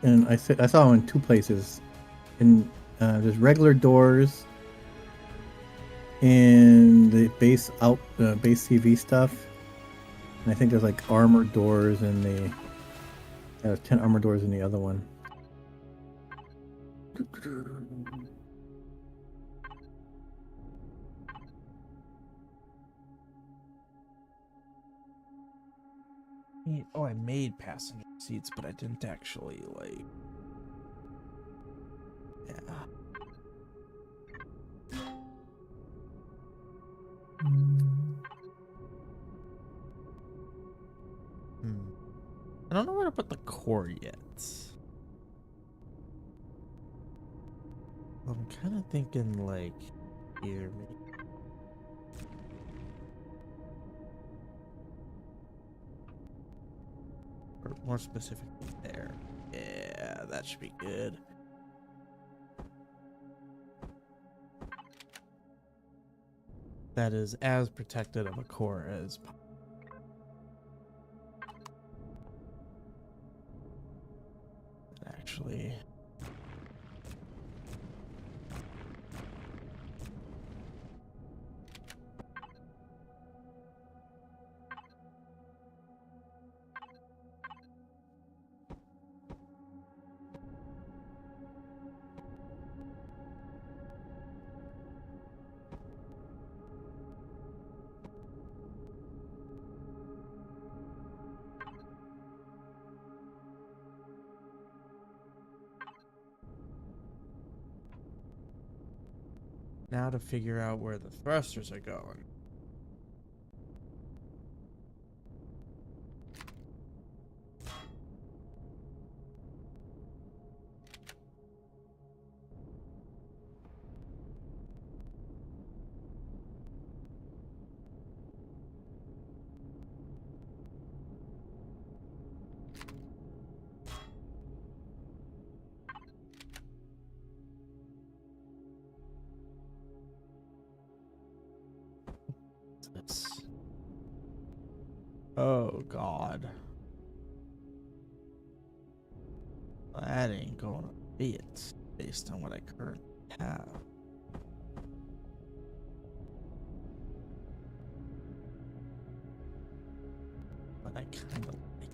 and I saw them in two places. In there's regular doors in the base base TV stuff, and I think there's like armored doors in the. There's 10 armored doors in the other one. Oh, I made passenger seats, but I didn't actually, like... Yeah. I don't know where to put the core yet. I'm kind of thinking, like, here, maybe. Or more specifically there. Yeah, that should be good. That is as protected of a core as possible. Actually, Now to figure out where the thrusters are going. This. Oh God. That ain't gonna be it based on what I currently have. But I kind of like it.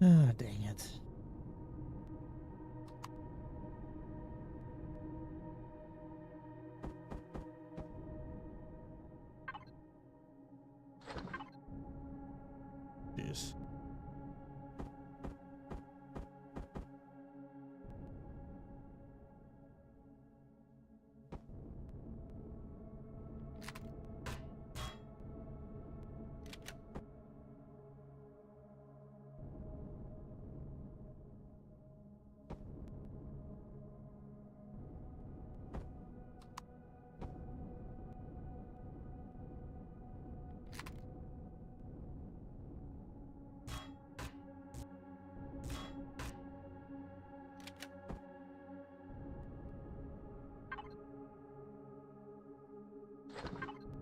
Ah, dang it. Jeez.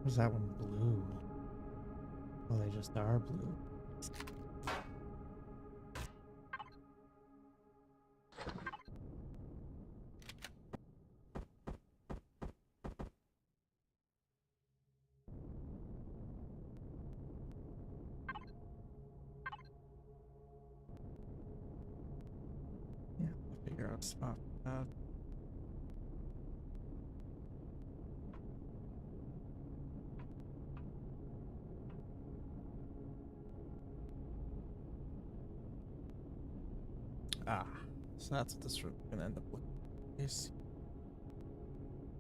Was that one blue? Well, they just are blue. Yeah, I'll figure out a spot for that. Ah, so that's what this room is gonna end up looking like.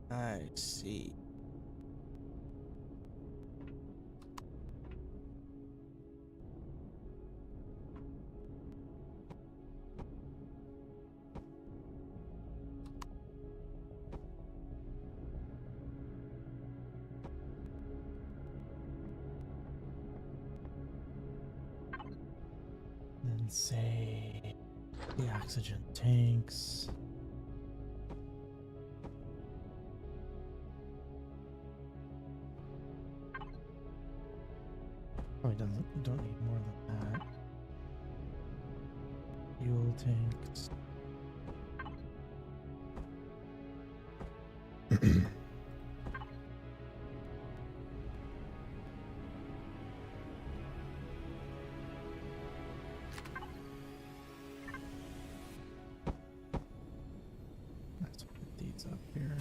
I see. and say the oxygen tanks. Probably don't need more than that. Fuel tanks. Let's put these up here.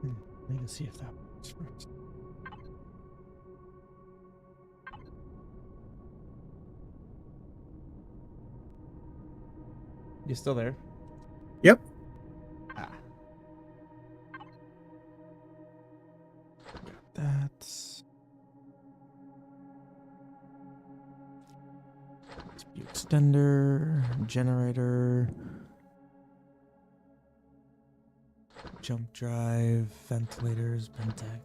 I need to see if that works first. You still there? Yep. Ah. Got that. CPU extender, generator, jump drive, ventilators, Pentec.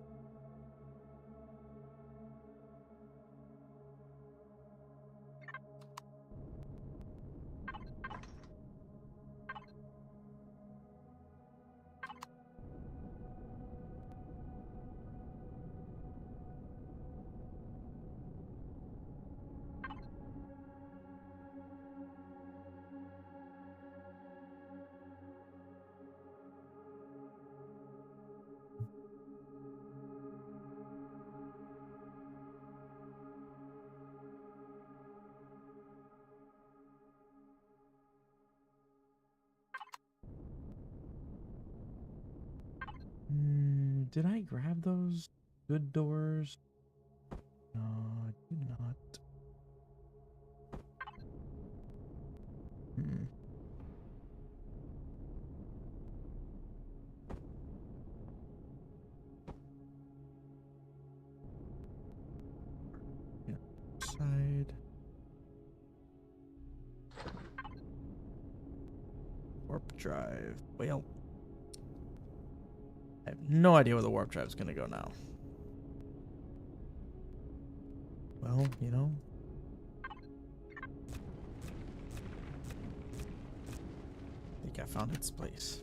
Did I grab those good doors? No, I did not. Yeah. Side. Warp drive. Well, I have no idea where the warp drive is going to go now. Well, you know. I think I found its place.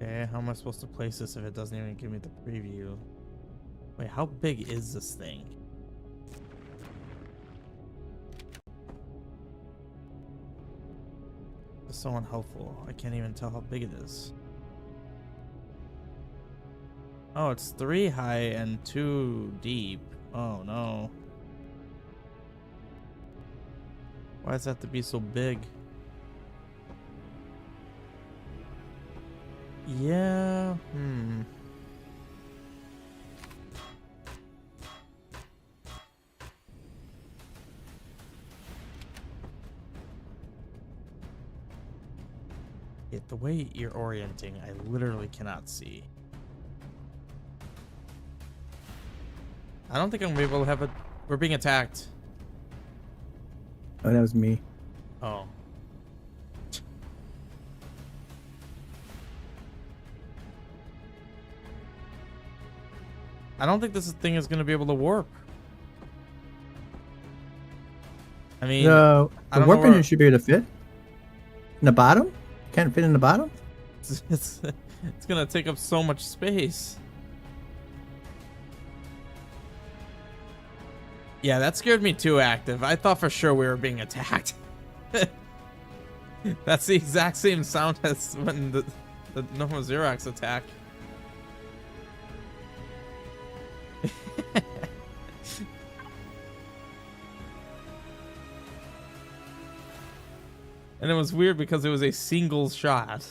Okay, how am I supposed to place this if it doesn't even give me the preview? Wait, how big is this thing? It's so unhelpful. I can't even tell how big it is. Oh, it's 3 high and 2 deep. Oh no. Why does it have to be so big? Yeah, the way you're orienting, I literally cannot see. I don't think I'm gonna be able to have it. We're being attacked. Oh, that was me. Oh. I don't think this thing is gonna be able to warp. I mean, The I don't know warp where- engine should be able to fit. In the bottom? Can't fit in the bottom? it's gonna take up so much space. Yeah, that scared me too, Active. I thought for sure we were being attacked. That's the exact same sound as when the Nova Xerox attack. And it was weird because it was a single shot.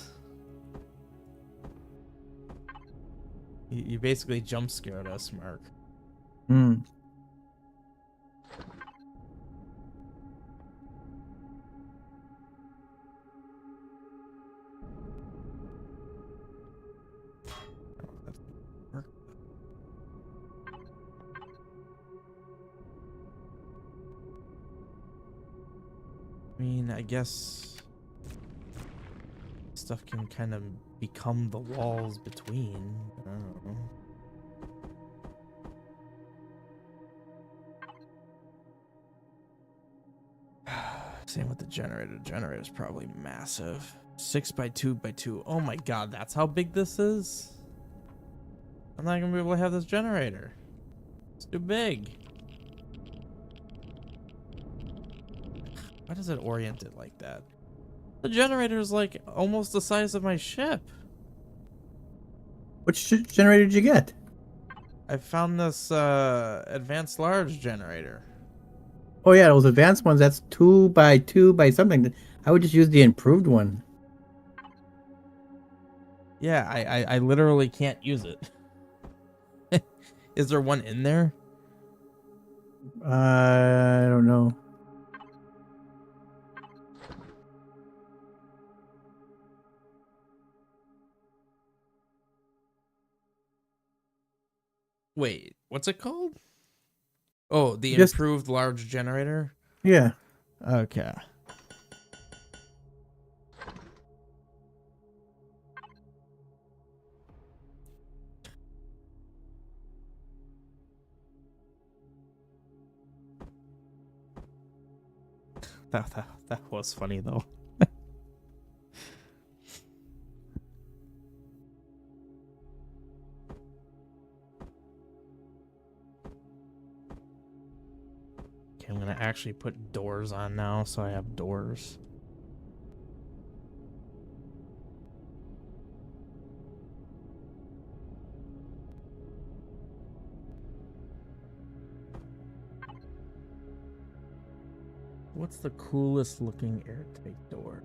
You basically jump scared us, Mark. Hmm. I mean, I guess stuff can kind of become the walls between. I don't know. Same with the generator. The generator is probably massive. 6 by 2 by 2. Oh my god, that's how big this is? I'm not gonna be able to have this generator. It's too big. Why does it orient it like that? The generator is like almost the size of my ship. Which generator did you get? I found this advanced large generator. Oh yeah, those advanced ones, that's 2 by 2 by something. I would just use the improved one. Yeah, I literally can't use it. Is there one in there? I don't know. Wait, what's it called? Oh, the Just- improved large generator? Yeah. Okay. That was funny though. Okay, I'm gonna actually put doors on now, so I have doors. What's the coolest looking airtight door?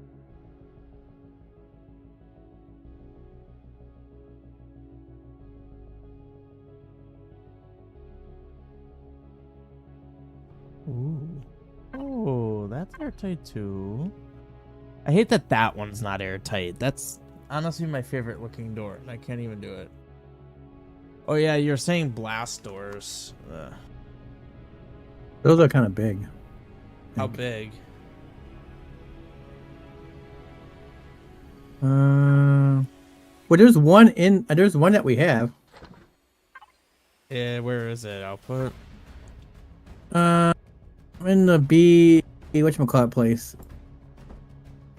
Ooh. Oh, that's airtight too. I hate that that one's not airtight. That's honestly my favorite looking door, and I can't even do it. Oh yeah, you're saying blast doors. Those are kind of big. How big? Well, there's one that we have. Yeah, where is it? Output? In the whatchamacallit place.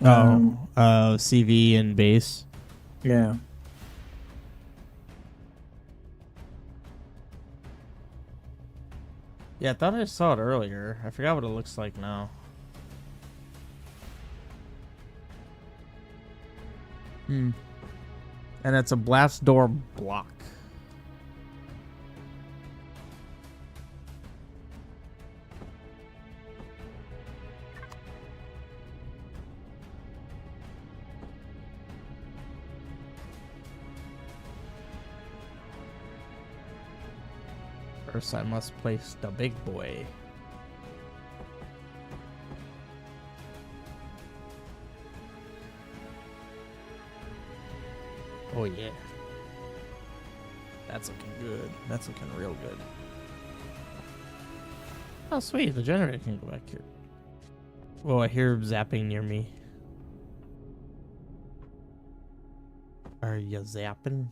CV and base. Yeah. Yeah, I thought I saw it earlier. I forgot what it looks like now. And it's a blast door block. First, I must place the big boy. Oh yeah. That's looking good. That's looking real good. Oh, sweet. The generator can go back here. Whoa, I hear zapping near me. Are you zapping?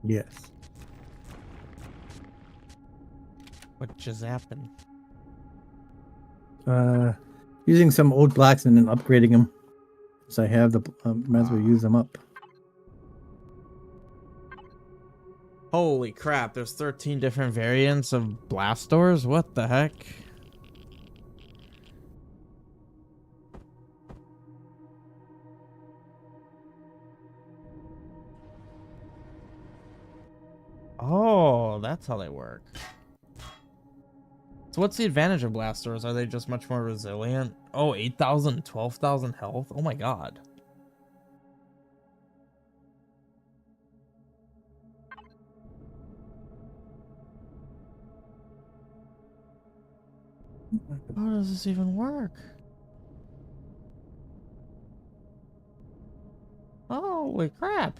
Yes. What you zapping? Using some old blocks and then upgrading them. So I have the might as well use them up. Holy crap, there's 13 different variants of blast doors? What the heck? Oh, that's how they work. So what's the advantage of blast doors? Are they just much more resilient? Oh, 8,000, 12,000 health? Oh my god. How does this even work? Holy crap.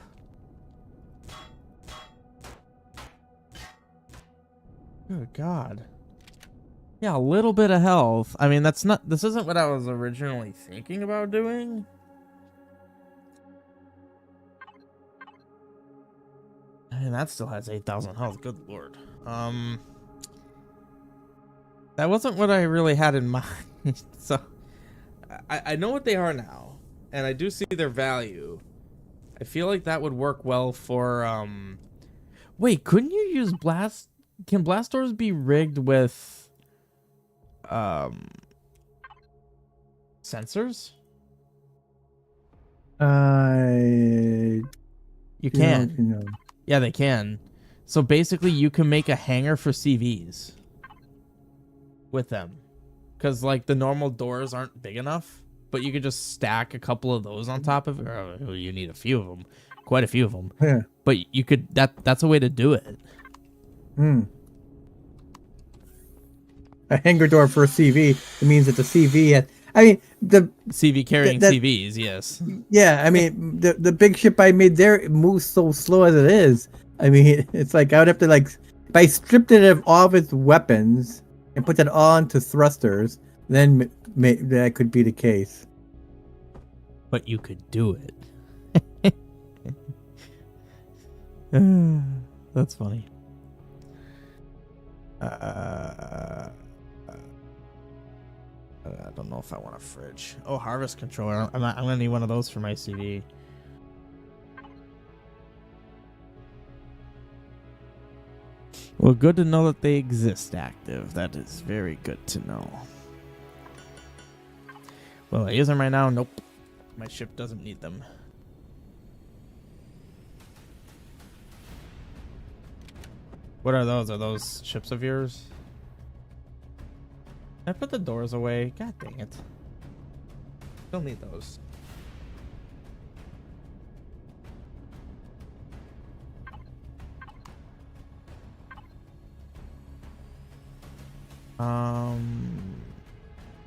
Good god. Yeah, a little bit of health. I mean, this isn't what I was originally thinking about doing. I mean, that still has 8,000 health. Good lord. That wasn't what I really had in mind. So, I know what they are now, and I do see their value. I feel like that would work well for, Wait, couldn't you use blast... Can blast doors be rigged with, sensors? You can. You know. Yeah, they can. So basically, you can make a hanger for CVs with them. Because, like, the normal doors aren't big enough. But you could just stack a couple of those on top of it. Or you need a few of them. Quite a few of them. Yeah. But you could... That's a way to do it. Hmm. A hanger door for a CV. It means that the CV had... I mean, the... CV carrying CVs, yes. Yeah, I mean, the big ship I made there, it moves so slow as it is. I mean, it's like I would have to, like... If I stripped it of all of its weapons and put that all into thrusters, then that could be the case. But you could do it. That's funny. I don't know if I want a fridge. Oh, harvest controller. I'm gonna need one of those for my CV. Well, good to know that they exist active. That is very good to know. Will I use them right now? Nope. My ship doesn't need them. What are those? Are those ships of yours? I put the doors away. God dang it. Still need those.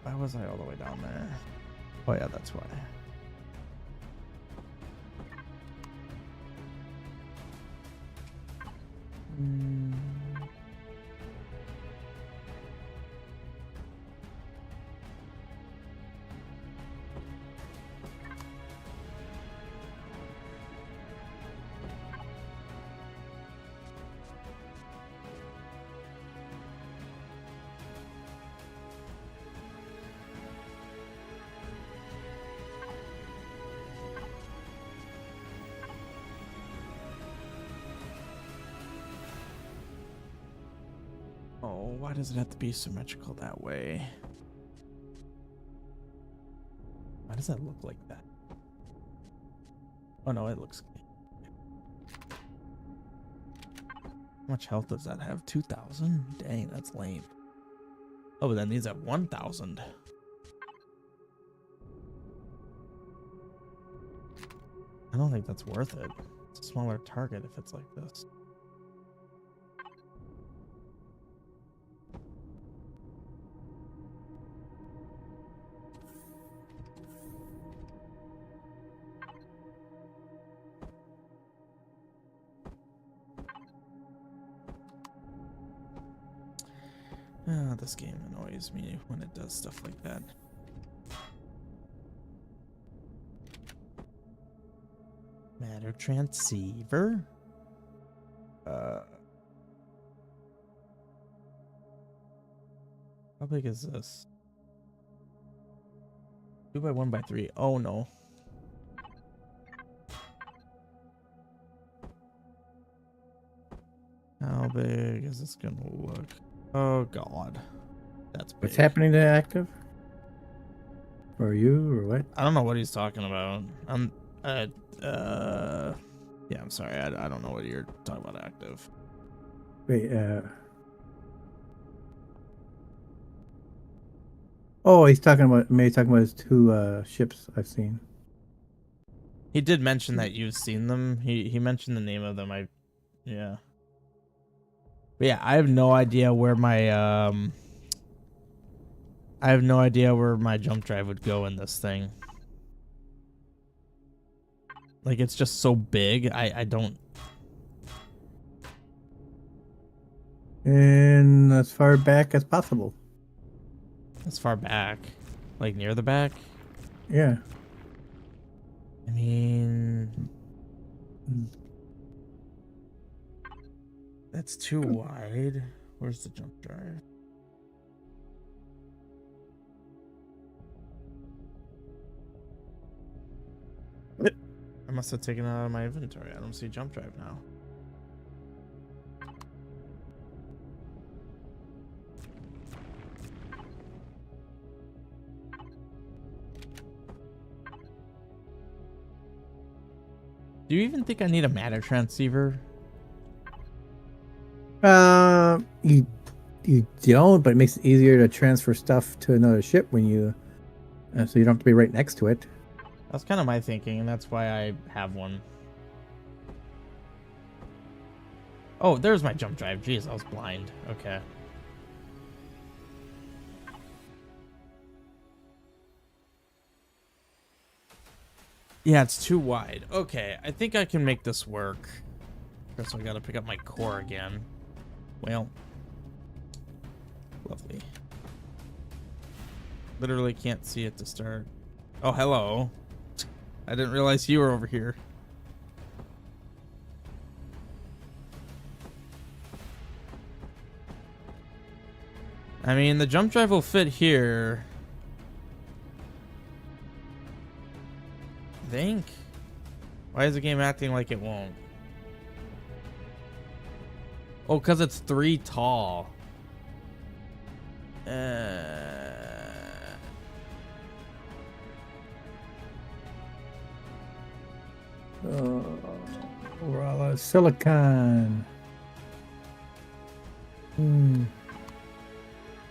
Why was I all the way down there? Oh yeah, that's why. Oh, why does it have to be symmetrical that way? Why does that look like that? Oh no, it looks... How much health does that have? 2,000? Dang, that's lame. Oh, but then these have 1,000. I don't think that's worth it. It's a smaller target if it's like this. Oh, this game annoys me when it does stuff like that. Matter transceiver? How big is this? 2 by 1 by 3. Oh no. How big is this gonna look? Oh god. That's big. What's happening to active? For you or what? I don't know what he's talking about. Yeah, I'm sorry. I don't know what you're talking about active. Wait, oh, he's talking about maybe talking about his 2 ships I've seen. He did mention that you've seen them. He mentioned the name of them. Yeah. But yeah, I have no idea where my jump drive would go in this thing. Like, it's just so big. I don't. And as far back as possible. As far back, like near the back. Yeah. I mean, that's too wide. Where's the jump drive? I must have taken it out of my inventory. I don't see jump drive now. Do you even think I need a matter transceiver? You don't, but it makes it easier to transfer stuff to another ship when you, so you don't have to be right next to it. That's kind of my thinking, and that's why I have one. Oh, there's my jump drive. Jeez, I was blind. Okay. Yeah, it's too wide. Okay, I think I can make this work. Guess I gotta pick up my core again. Well, lovely. Literally can't see it to start. Oh, hello. I didn't realize you were over here. I mean, the jump drive will fit here. I think. Why is the game acting like it won't? Oh, because it's 3 tall. Silicon.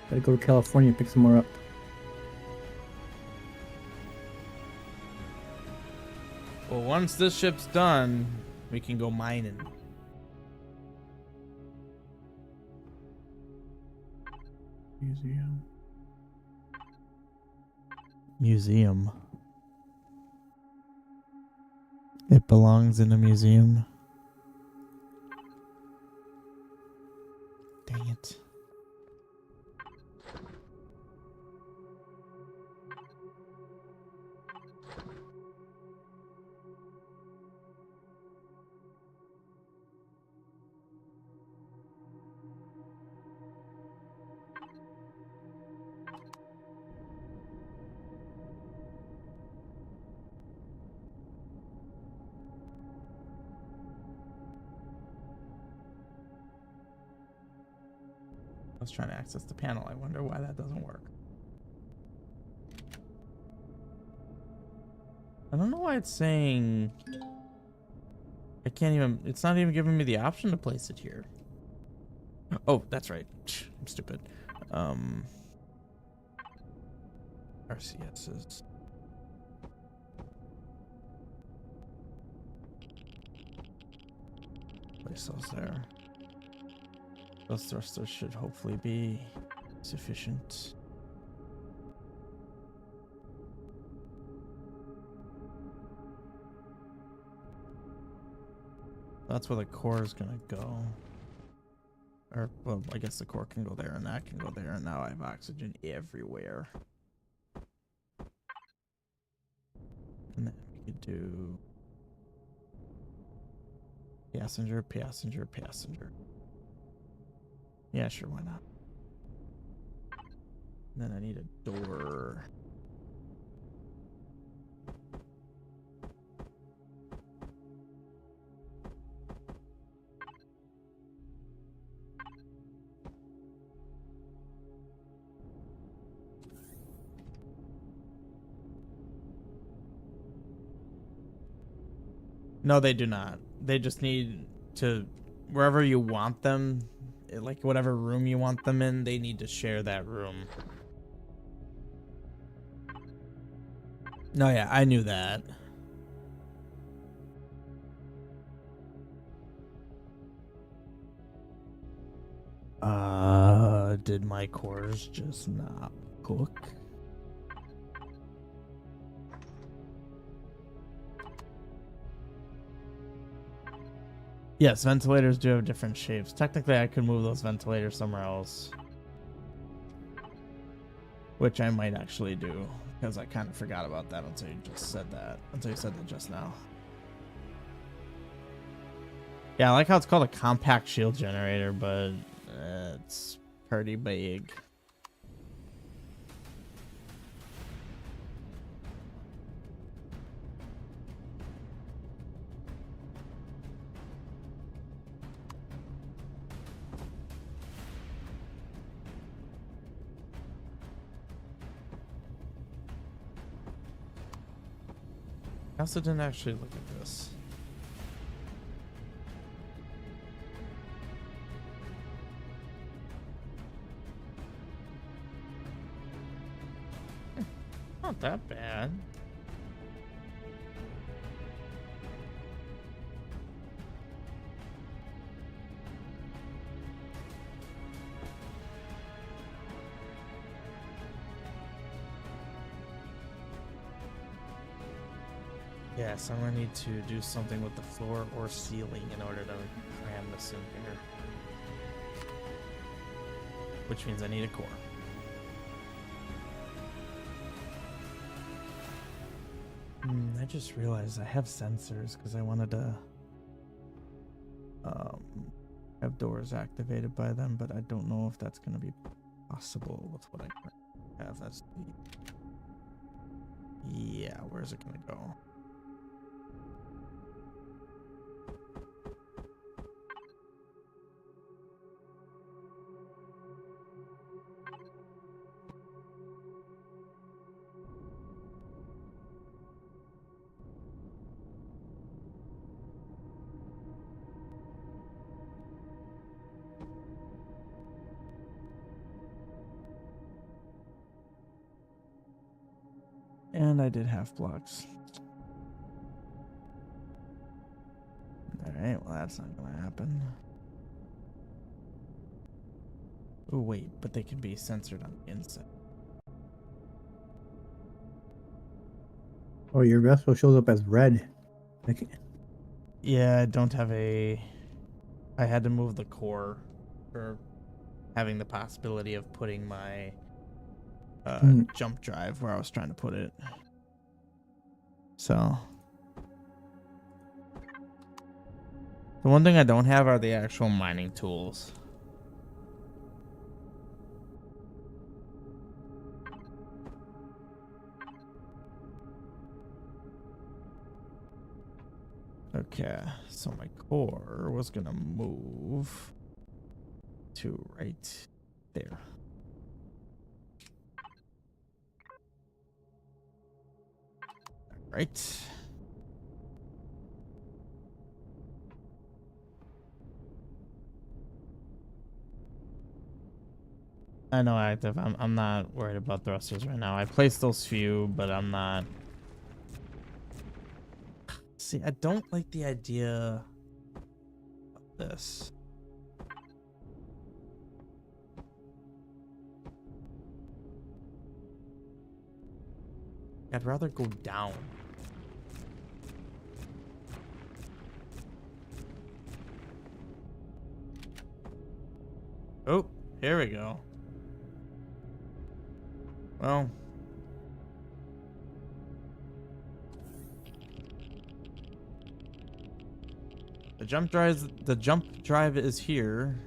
Gotta go to California and pick some more up. Well, once this ship's done, we can go mining. Museum. It belongs in a museum. Dang it. I was trying to access the panel. I wonder why that doesn't work. I don't know why it's saying... I can't even... It's not even giving me the option to place it here. Oh, that's right. I'm stupid. RCSs. Place those there. Those thrusters should hopefully be sufficient. That's where the core is gonna go. Or, well, I guess the core can go there and that can go there, and now I have oxygen everywhere. And then we could do passenger, passenger, passenger. Yeah, sure, why not? And then I need a door. No, they do not. They just need to, wherever you want them, like whatever room you want them in, they need to share that room. No, yeah, I knew that. Did my cores just not cook? Yes, ventilators do have different shapes. Technically, I could move those ventilators somewhere else. Which I might actually do, because I kind of forgot about that until you just said that. Until you said that just now. Yeah, I like how it's called a compact shield generator, but it's pretty big. I also didn't actually look at this. Not that bad. Yes, I'm gonna need to do something with the floor or ceiling in order to cram this in here. Which means I need a core. I just realized I have sensors because I wanted to have doors activated by them, but I don't know if that's gonna be possible with what I have. That's the... Yeah, where's it gonna go? And I did half blocks. Alright, well that's not gonna happen. Oh wait, but they can be censored on the inside. Oh, your vessel shows up as red. Yeah, I don't have a... I had to move the core for having the possibility of putting my jump drive where I was trying to put it. So... The one thing I don't have are the actual mining tools. Okay, so my core was gonna move to right there. Right. I know active. I'm not worried about thrusters right now. I placed those few, but I'm not. See, I don't like the idea of this. I'd rather go down. Oh, here we go. Well. The jump drive is here.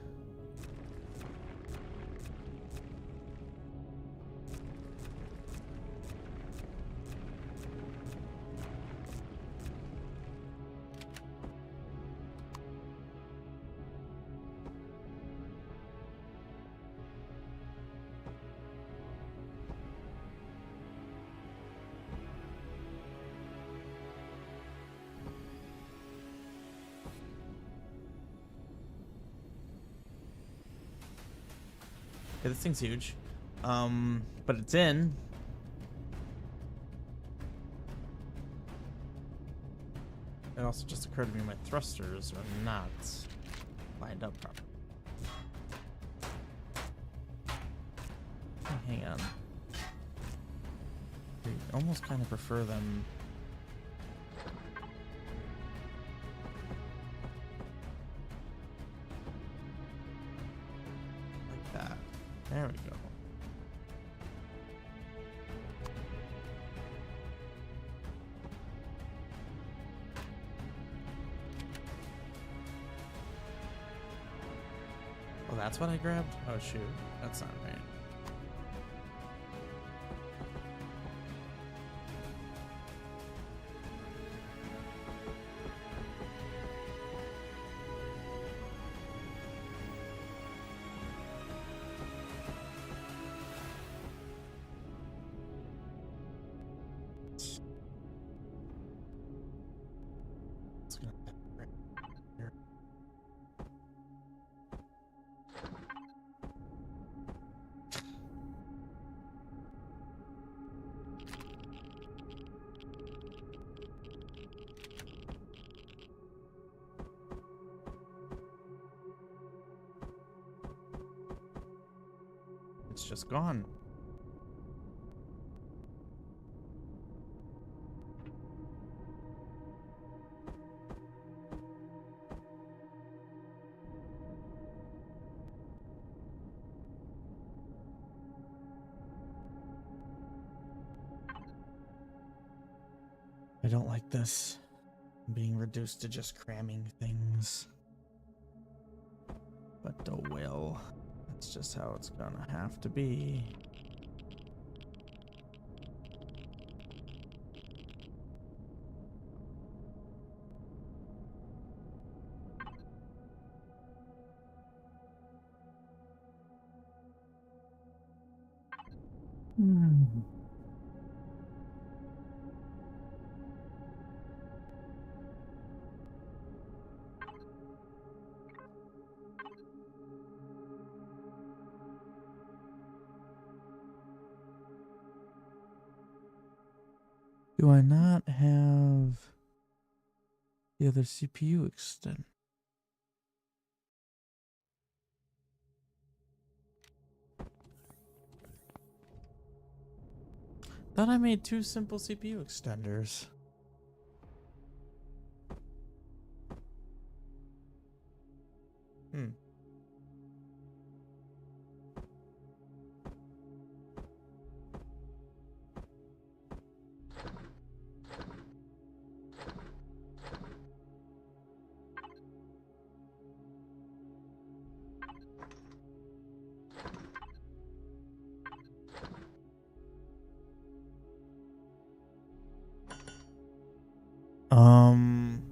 Okay, this thing's huge. But it's in. It also just occurred to me my thrusters are not lined up properly. Hang on. I almost kind of prefer them. Like that. There we go. Oh, that's what I grabbed? Oh, shoot. That's not right. It's gonna be right here. It's just gone. I don't like this. I'm being reduced to just cramming things. But oh well. That's just how it's gonna have to be. Do I not have the other CPU extend? Thought I made 2 simple CPU extenders.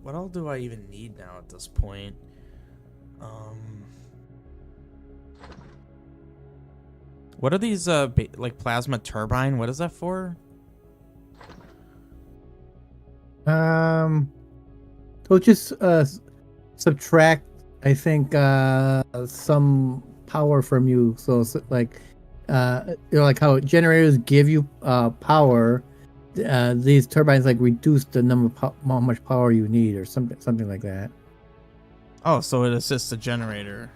What all do I even need now at this point? What are these, like plasma turbine? What is that for? So just subtract, I think, some power from you. So like, like how generators give you power. These turbines like reduce the number of how much power you need, or something like that. Oh, so it assists the generator.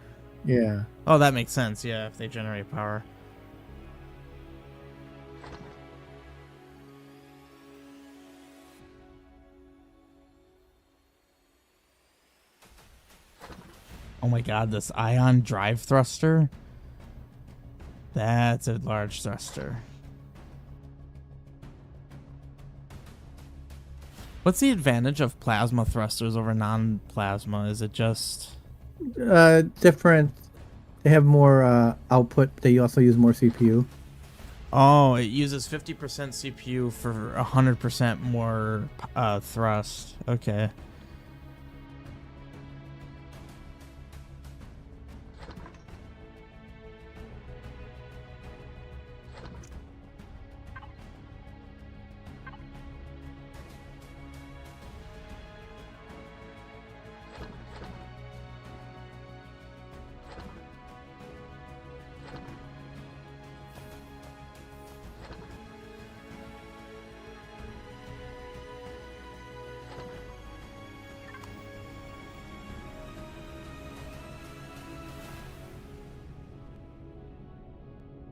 Yeah. Oh, that makes sense. Yeah, if they generate power. Oh my god, this ion drive thruster. That's a large thruster. What's the advantage of plasma thrusters over non-plasma? Is it just... Different. They have more output. They also use more CPU. Oh, it uses 50% CPU for 100% more thrust. Okay.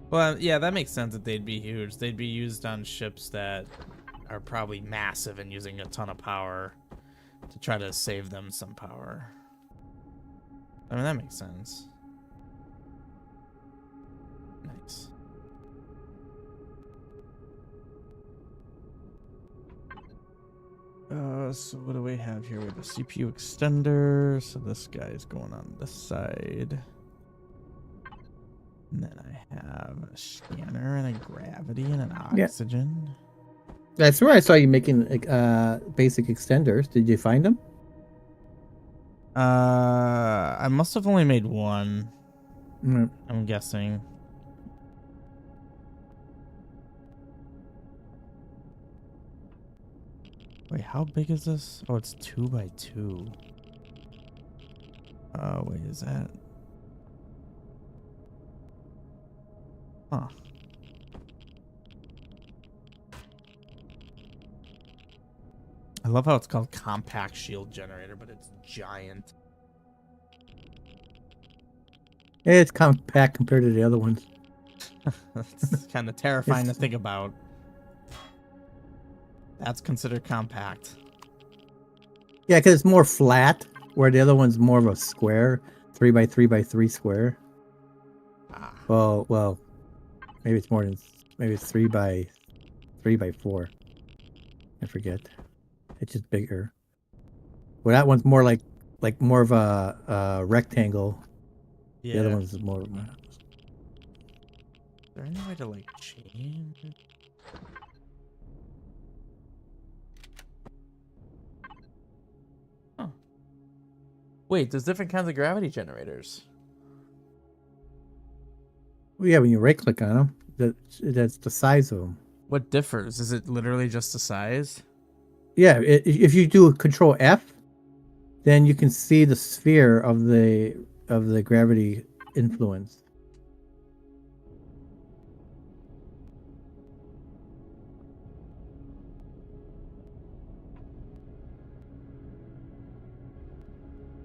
Well, yeah, that makes sense that they'd be huge. They'd be used on ships that are probably massive and using a ton of power to try to save them some power. I mean, that makes sense. Nice. So what do we have here? We have a CPU extender. So this guy's going on this side. And then I have a scanner and a gravity and an oxygen. That's where I saw you making basic extenders. Did you find them? I must have only made one. Mm. I'm guessing. Wait, how big is this? Oh, it's 2x2. Wait, is that? Huh. I love how it's called compact shield generator, but it's giant. It's compact compared to the other ones. That's kind of terrifying to think about. That's considered compact. Yeah, because it's more flat, where the other one's more of a square, 3x3x3 square. Ah. Well, maybe it's more than, maybe it's 3x4. I forget. It's just bigger. Well, that one's more like more of a rectangle. Yeah. The other one's more. Is there any way to like change it? Huh. Wait, there's different kinds of gravity generators. Well, yeah, when you right click on them, that's the size of them. What differs? Is it literally just the size? Yeah, if you do Control F, then you can see the sphere of the gravity influence.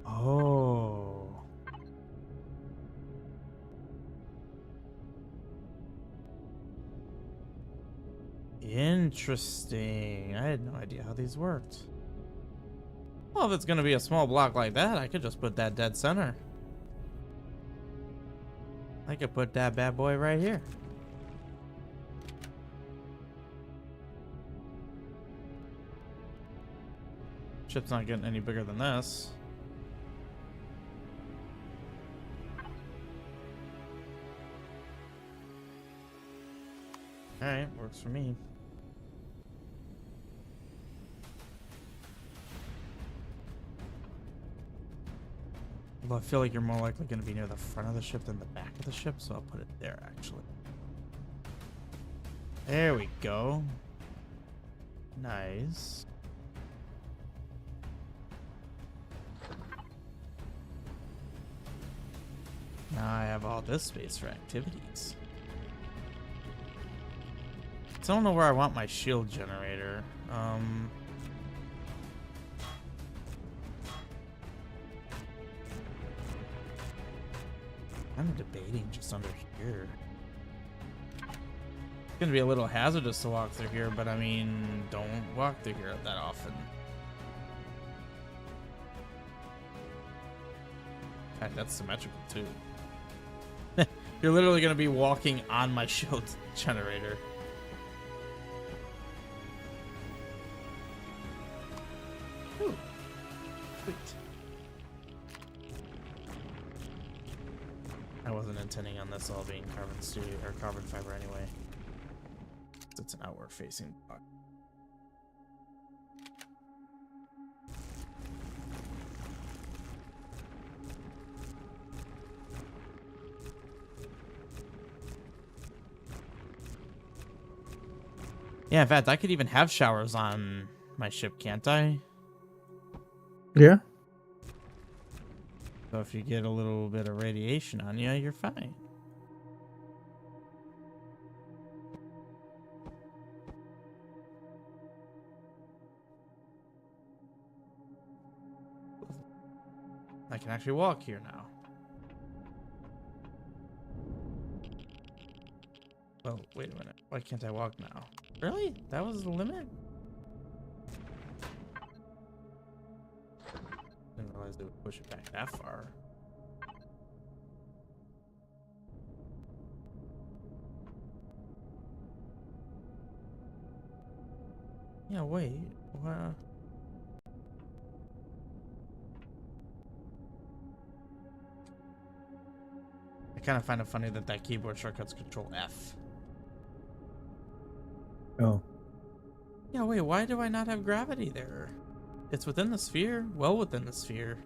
Oh. Interesting. I had no idea how these worked. Well, if it's going to be a small block like that, I could just put that dead center. I could put that bad boy right here. Ship's not getting any bigger than this. Alright, works for me. Although I feel like you're more likely going to be near the front of the ship than the back of the ship, so I'll put it there, actually. There we go. Nice. Now I have all this space for activities. So I don't know where I want my shield generator. I'm debating just under here. It's gonna be a little hazardous to walk through here, but I mean, don't walk through here that often. God, that's symmetrical too. You're literally gonna be walking on my shield generator. Ooh. Sweet. I wasn't intending on this all being carbon steel or carbon fiber anyway. It's an outward facing block. Yeah, in fact, I could even have showers on my ship, can't I? Yeah. So if you get a little bit of radiation on you, you're fine. I can actually walk here now. Oh, wait a minute. Why can't I walk now? Really? That was the limit? Didn't realize they would push it back that far. Yeah, wait. What? I kind of find it funny that keyboard shortcut's Control F. Oh. Yeah, wait, why do I not have gravity there? It's within the sphere, well within the sphere.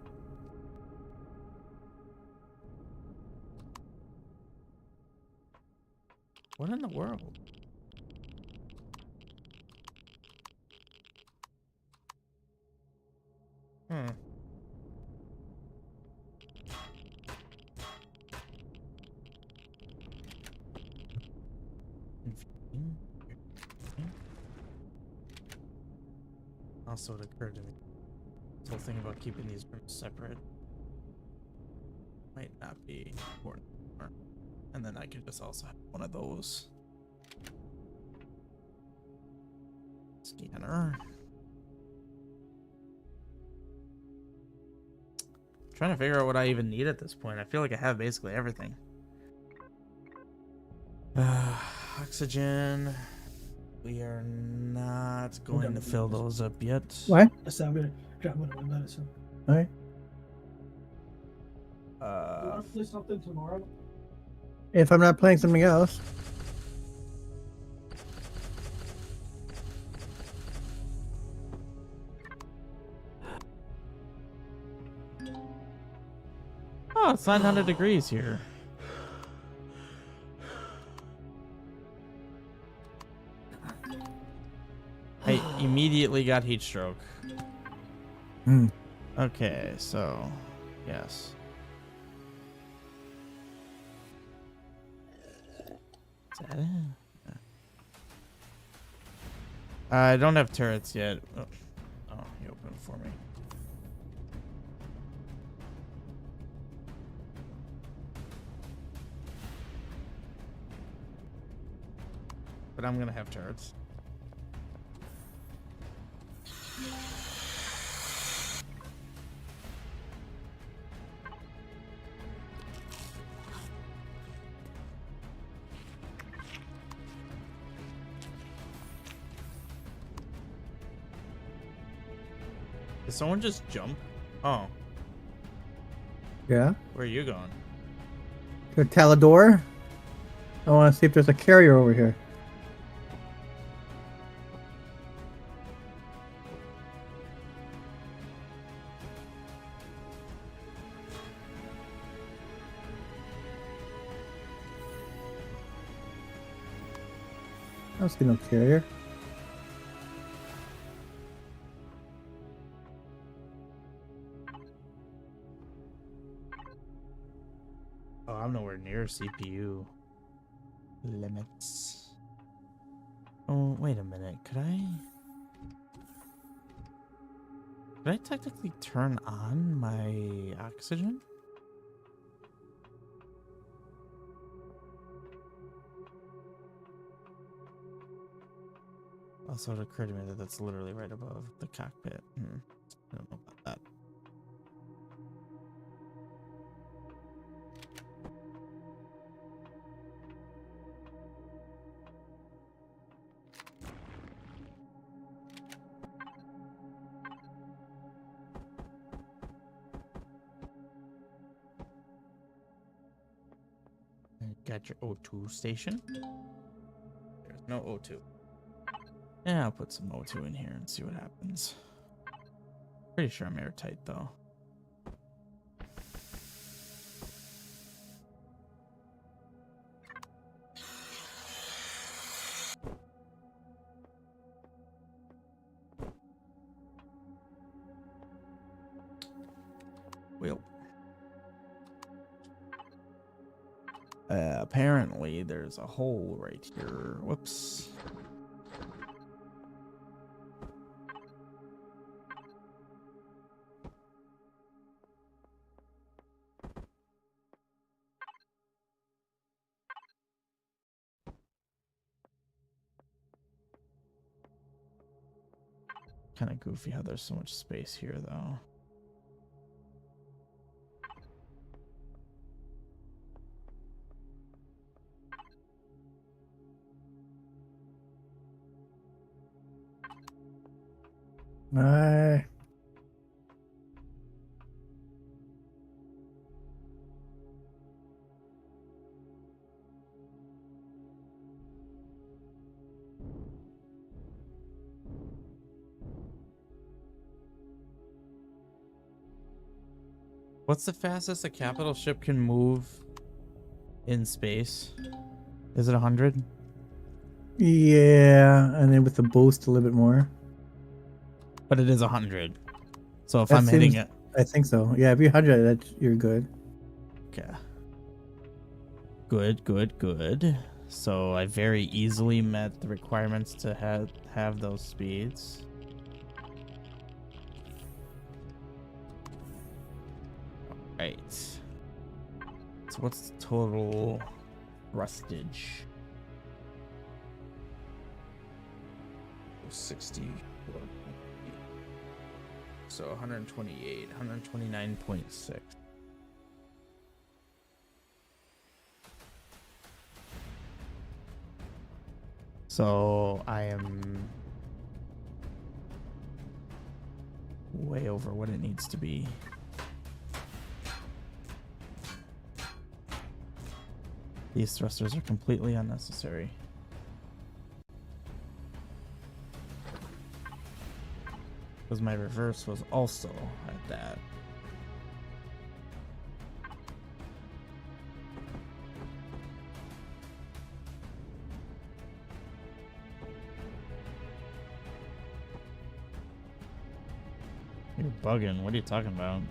What in the world? Hmm. Confusing. Also, it occurred to me, this whole thing about keeping these rooms separate might not be important. And then I could just also have one of those. Scanner. Trying to figure out what I even need at this point. I feel like I have basically everything. Oxygen. We are not going to fill those up yet. What? I said I'm gonna grab one of my medicine. All right. You want to play something tomorrow? If I'm not playing something else. Oh, it's 900 degrees here. I immediately got heat stroke. Hmm. Okay, so yes. Is that it? Yeah. I don't have turrets yet. Oh, you opened it for me. But I'm gonna have turrets. Did someone just jump? Oh, Yeah. where are you going? To Talador. I want to see if there's a carrier over here. I don't see no carrier. Oh, I'm nowhere near CPU limits. Oh, wait a minute. Could I technically turn on my oxygen? Also, it occurred to me that that's literally right above the cockpit. I don't know about that. at your O2 station. There's no O2. Yeah, I'll put some O2 in here and see what happens. Pretty sure I'm airtight though. Well, apparently there's a hole right here. Whoops. Kind of goofy how there's so much space here though. I What's the fastest a capital ship can move in space? Is it 100? Yeah, and then with the boost a little bit more. But it is 100. So if That I'm hitting seems- it, I think so. Yeah, if you're 100, you're good. okay. Good, good, good. So I very easily met the requirements to have those speeds. Right. So what's the total thrustage? 60. So 128, 129.6. So I am way over what it needs to be. These thrusters are completely unnecessary. Because my reverse was also at that. You're bugging. What are you talking about?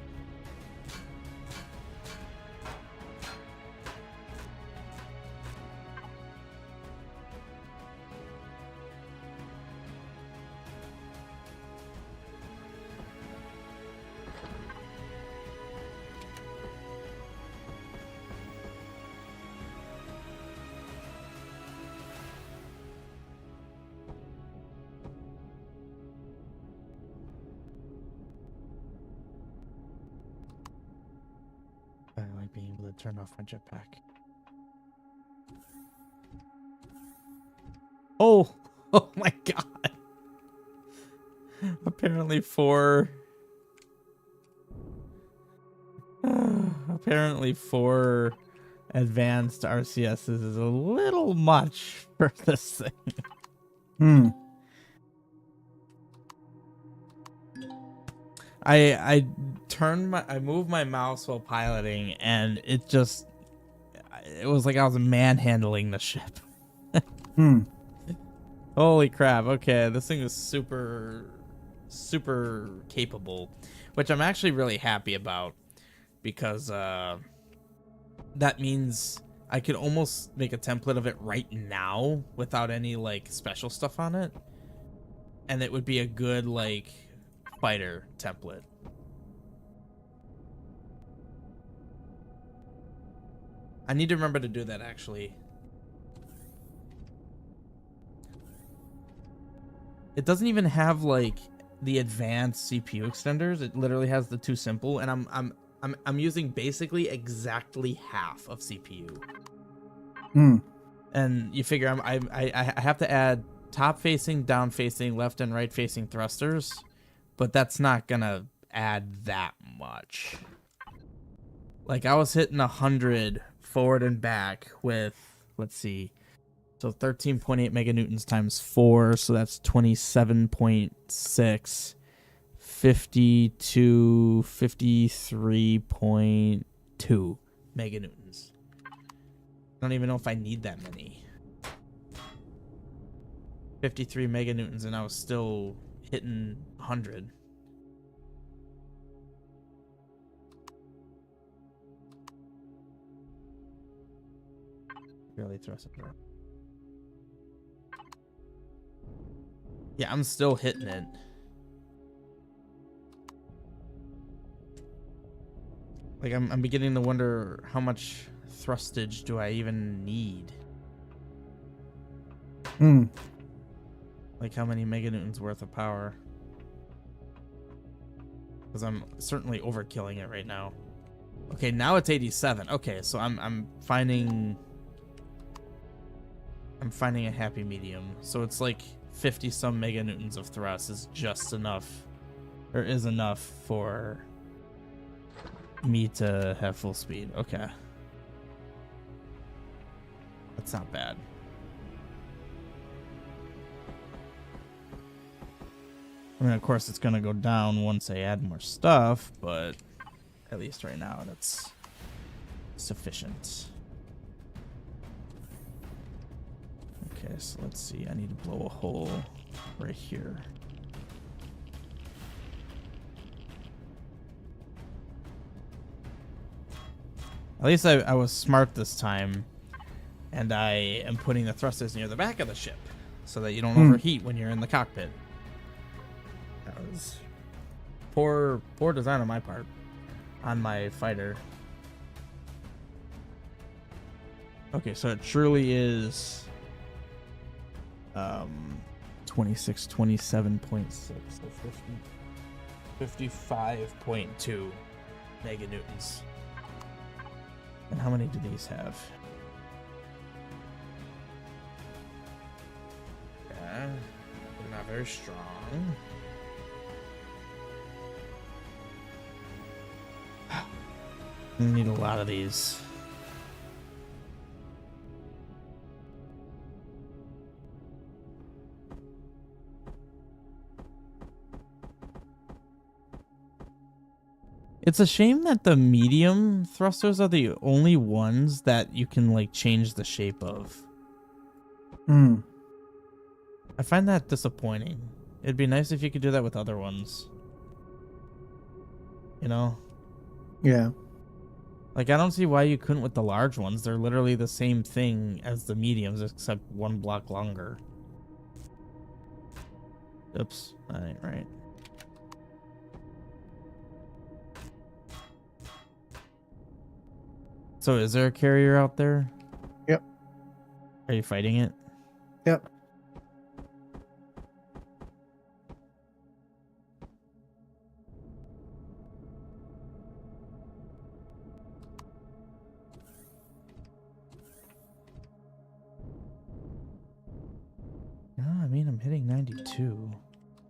I like being able to turn off my jetpack. Oh! Oh my god! Apparently apparently 4 advanced RCSs is a little much for this thing. Hmm. I moved my mouse while piloting, and it was like I was manhandling the ship. Hmm. Holy crap. Okay, this thing is super capable, which I'm actually really happy about, because that means I could almost make a template of it right now without any like special stuff on it, and it would be a good like fighter template. I need to remember to do that actually. It doesn't even have like the advanced CPU extenders. It literally has the 2 simple, and I'm using basically exactly half of CPU. Hmm. And you figure I have to add top facing, down facing, left and right facing thrusters, but that's not gonna add that much. Like I was hitting 100 forward and back with, let's see, so 13.8 meganewtons times 4, so that's 27.6, 50 to 53.2 meganewtons. I don't even know if I need that many. 53 meganewtons, and I was still hitting 100. Really thrust it through. Yeah, I'm still hitting it. Like, I'm beginning to wonder how much thrustage do I even need? Hmm. Like, how many meganewtons worth of power? Because I'm certainly overkilling it right now. Okay, now it's 87. Okay, so I'm finding a happy medium. So it's like 50 some meganewtons of thrust is just enough, or is enough for me to have full speed. Okay. That's not bad. I mean, of course, it's going to go down once I add more stuff, but at least right now, that's sufficient. Okay, so let's see. I need to blow a hole right here. At least I was smart this time, and I am putting the thrusters near the back of the ship so that you don't overheat when you're in the cockpit. That was poor design on my part on my fighter. Okay, so it truly is 26, 27.6, so 55.2 meganewtons. And how many do these have? Yeah, they're not very strong. I need a lot of these. It's a shame that the medium thrusters are the only ones that you can like change the shape of. Hmm. I find that disappointing. It'd be nice if you could do that with other ones. You know? Yeah. Like, I don't see why you couldn't with the large ones. They're literally the same thing as the mediums, except one block longer. Oops, that ain't right. So is there a carrier out there? Yep. Are you fighting it? Yep. No, I mean, I'm hitting 92.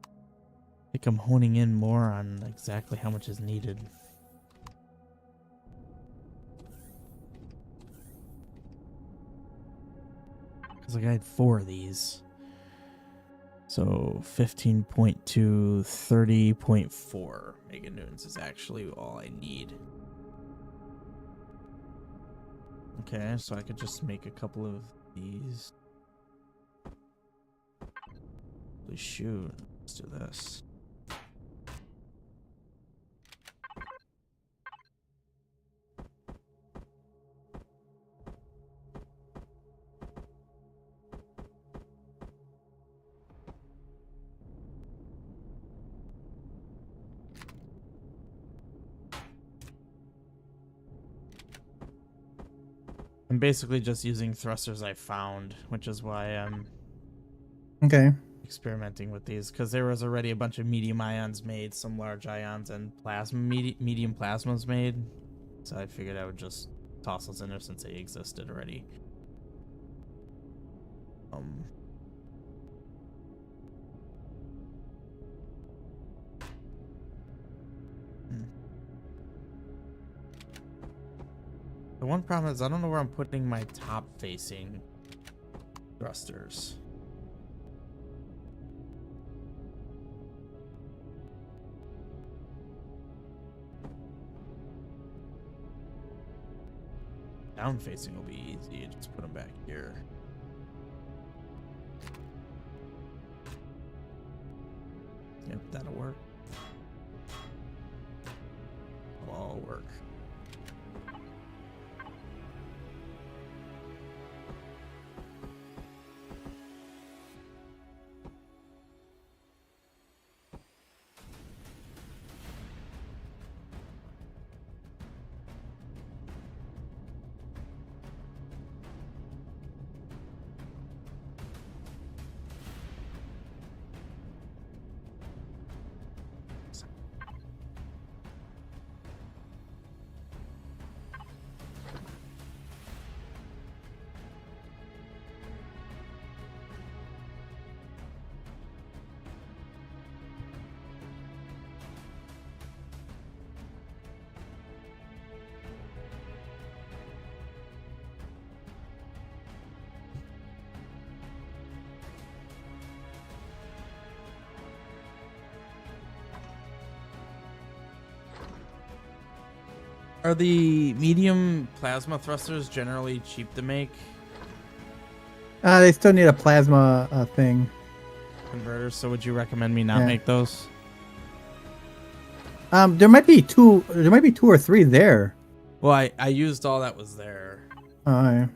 I think I'm honing in more on exactly how much is needed. Because like I had 4 of these. So 15.2, 30.4 meganewtons is actually all I need. Okay, so I could just make a couple of these. Holy shoot, let's do this. I'm basically just using thrusters I found, which is why I'm Okay. experimenting with these, because there was already a bunch of medium ions made, some large ions, and medium plasmas made. So I figured I would just toss those in there since they existed already. The one problem is I don't know where I'm putting my top facing thrusters. Down facing will be easy. Just put them back here. Yep, that'll work. It'll all work. Are the medium plasma thrusters generally cheap to make? They still need a plasma thing. Converters, so would you recommend me not Yeah. make those? There might be two. There might be 2 or 3 there. Well, I used all that was there. Oh, yeah.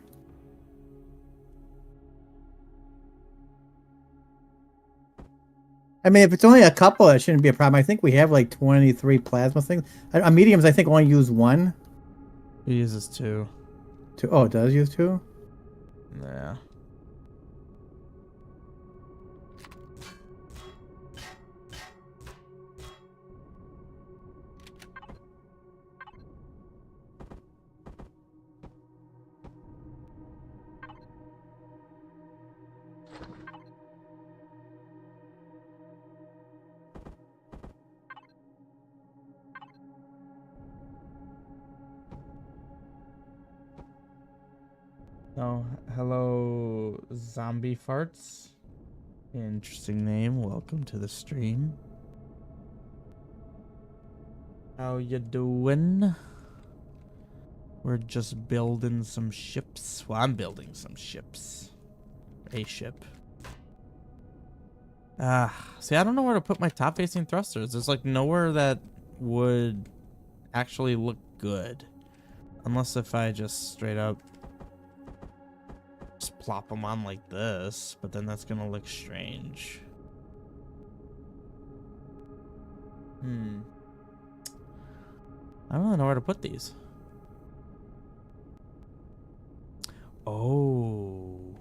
I mean, if it's only a couple, it shouldn't be a problem. I think we have like 23 plasma things. Mediums, I think, only use 1. It uses 2. 2. Oh, it does use 2? Yeah. Oh, hello, zombie farts. Interesting name. Welcome to the stream. How you doing? We're just building some ships. Well, I'm building some ships. A ship. See, I don't know where to put my top-facing thrusters. There's like nowhere that would actually look good, unless if I just straight up just plop them on like this, but then that's gonna look strange. I don't really know where to put these. Oh.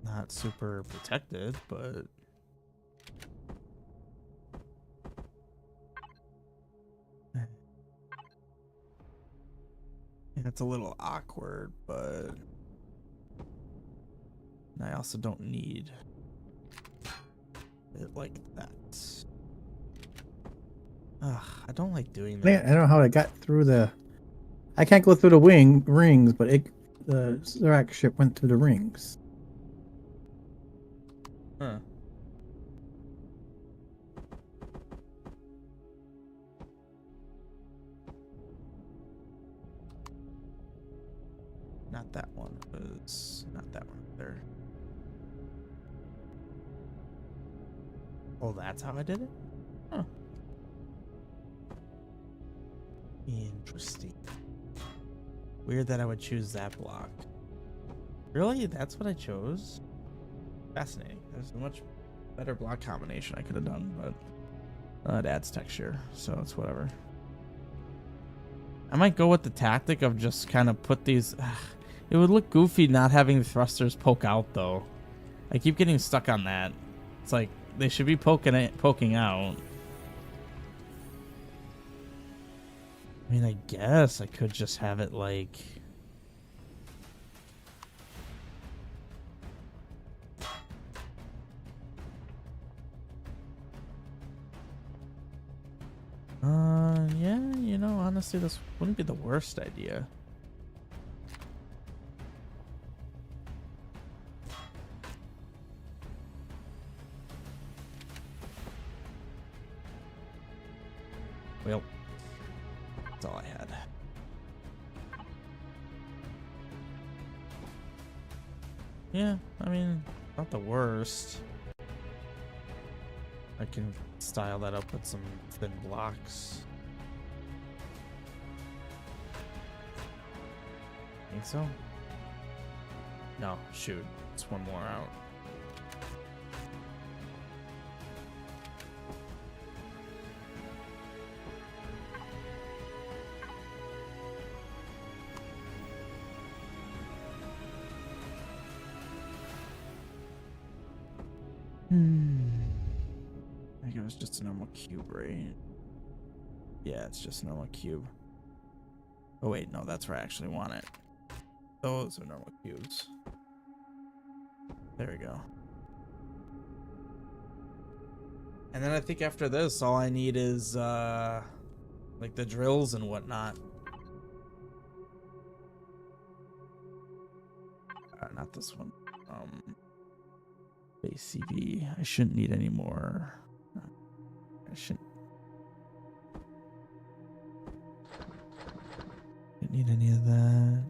Not super protected, but it's a little awkward, but I also don't need it like that. I don't like doing that. I don't know how I got through the... I can't go through the rings, but the Zorak ship went through the rings. Huh. Not that one. Was not that one either. Oh, that's how I did it? Huh. Interesting. Weird that I would choose that block. Really? That's what I chose? Fascinating. There's a much better block combination I could have done, but it adds texture, so it's whatever. I might go with the tactic of just kind of put these... It would look goofy not having the thrusters poke out, though. I keep getting stuck on that. It's like, they should be poking out. I mean, I guess I could just have it like... honestly, this wouldn't be the worst idea. Well, that's all I had. Yeah, I mean, not the worst. I can style that up with some thin blocks. Think so? No, shoot. It's one more out. I think it was just a normal cube, right? Yeah, it's just a normal cube. Oh wait, no, that's where I actually want it. Those are normal cubes. There we go. And then I think after this, all I need is like the drills and whatnot. Not this one. Base CV. I shouldn't need any more. I shouldn't need any of that.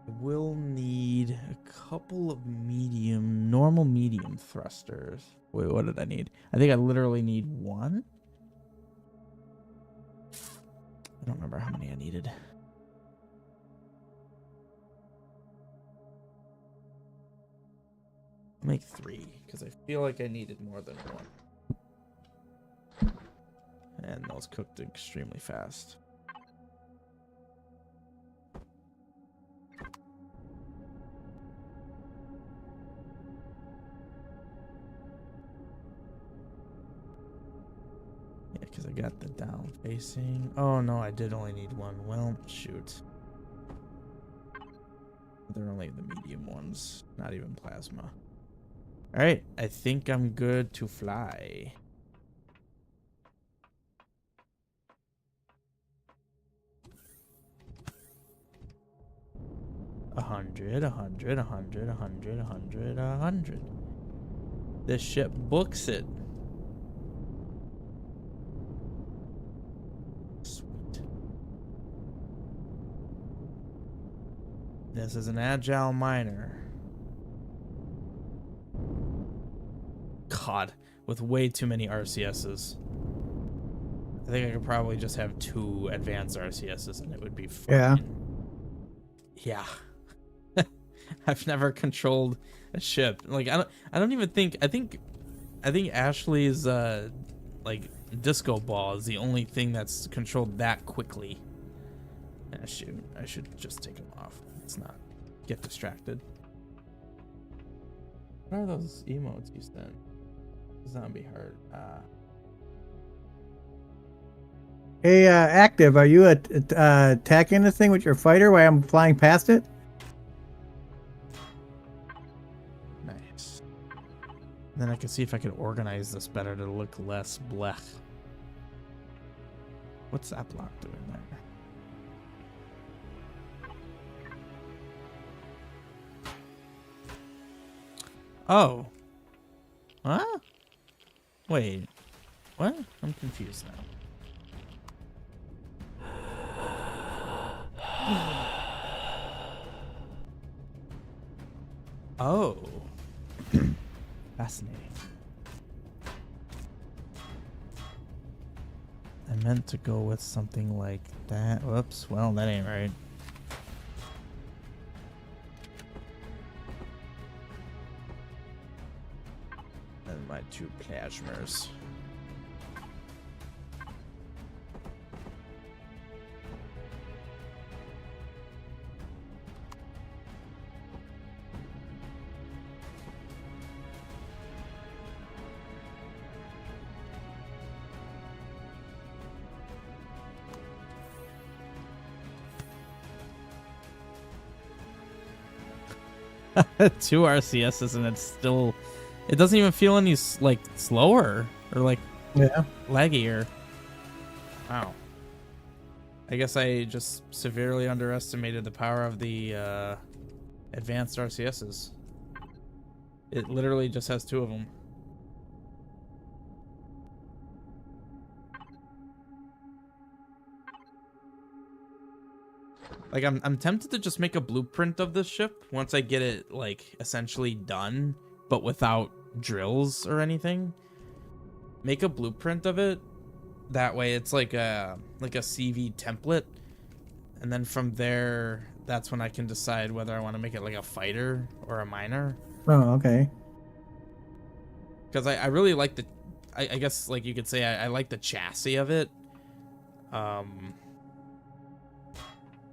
I will need a couple of normal medium thrusters. Wait, what did I need? I think I literally need one. I don't remember how many I needed. I'll make 3 because I feel like I needed more than 1. And those cooked extremely fast. Yeah, because I got the down facing. Oh no, I did only need 1. Well, shoot. They're only the medium ones, not even plasma. All right, I think I'm good to fly. A 100, 100, 100, 100, 100, 100. This ship books it. Sweet. This is an agile miner. God, with way too many RCSs. I think I could probably just have 2 advanced RCSs and it would be fine. Yeah. I've never controlled a ship. Like I don't even think I think Ashley's like disco ball is the only thing that's controlled that quickly. Shoot, I should just take them off. Let's not get distracted. What are those emotes you sent? Zombie heart. Hey, Active, are you attacking this thing with your fighter while I'm flying past it? Nice. Then I can see if I can organize this better to look less blech. What's that block doing there? Oh. Huh? Wait. What? I'm confused now. Oh. Fascinating. I meant to go with something like that. Whoops. Well, that ain't right. And my 2 plasmers. Two RCSs and it doesn't even feel any like slower. or like Yeah. laggier. Wow. I guess I just severely underestimated the power of the advanced RCSs. It literally just has 2 of them. Like I'm tempted to just make a blueprint of this ship once I get it like essentially done, but without drills or anything. Make a blueprint of it. That way it's like a CV template. And then from there, that's when I can decide whether I want to make it like a fighter or a miner. Oh, okay. Because I really like the, I guess like you could say I like the chassis of it.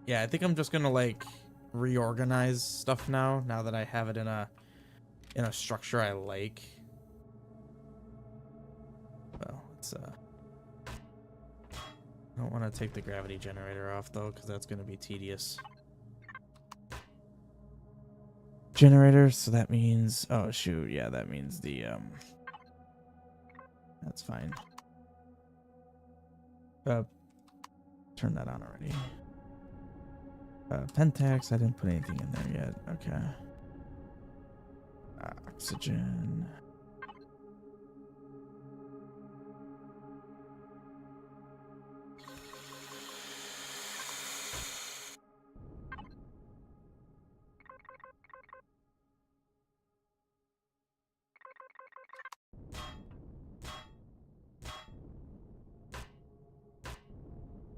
Yeah, I think I'm just gonna like reorganize stuff now that I have it in a structure I like. Well, it's I don't want to take the gravity generator off though, because that's gonna be tedious. Generator, so that means, oh shoot, yeah, that means the that's fine. Turn that on already. Pentax, I didn't put anything in there yet. Okay. Oxygen.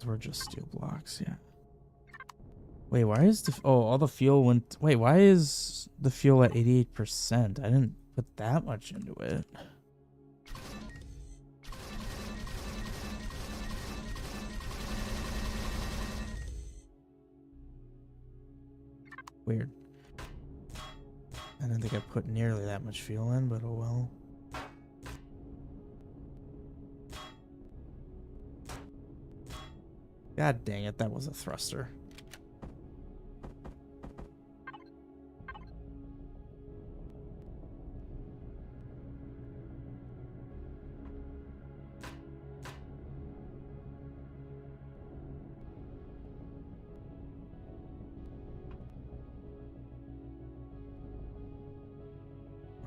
We're just steel blocks, yeah. Wait, why is the all the fuel went? Wait, why is the fuel at 88%? I didn't put that much into it. Weird. I don't think I put nearly that much fuel in, but oh well. God dang it, that was a thruster.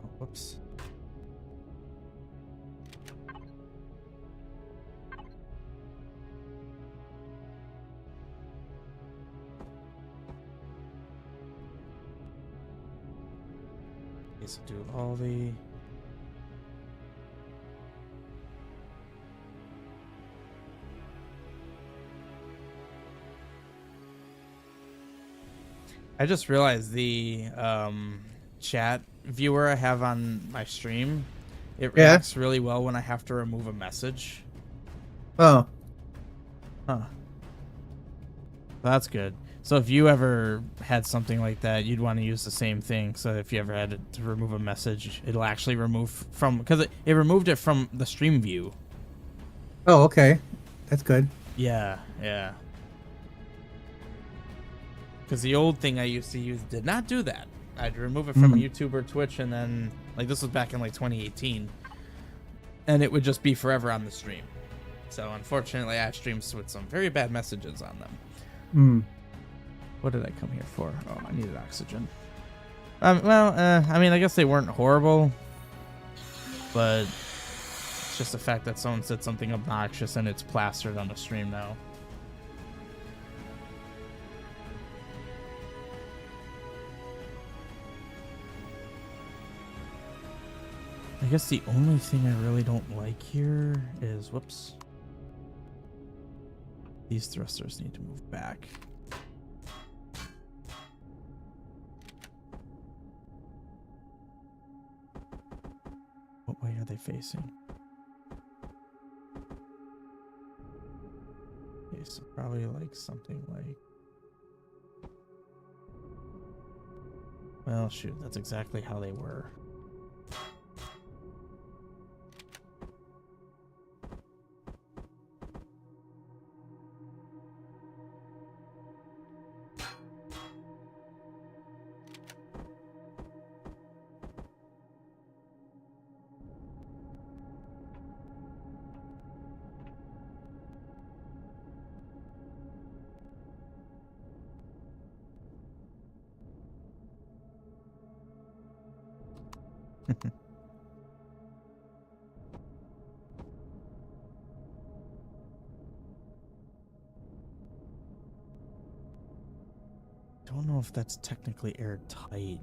Oh, whoops. Okay, so do all the... I just realized the chat viewer I have on my stream, it reacts really well when I have to remove a message. Oh. Huh. That's good. So if you ever had something like that, you'd want to use the same thing. So if you ever had to remove a message, it'll actually remove from, because it removed it from the stream view. Oh, okay. That's good. Yeah, yeah. Because the old thing I used to use did not do that. I'd remove it from YouTube or Twitch, and then, like, this was back in, like, 2018. And it would just be forever on the stream. So, unfortunately, I have streams with some very bad messages on them. What did I come here for? Oh, I needed oxygen. I mean, I guess they weren't horrible. But it's just the fact that someone said something obnoxious and it's plastered on the stream now. I guess the only thing I really don't like here is, whoops. These thrusters need to move back. What way are they facing? Okay, so probably like something like... Well, shoot, that's exactly how they were. Don't know if that's technically airtight.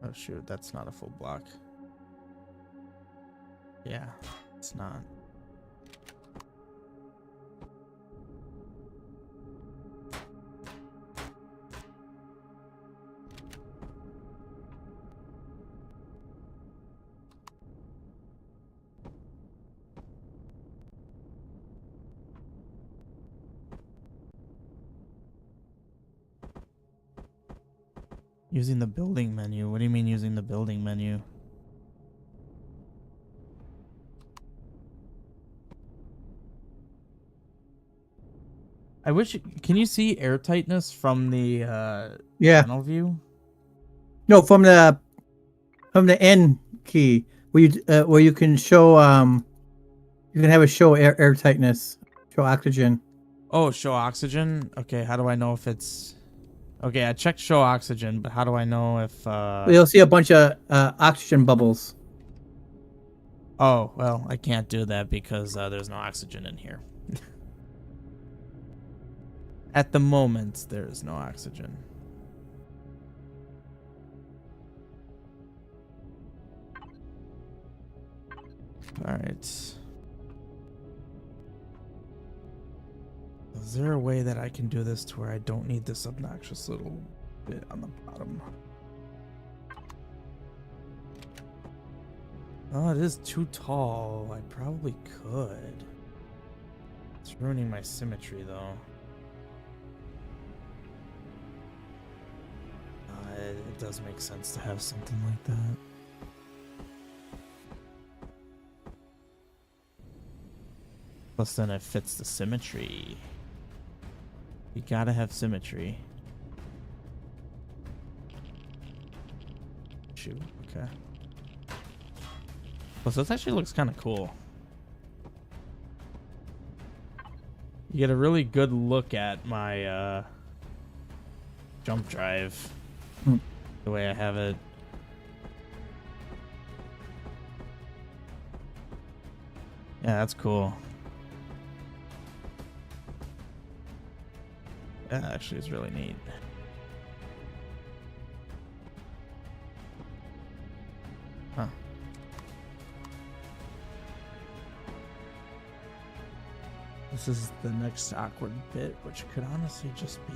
Oh shoot, that's not a full block. Yeah, it's not. Using the building menu? What do you mean using the building menu? I wish. Can you see airtightness from the Yeah. panel view? No, from the N key where you can show you can have a show air tightness, show oxygen. Oh, show oxygen. Okay, how do I know if it's? Okay, I checked show oxygen, but how do I know if? You'll see a bunch of oxygen bubbles. Oh well, I can't do that because there's no oxygen in here. At the moment, there is no oxygen. All right. Is there a way that I can do this to where I don't need this obnoxious little bit on the bottom? Oh, it is too tall. I probably could. It's ruining my symmetry, though. It does make sense to have something like that. Plus, then it fits the symmetry. You gotta have symmetry. Shoot, okay. Plus, this actually looks kind of cool. You get a really good look at my jump drive. The way I have it. Yeah, that's cool. That actually is really neat. Huh. This is the next awkward bit, which could honestly just be...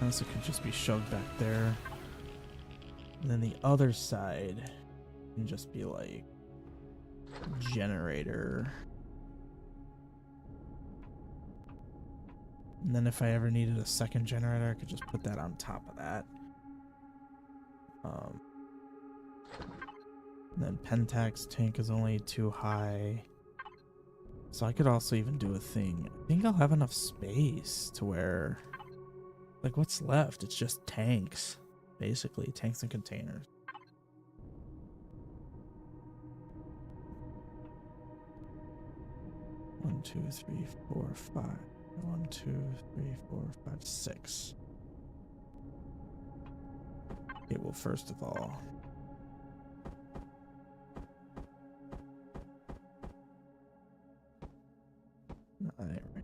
Honestly, could just be shoved back there. And then the other side can just be like generator. And then if I ever needed a second generator, I could just put that on top of that. And then Pentax tank is only too high. So I could also even do a thing. I think I'll have enough space to where... Like, what's left? It's just tanks. Basically, tanks and containers. One, two, three, four, five. 1, 2, 3, 4, 5, 6. Okay, well, first of all... No, that ain't right.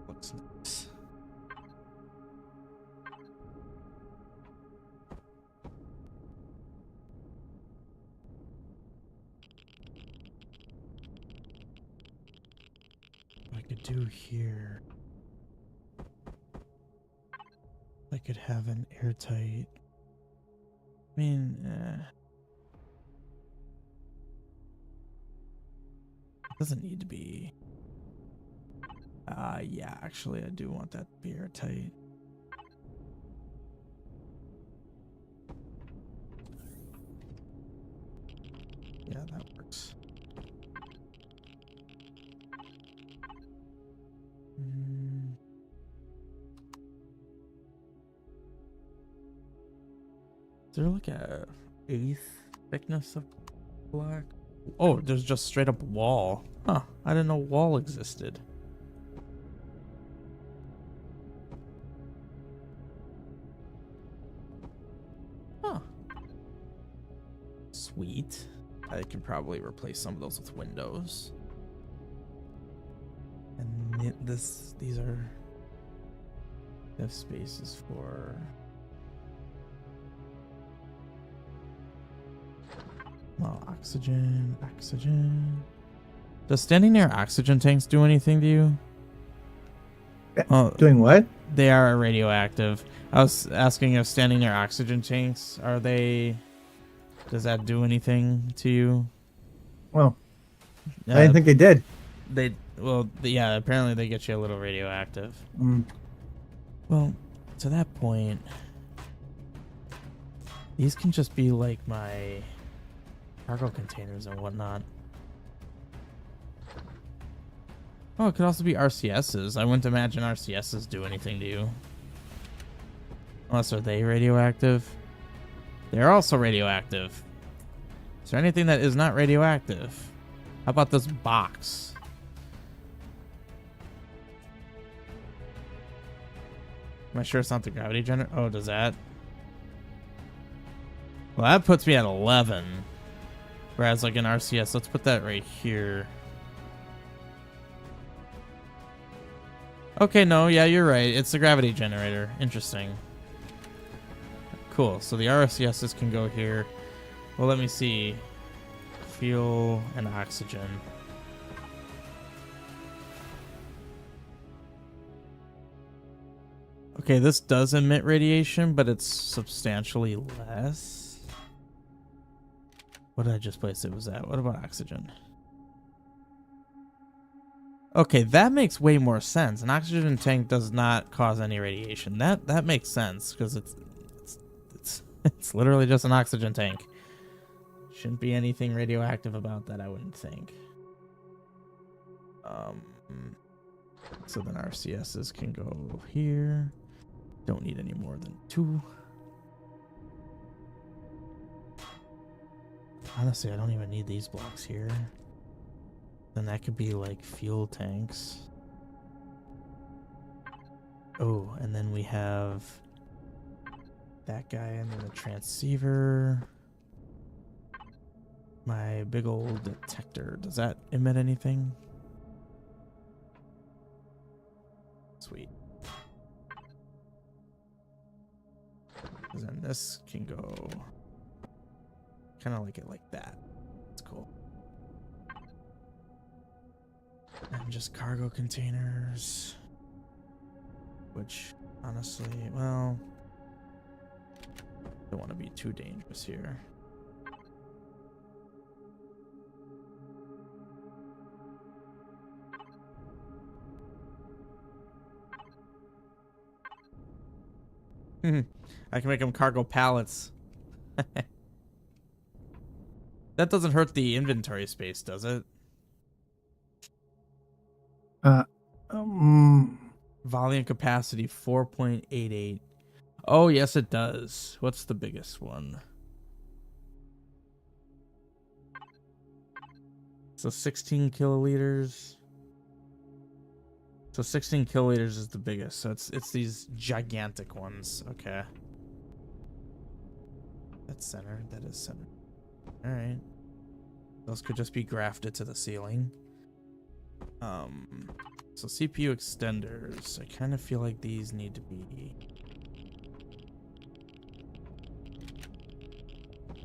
Looks nice. What I could do here, like could have an airtight. I mean, it doesn't need to be. Yeah, actually, I do want that to be airtight. Yeah, that works. Is there like a eighth thickness of black? Oh, there's just straight up wall. Huh, I didn't know wall existed. Huh. Sweet. I can probably replace some of those with windows. And these are spaces for. Well, oxygen. Does standing near oxygen tanks do anything to you? Doing what? They are radioactive. I was asking if standing near oxygen tanks, does that do anything to you? Well, I didn't think they did. Yeah, apparently they get you a little radioactive. Mm. Well, to that point, these can just be like my cargo containers and whatnot. Oh, it could also be RCSs. I wouldn't imagine RCSs do anything to you. Unless, are they radioactive? They're also radioactive. Is there anything that is not radioactive? How about this box? Am I sure it's not the gravity generator? Oh, does that? Well, that puts me at 11. Whereas like an RCS, let's put that right here. Okay, no, yeah, you're right. It's the gravity generator. Interesting. Cool. So the RCSs can go here. Well, let me see. Fuel and oxygen. Okay, this does emit radiation, but it's substantially less. What did I just place it was at? What about oxygen? Okay, that makes way more sense. An oxygen tank does not cause any radiation. That makes sense because it's literally just an oxygen tank. Shouldn't be anything radioactive about that, I wouldn't think. So then RCSs can go here. Don't need any more than 2. Honestly, I don't even need these blocks here. Then that could be like fuel tanks. Oh, and then we have that guy and then the transceiver. My big old detector. Does that emit anything? Sweet. Then this can go kind of like it like that. It's cool. And just cargo containers. Which, honestly, well, don't want to be too dangerous here. I can make them cargo pallets. That doesn't hurt the inventory space, does it? Volume capacity 4.88. Oh, yes, it does. What's the biggest one? So 16 kiloliters. So 16 kiloliters is the biggest. So it's these gigantic ones. Okay. That's centered. That is centered. All right. Those could just be grafted to the ceiling. So CPU extenders. I kind of feel like these need to be.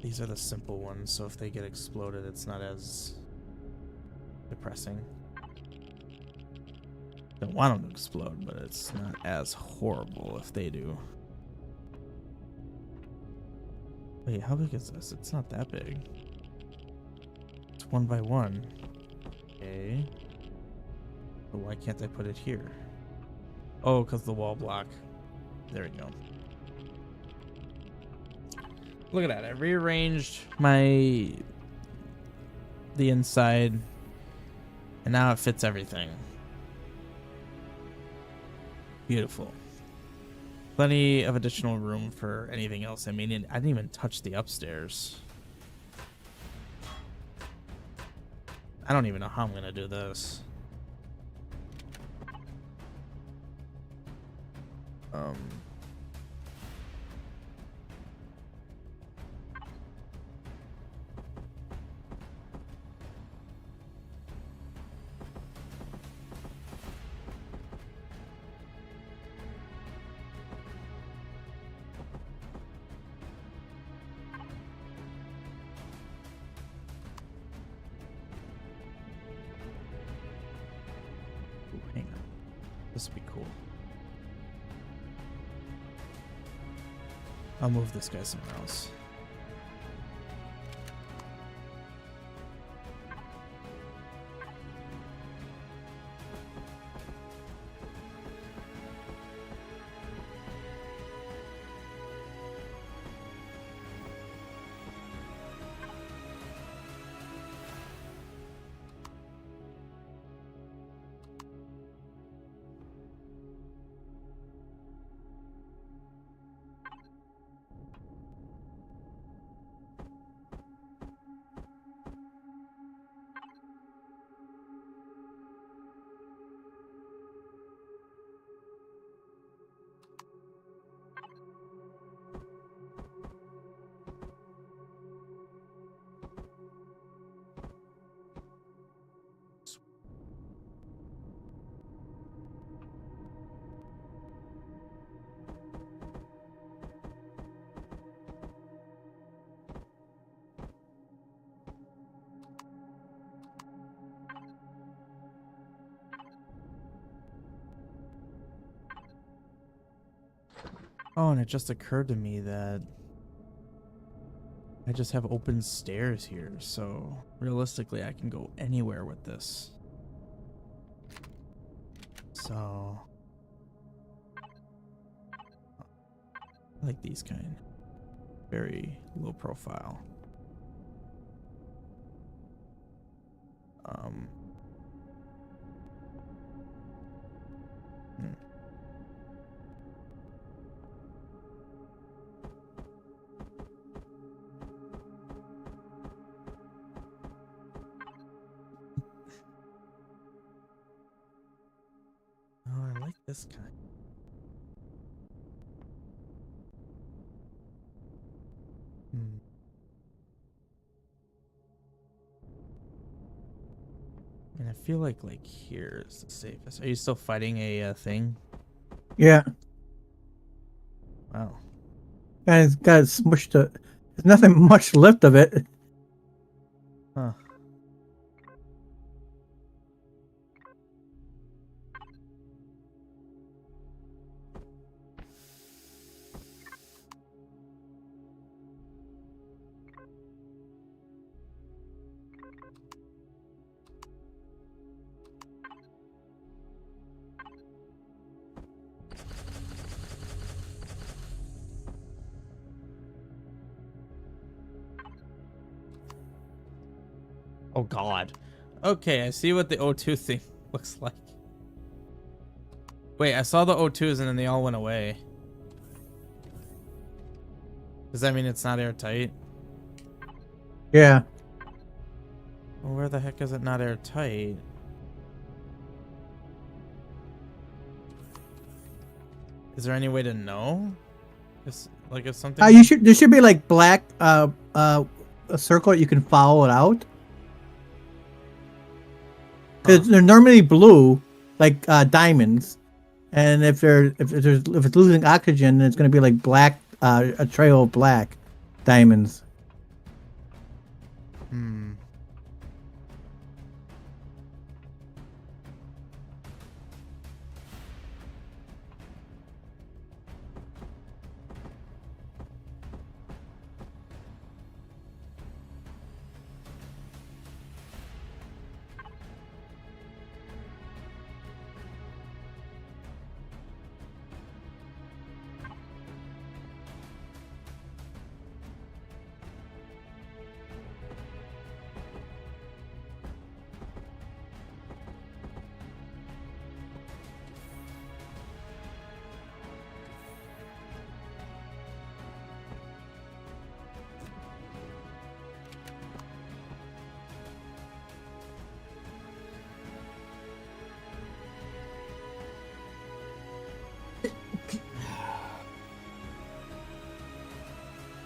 These are the simple ones, so if they get exploded, it's not as depressing. Don't want them to explode, but it's not as horrible if they do. Wait, how big is this? It's not that big. It's 1 by 1. Okay. But why can't I put it here? Oh, because the wall block. There we go. Look at that. I rearranged the inside, and now it fits everything. Beautiful. Plenty of additional room for anything else. I mean, I didn't even touch the upstairs. I don't even know how I'm going to do this. Ooh, hang on. This would be cool. I'll move this guy somewhere else. Oh, and it just occurred to me that I just have open stairs here, so realistically I can go anywhere with this. So I like these kind. Very low profile. Oh, I like this kind. And I feel like here is the safest. Are you still fighting a thing? Yeah. Wow. Guys got smushed. There's nothing much left of it. Huh. Oh God. Okay, I see what the O2 thing looks like. Wait, I saw the O2s and then they all went away. Does that mean it's not airtight? Yeah. Well, where the heck is it not airtight? Is there any way to know? If something. You should. There should be like black a circle you can follow it out. Because they're normally blue, like diamonds, and if it's losing oxygen, then it's going to be like black, a trail of black diamonds. Hmm.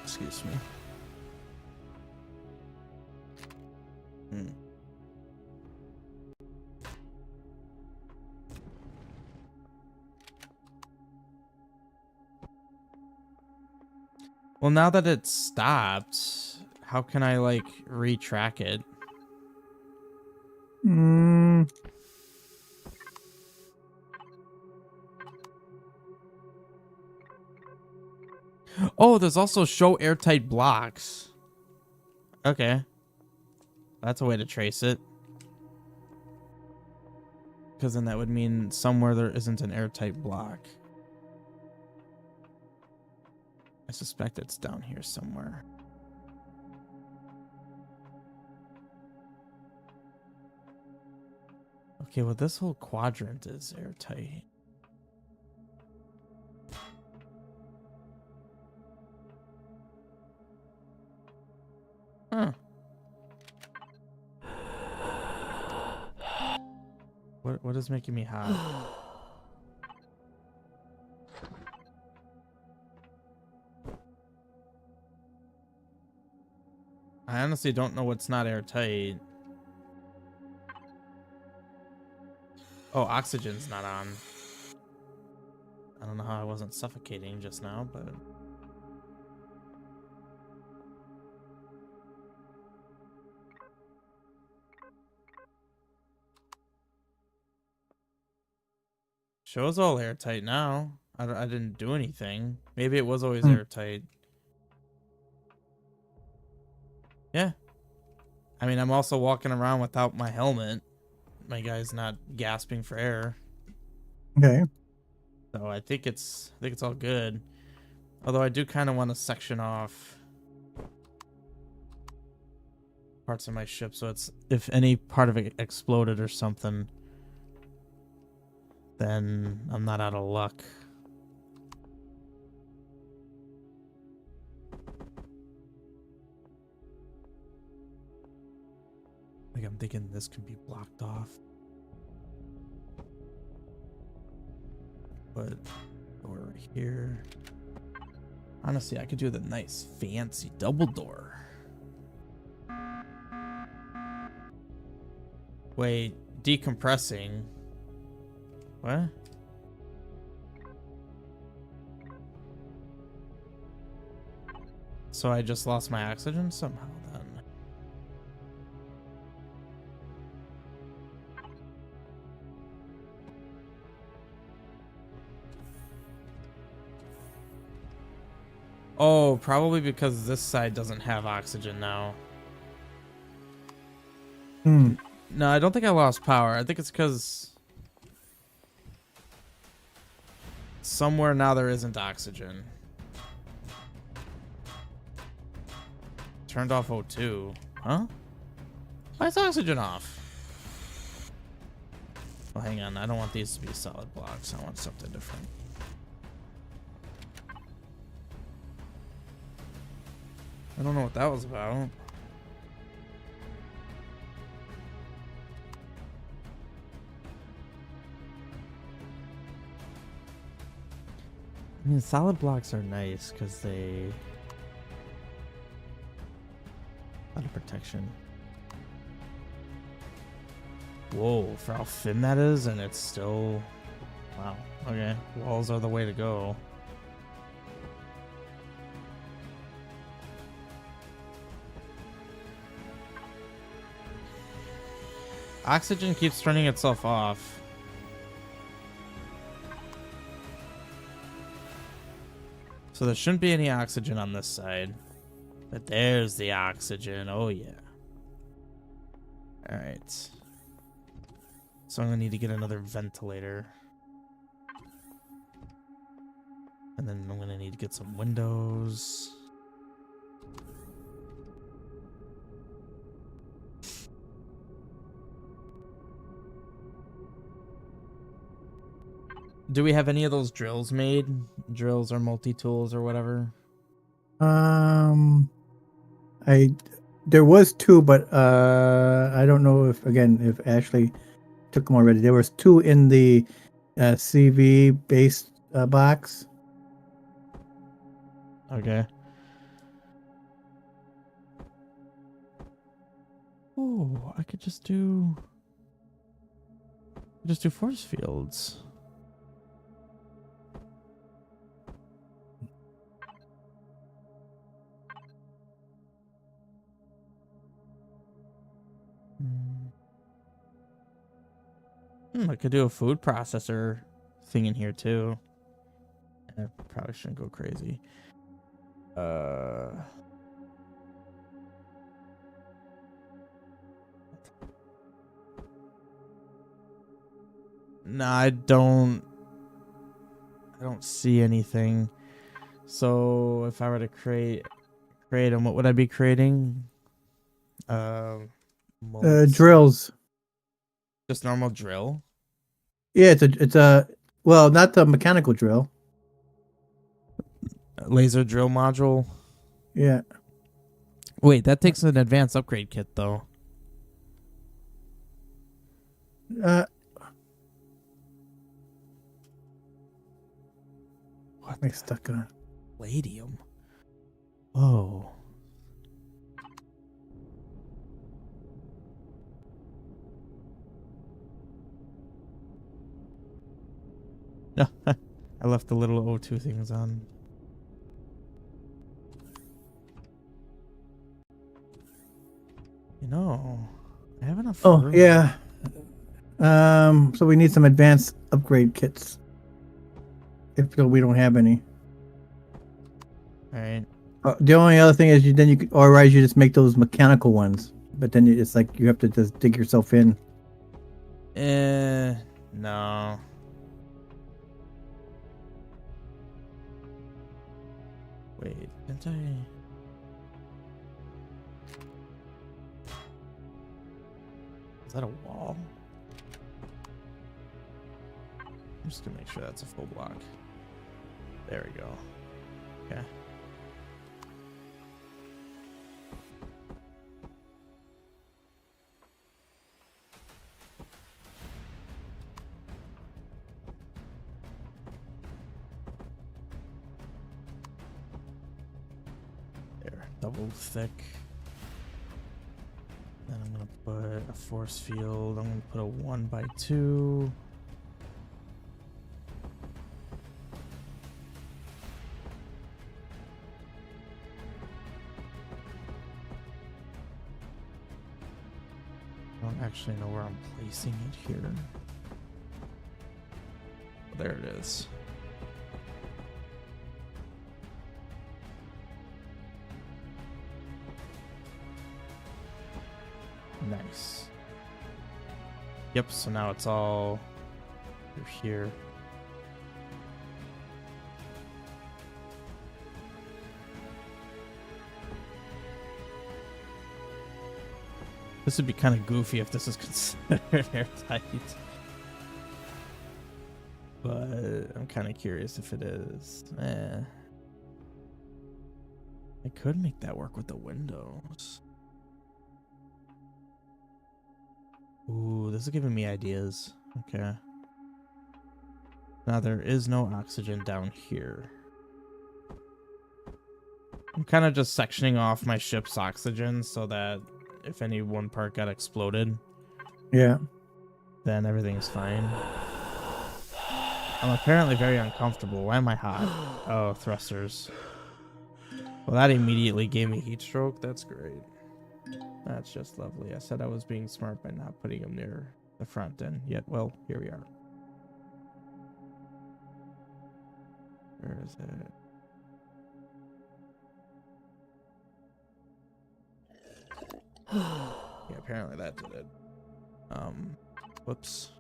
Excuse me. Well, now that it's stopped, how can I like retrack it? Mm, Oh, there's also show airtight blocks. Okay. That's a way to trace it. Because then that would mean somewhere there isn't an airtight block. I suspect it's down here somewhere. Okay, well, this whole quadrant is airtight. Huh. What is making me hot? I honestly don't know what's not airtight. Oh, oxygen's not on. I don't know how I wasn't suffocating just now, but... Show's all airtight now. I didn't do anything. Maybe it was always airtight. Yeah. I mean, I'm also walking around without my helmet. My guy's not gasping for air. okay. So I think it's all good. Although I do kind of want to section off parts of my ship, so it's if any part of it exploded or something, then I'm not out of luck. Like, I'm thinking this could be blocked off. But door right here. Honestly, I could do the nice fancy double door. Wait, decompressing. What? So I just lost my oxygen somehow then. Oh, probably because this side doesn't have oxygen now. Hmm. No, I don't think I lost power. I think it's because somewhere now there isn't oxygen. Turned off O2. Huh? Why is oxygen off? Well, hang on. I don't want these to be solid blocks. I want something different. I don't know what that was about. I mean, solid blocks are nice because they... a lot of protection. Whoa, for how thin that is, and it's still... Wow, okay. Walls are the way to go. Oxygen keeps turning itself off. So there shouldn't be any oxygen on this side. But there's the oxygen. Oh, yeah. Alright. So I'm going to need to get another ventilator. And then I'm going to need to get some windows. Do we have any of those drills made? Drills or multi-tools or whatever? There was two, but I don't know if Ashley took them already. There was two in the CV base box. Okay. Oh, I could just do force fields. I could do a food processor thing in here too. I probably shouldn't go crazy. No, I don't see anything. So if I were to create them, what would I be creating? Molds. Drills. Just normal drill. Yeah, it's a well, not the mechanical drill. Laser drill module. Yeah. Wait, that takes an advanced upgrade kit though. What I stuck on. Palladium? Oh. No, I left the little O2 things on. You know, I have enough Oh room. yeah. So we need some advanced upgrade kits. If we don't have any. All right. The only other thing is you could, or otherwise you just make those mechanical ones. But then it's like you have to just dig yourself in. No. Wait, didn't I? Is that a wall? I'm just gonna make sure that's a full block. There we go. Okay. There, double thick. Then I'm gonna put a force field. I'm gonna put a 1x2. I don't actually know where I'm placing it here. There it is. Nice. Yep, so now it's all through here. This would be kind of goofy if this is considered airtight. But I'm kind of curious if it is. I could make that work with the windows. Ooh, this is giving me ideas. Okay. Now there is no oxygen down here. I'm kind of just sectioning off my ship's oxygen so that if any one part got exploded, Yeah. then everything's fine. I'm apparently very uncomfortable. Why am I hot? Oh, thrusters. Well, that immediately gave me heat stroke. That's great. That's just lovely. I said I was being smart by not putting them near the front end. Yet, well, here we are. Where is it? Yeah, apparently that did it. Whoops.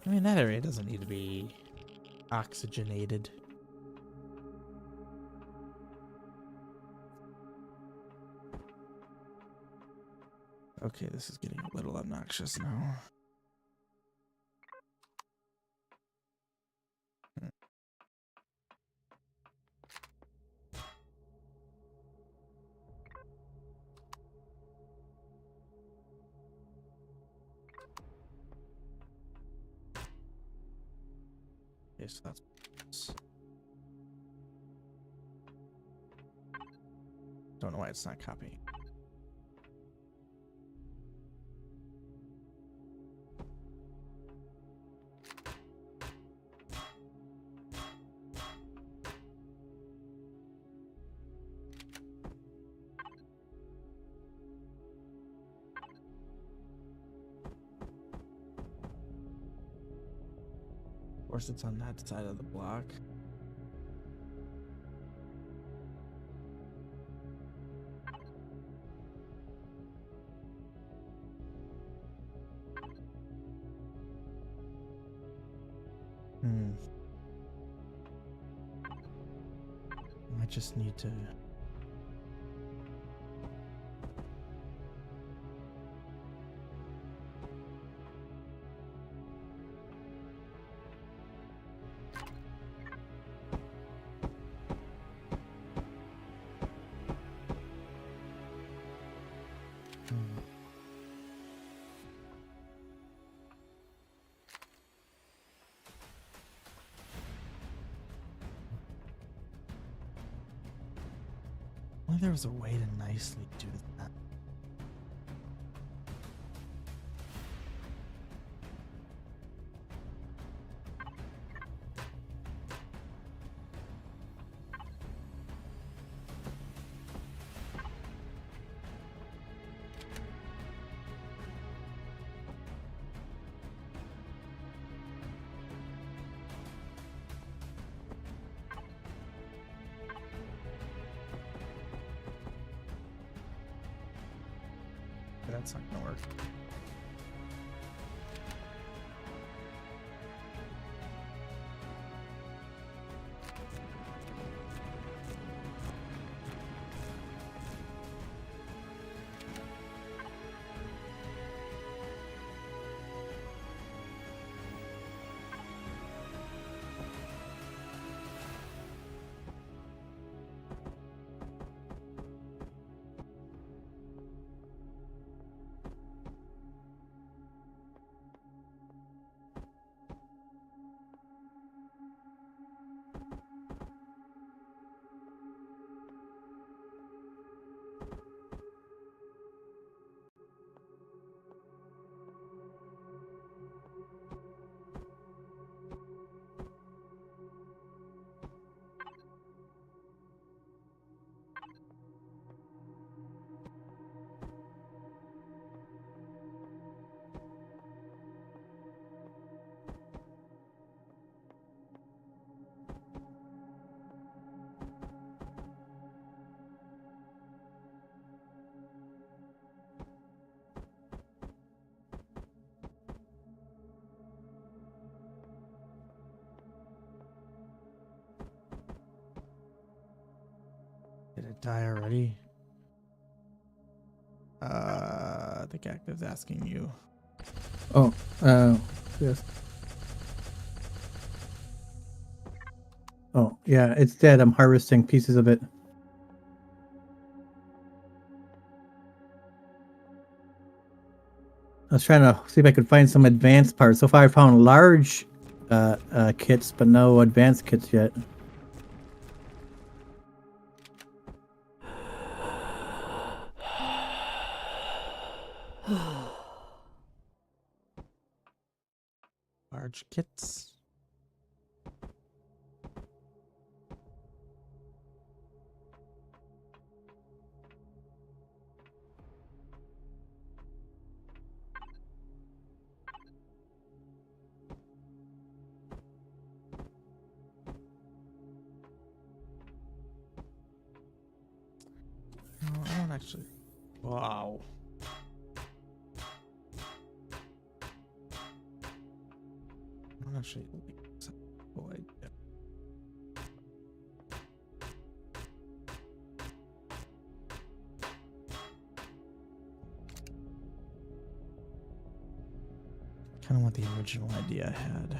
I mean, that area doesn't need to be oxygenated. Okay, this is getting a little obnoxious now. Okay, so that's... Don't know why it's not copying. Of course, it's on that side of the block. I just need to... Well, there was a way to nicely do that. That's not gonna work. Did it die already? The cactus asking you. Oh, yes. Oh, yeah, it's dead. I'm harvesting pieces of it. I was trying to see if I could find some advanced parts. So far, I found large kits, but no advanced kits yet. Large kits. No, I don't actually. Wow. I don't actually think it's a cool idea. Kind of what the original idea had.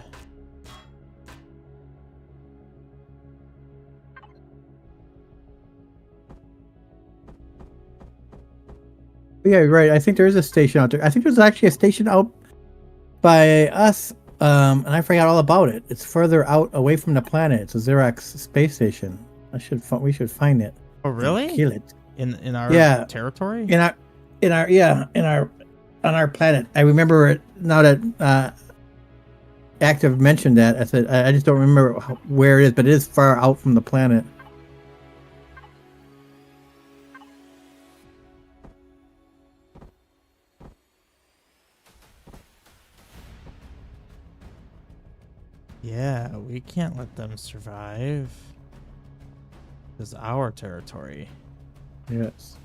Yeah, you're right. I think there is a station out there. I think there's actually a station out by us, and I forgot all about it. It's further out away from the planet. It's a Xerox space station. We should find it. Oh, really? Kill it. In our Yeah. territory? On our planet. I remember it now that Active mentioned that. I said I just don't remember where it is, but it is far out from the planet. Yeah, we can't let them survive. This is our territory. Yes.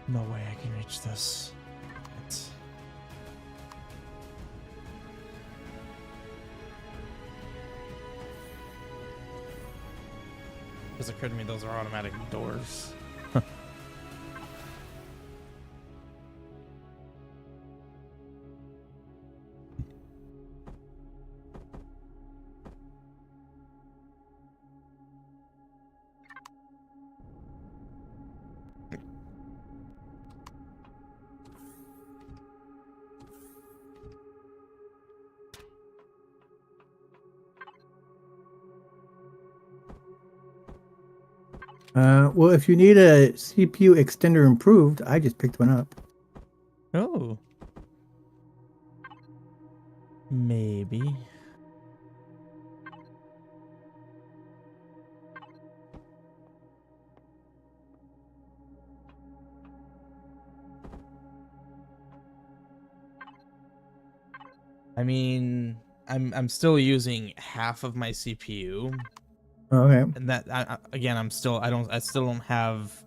No way I can reach this. It's... Just occurred to me those are automatic doors. Well, if you need a CPU extender improved, I just picked one up. Oh. Maybe. I mean, I'm still using half of my CPU. Okay. And that again, I still don't have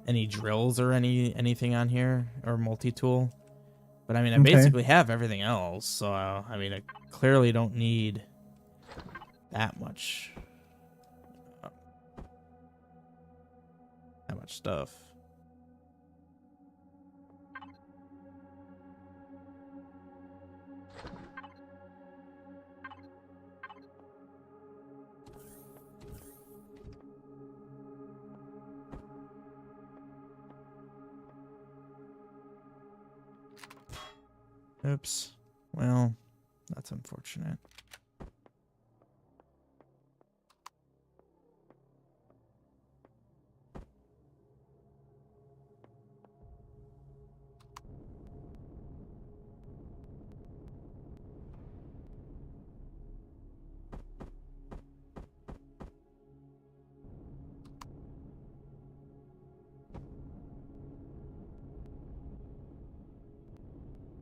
any drills or anything on here or multi-tool. But I mean, I Okay. basically have everything else. So I mean, I clearly don't need that much stuff. Oops. Well, that's unfortunate.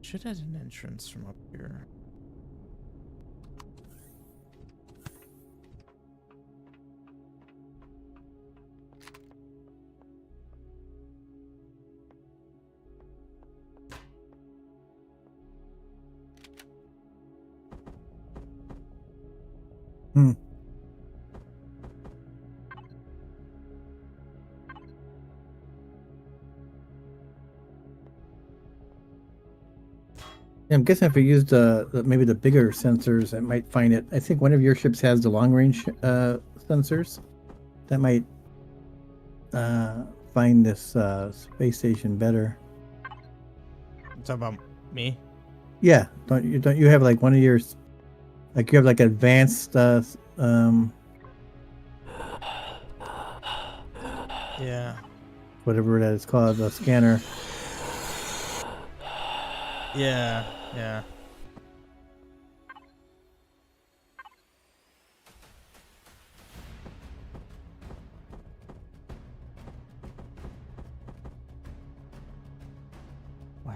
Should have an entrance from up here. Hmm. Yeah, I'm guessing if we used maybe the bigger sensors, I might find it. I think one of your ships has the long range sensors. That might find this space station better. Talk about me. Yeah, don't you have like one of your, like you have like advanced Yeah. whatever that is called, the scanner. Yeah. Yeah.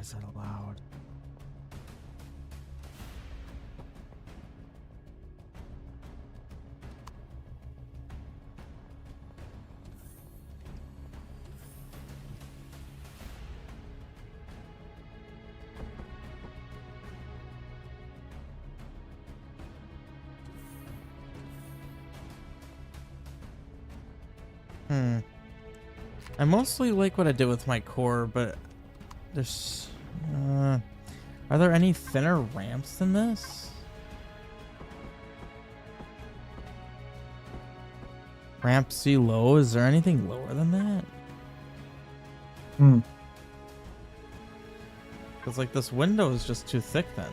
is that allowed? I mostly like what I did with my core, but there's... are there any thinner ramps than this? Ramp C low? Is there anything lower than that? Because, like, this window is just too thick then.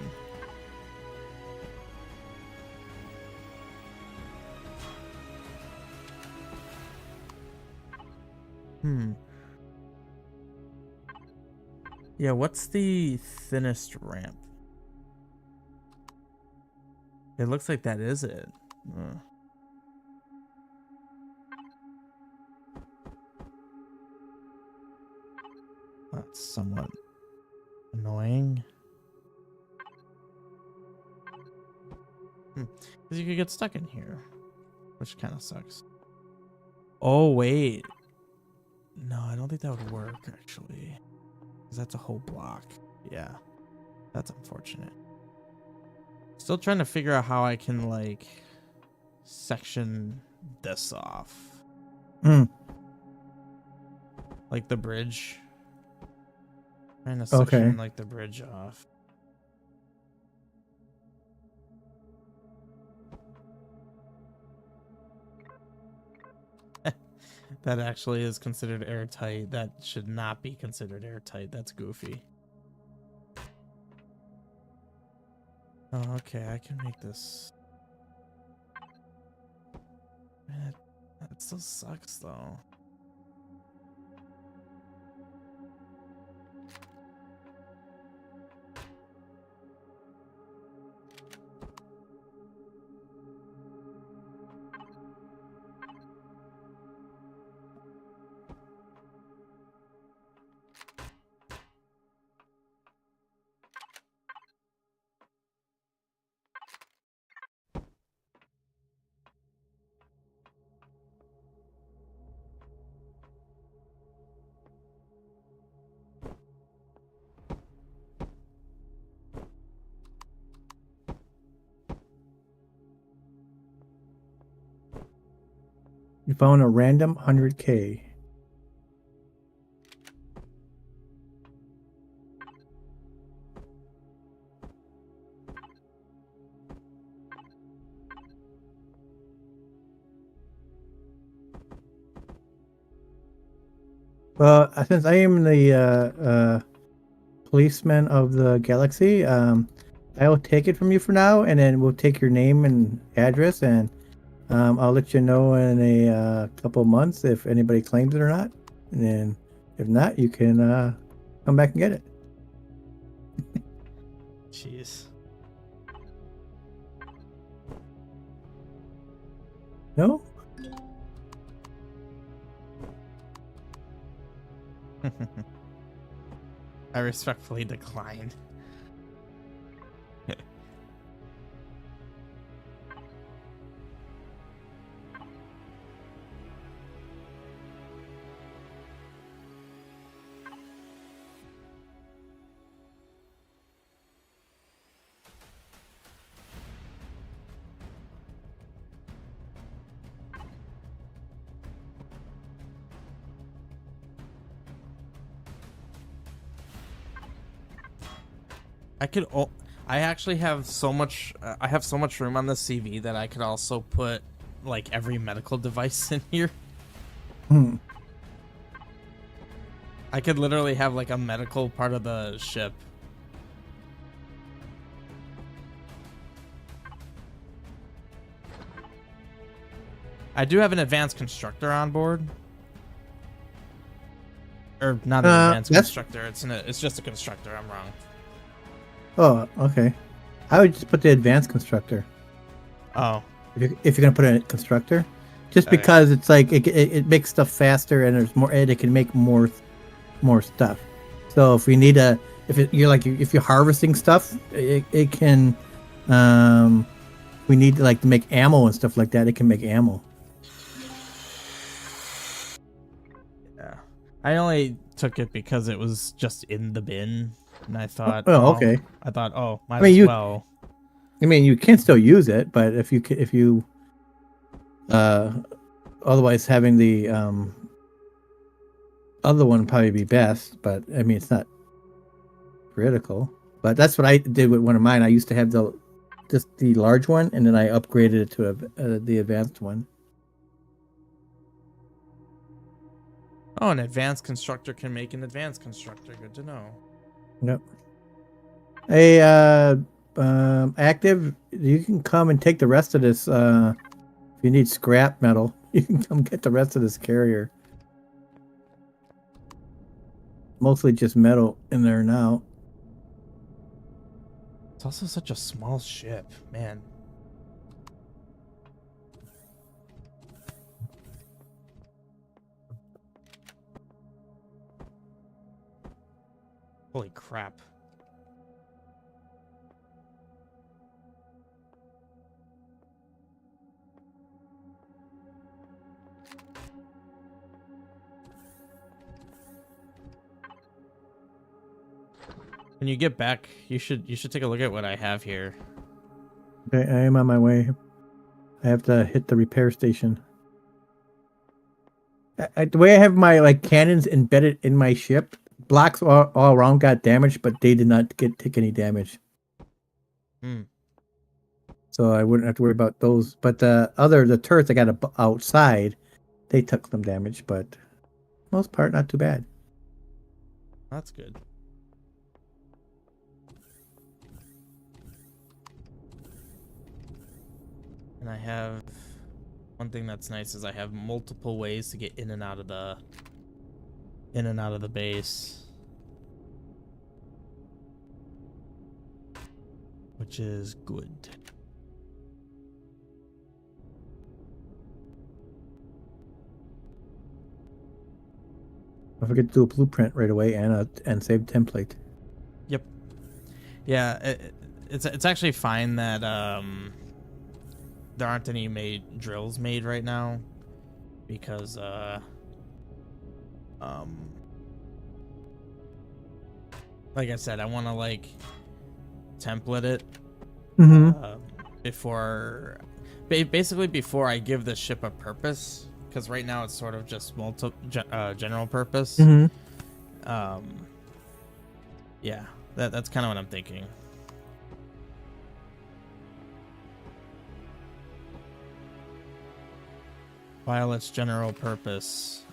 Yeah, what's the thinnest ramp? It looks like that is it. That's somewhat annoying. Because you could get stuck in here, which kind of sucks. Oh, wait. No, I don't think that would work, actually. Because that's a whole block. Yeah. That's unfortunate. Still trying to figure out how I can, like, section this off. Like the bridge. Trying to section, like, the bridge off. That actually is considered airtight. That should not be considered airtight. That's goofy. Oh, okay. I can make this. Man, that still sucks, though. You found a random 100K. Well, since I am the policeman of the galaxy, I will take it from you for now, and then we'll take your name and address, and I'll let you know in a couple of months if anybody claims it or not. And then if not, you can come back and get it. Jeez. No? I respectfully declined. I actually have so much. I have so much room on the CV that I could also put like every medical device in here. I could literally have like a medical part of the ship. I do have an advanced constructor on board. Or not an advanced constructor. It's just a constructor. I'm wrong. Oh, okay. I would just put the advanced constructor. Oh. If you're gonna put a constructor, just because it's like it makes stuff faster and there's more, and it can make more stuff. So if we need to if you're harvesting stuff, it can. We need to like to make ammo and stuff like that. It can make ammo. Yeah. I only took it because it was just in the bin, and I thought, Oh, okay. I thought, might I mean, as well. I mean, you can still use it, but if you otherwise having the other one would probably be best. But I mean, it's not critical. But that's what I did with one of mine. I used to have just the large one, and then I upgraded it to the advanced one. Oh, an advanced constructor can make an advanced constructor. Good to know. Yep. Hey, active, you can come and take the rest of this. If you need scrap metal, you can come get the rest of this carrier. Mostly just metal in there now. It's also such a small ship, man. Holy crap. When you get back, you should take a look at what I have here. Okay, I am on my way. I have to hit the repair station. The way I have my like cannons embedded in my ship, blocks all around got damaged, but they did not take any damage. So I wouldn't have to worry about those. But the turrets I got outside, they took some damage, but most part not too bad. That's good. And I have one thing that's nice is I have multiple ways to get in and out of the base, which is good. Don't forget to do a blueprint right away and save template. Yep. Yeah, it's actually fine that there aren't any drills made right now, because like I said, I want to like template it before I give the ship a purpose, because right now it's sort of just general purpose. Yeah, that's kind of what I'm thinking. While it's general purpose,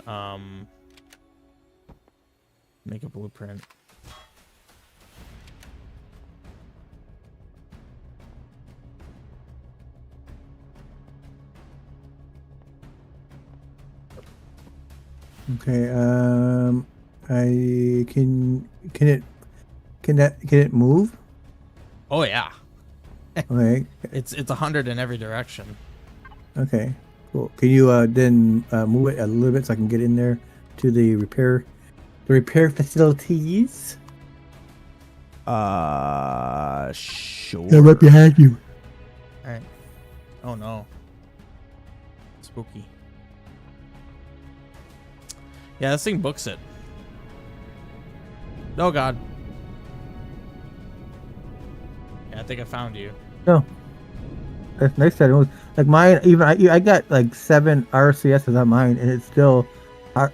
make a blueprint. Okay. Can it move? Oh yeah. Okay. It's 100 in every direction. Okay. Cool. Can you then move it a little bit so I can get in there to the repair facilities? Sure. Yeah, right behind you. All right. Oh no. Spooky. Yeah, this thing books it. Oh god. Yeah, I think I found you. No. That's nice that it was like mine. Even I got like 7 RCSs on mine, and it's still I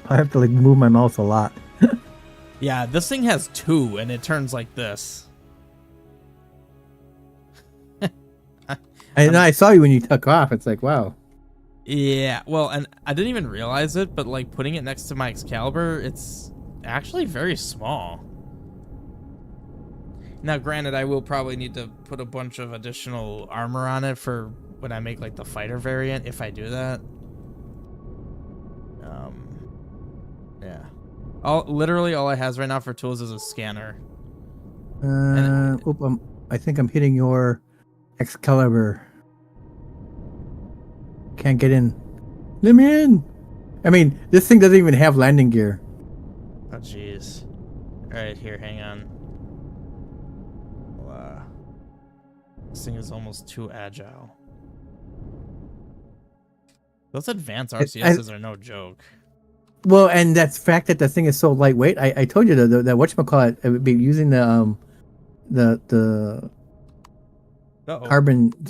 have to like move my mouse a lot. Yeah, this thing has 2, and it turns like this. And I saw you when you took off. It's like, wow. Yeah, well, and I didn't even realize it, but like putting it next to my Excalibur, it's actually very small. Now, granted, I will probably need to put a bunch of additional armor on it for when I make like the fighter variant, if I do that. Yeah. Literally all it has right now for tools is a scanner. I think I'm hitting your Excalibur. Can't get in. Let me in. I mean, this thing doesn't even have landing gear. Oh, jeez. Alright, here, hang on. This thing is almost too agile. Those advanced RCSs are no joke. Well, and that's the fact that the thing is so lightweight. I told you that whatchamacallit, it would be using the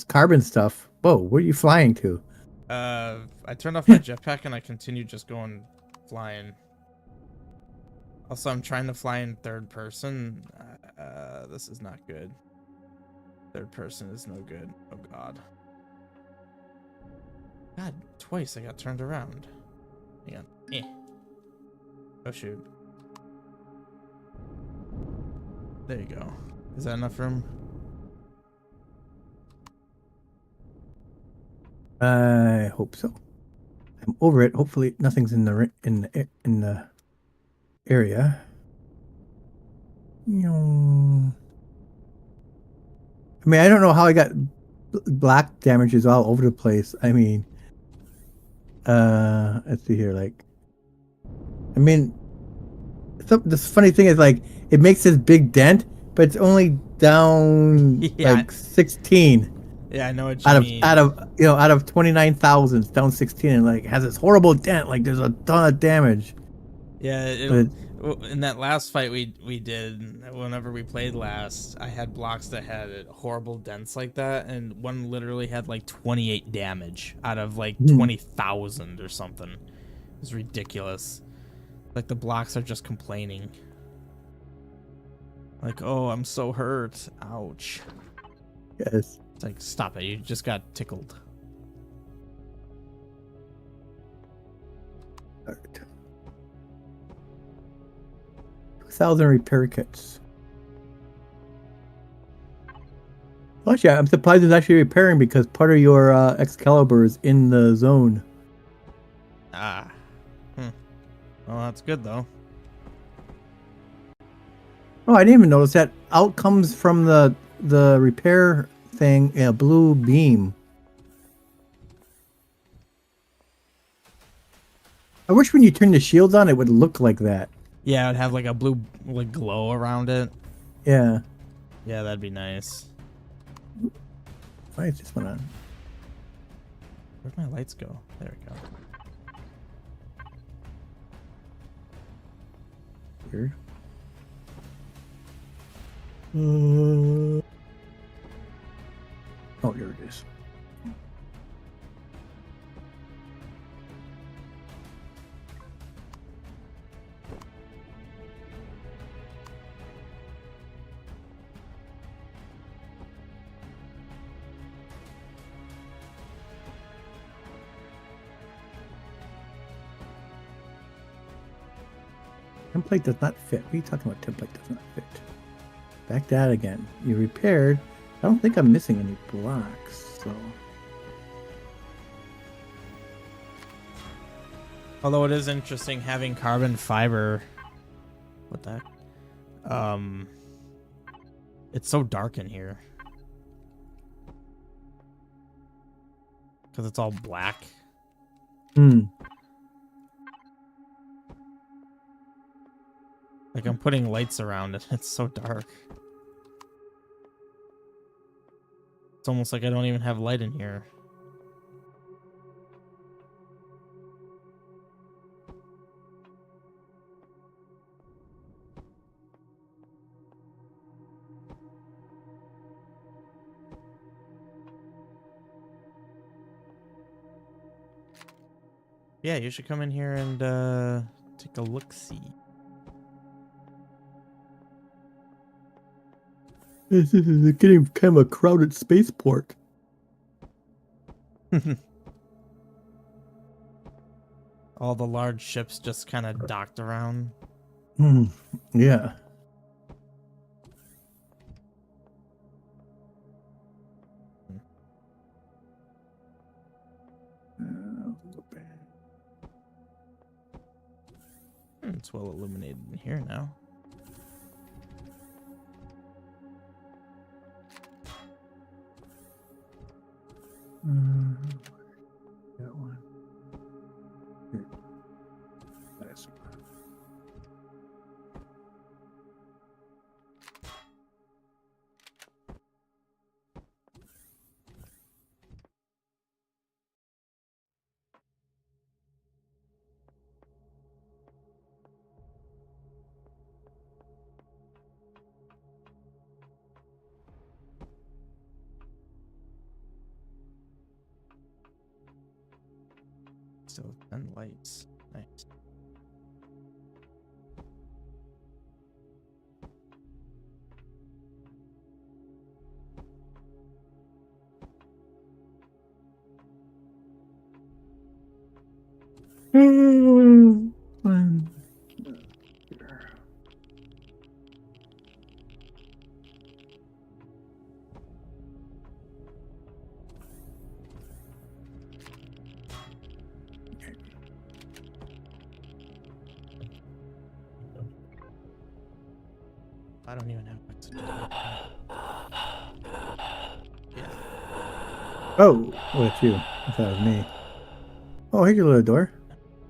carbon stuff. Whoa, where are you flying to? I turned off my jetpack and I continued just going flying. Also, I'm trying to fly in third person. This is not good. Third person is no good. Oh god. God, twice I got turned around. Hang on. Oh shoot. There you go. Is that enough room? I hope so. I'm over it. Hopefully, nothing's in the area. I mean, I don't know how I got black damages all over the place. I mean, let's see here. Like, I mean, this funny thing is like it makes this big dent, but it's only down like 16. Yeah, I know what you mean. Out of 29,000, it's down 16, and like has this horrible dent. Like there's a ton of damage. Yeah, in that last fight we did, whenever we played last, I had blocks that had horrible dents like that, and one literally had like 28 damage out of like 20,000 or something. It was ridiculous. Like the blocks are just complaining. Like, oh, I'm so hurt. Ouch. Yes. It's like, stop it. You just got tickled. All right. 2,000 repair kits. Well, actually, I'm surprised it's actually repairing because part of your Excalibur is in the zone. Ah. Well, that's good, though. Oh, I didn't even notice that. Out comes from the repair thing a blue beam. I wish when you turn the shields on, it would look like that. Yeah, it would have like a blue glow around it. Yeah. Yeah, that'd be nice. Why is this one on? Where'd my lights go? There we go. Weird. Oh, here it is. Template does not fit. What are you talking about? Template does not fit. Back that again. You repaired. I don't think I'm missing any blocks, so. Although it is interesting having carbon fiber. What the heck? It's so dark in here. Because it's all black. Like I'm putting lights around it. It's so dark. It's almost like I don't even have light in here. Yeah, you should come in here and take a look-see. This is getting kind of a crowded spaceport. All the large ships just kind of docked around. Yeah. It's well illuminated in here now. That one. Here. That's Still 10 lights. Nice. I don't even have oxygen. Oh, it's you. I thought it was me. Oh, here's your little door.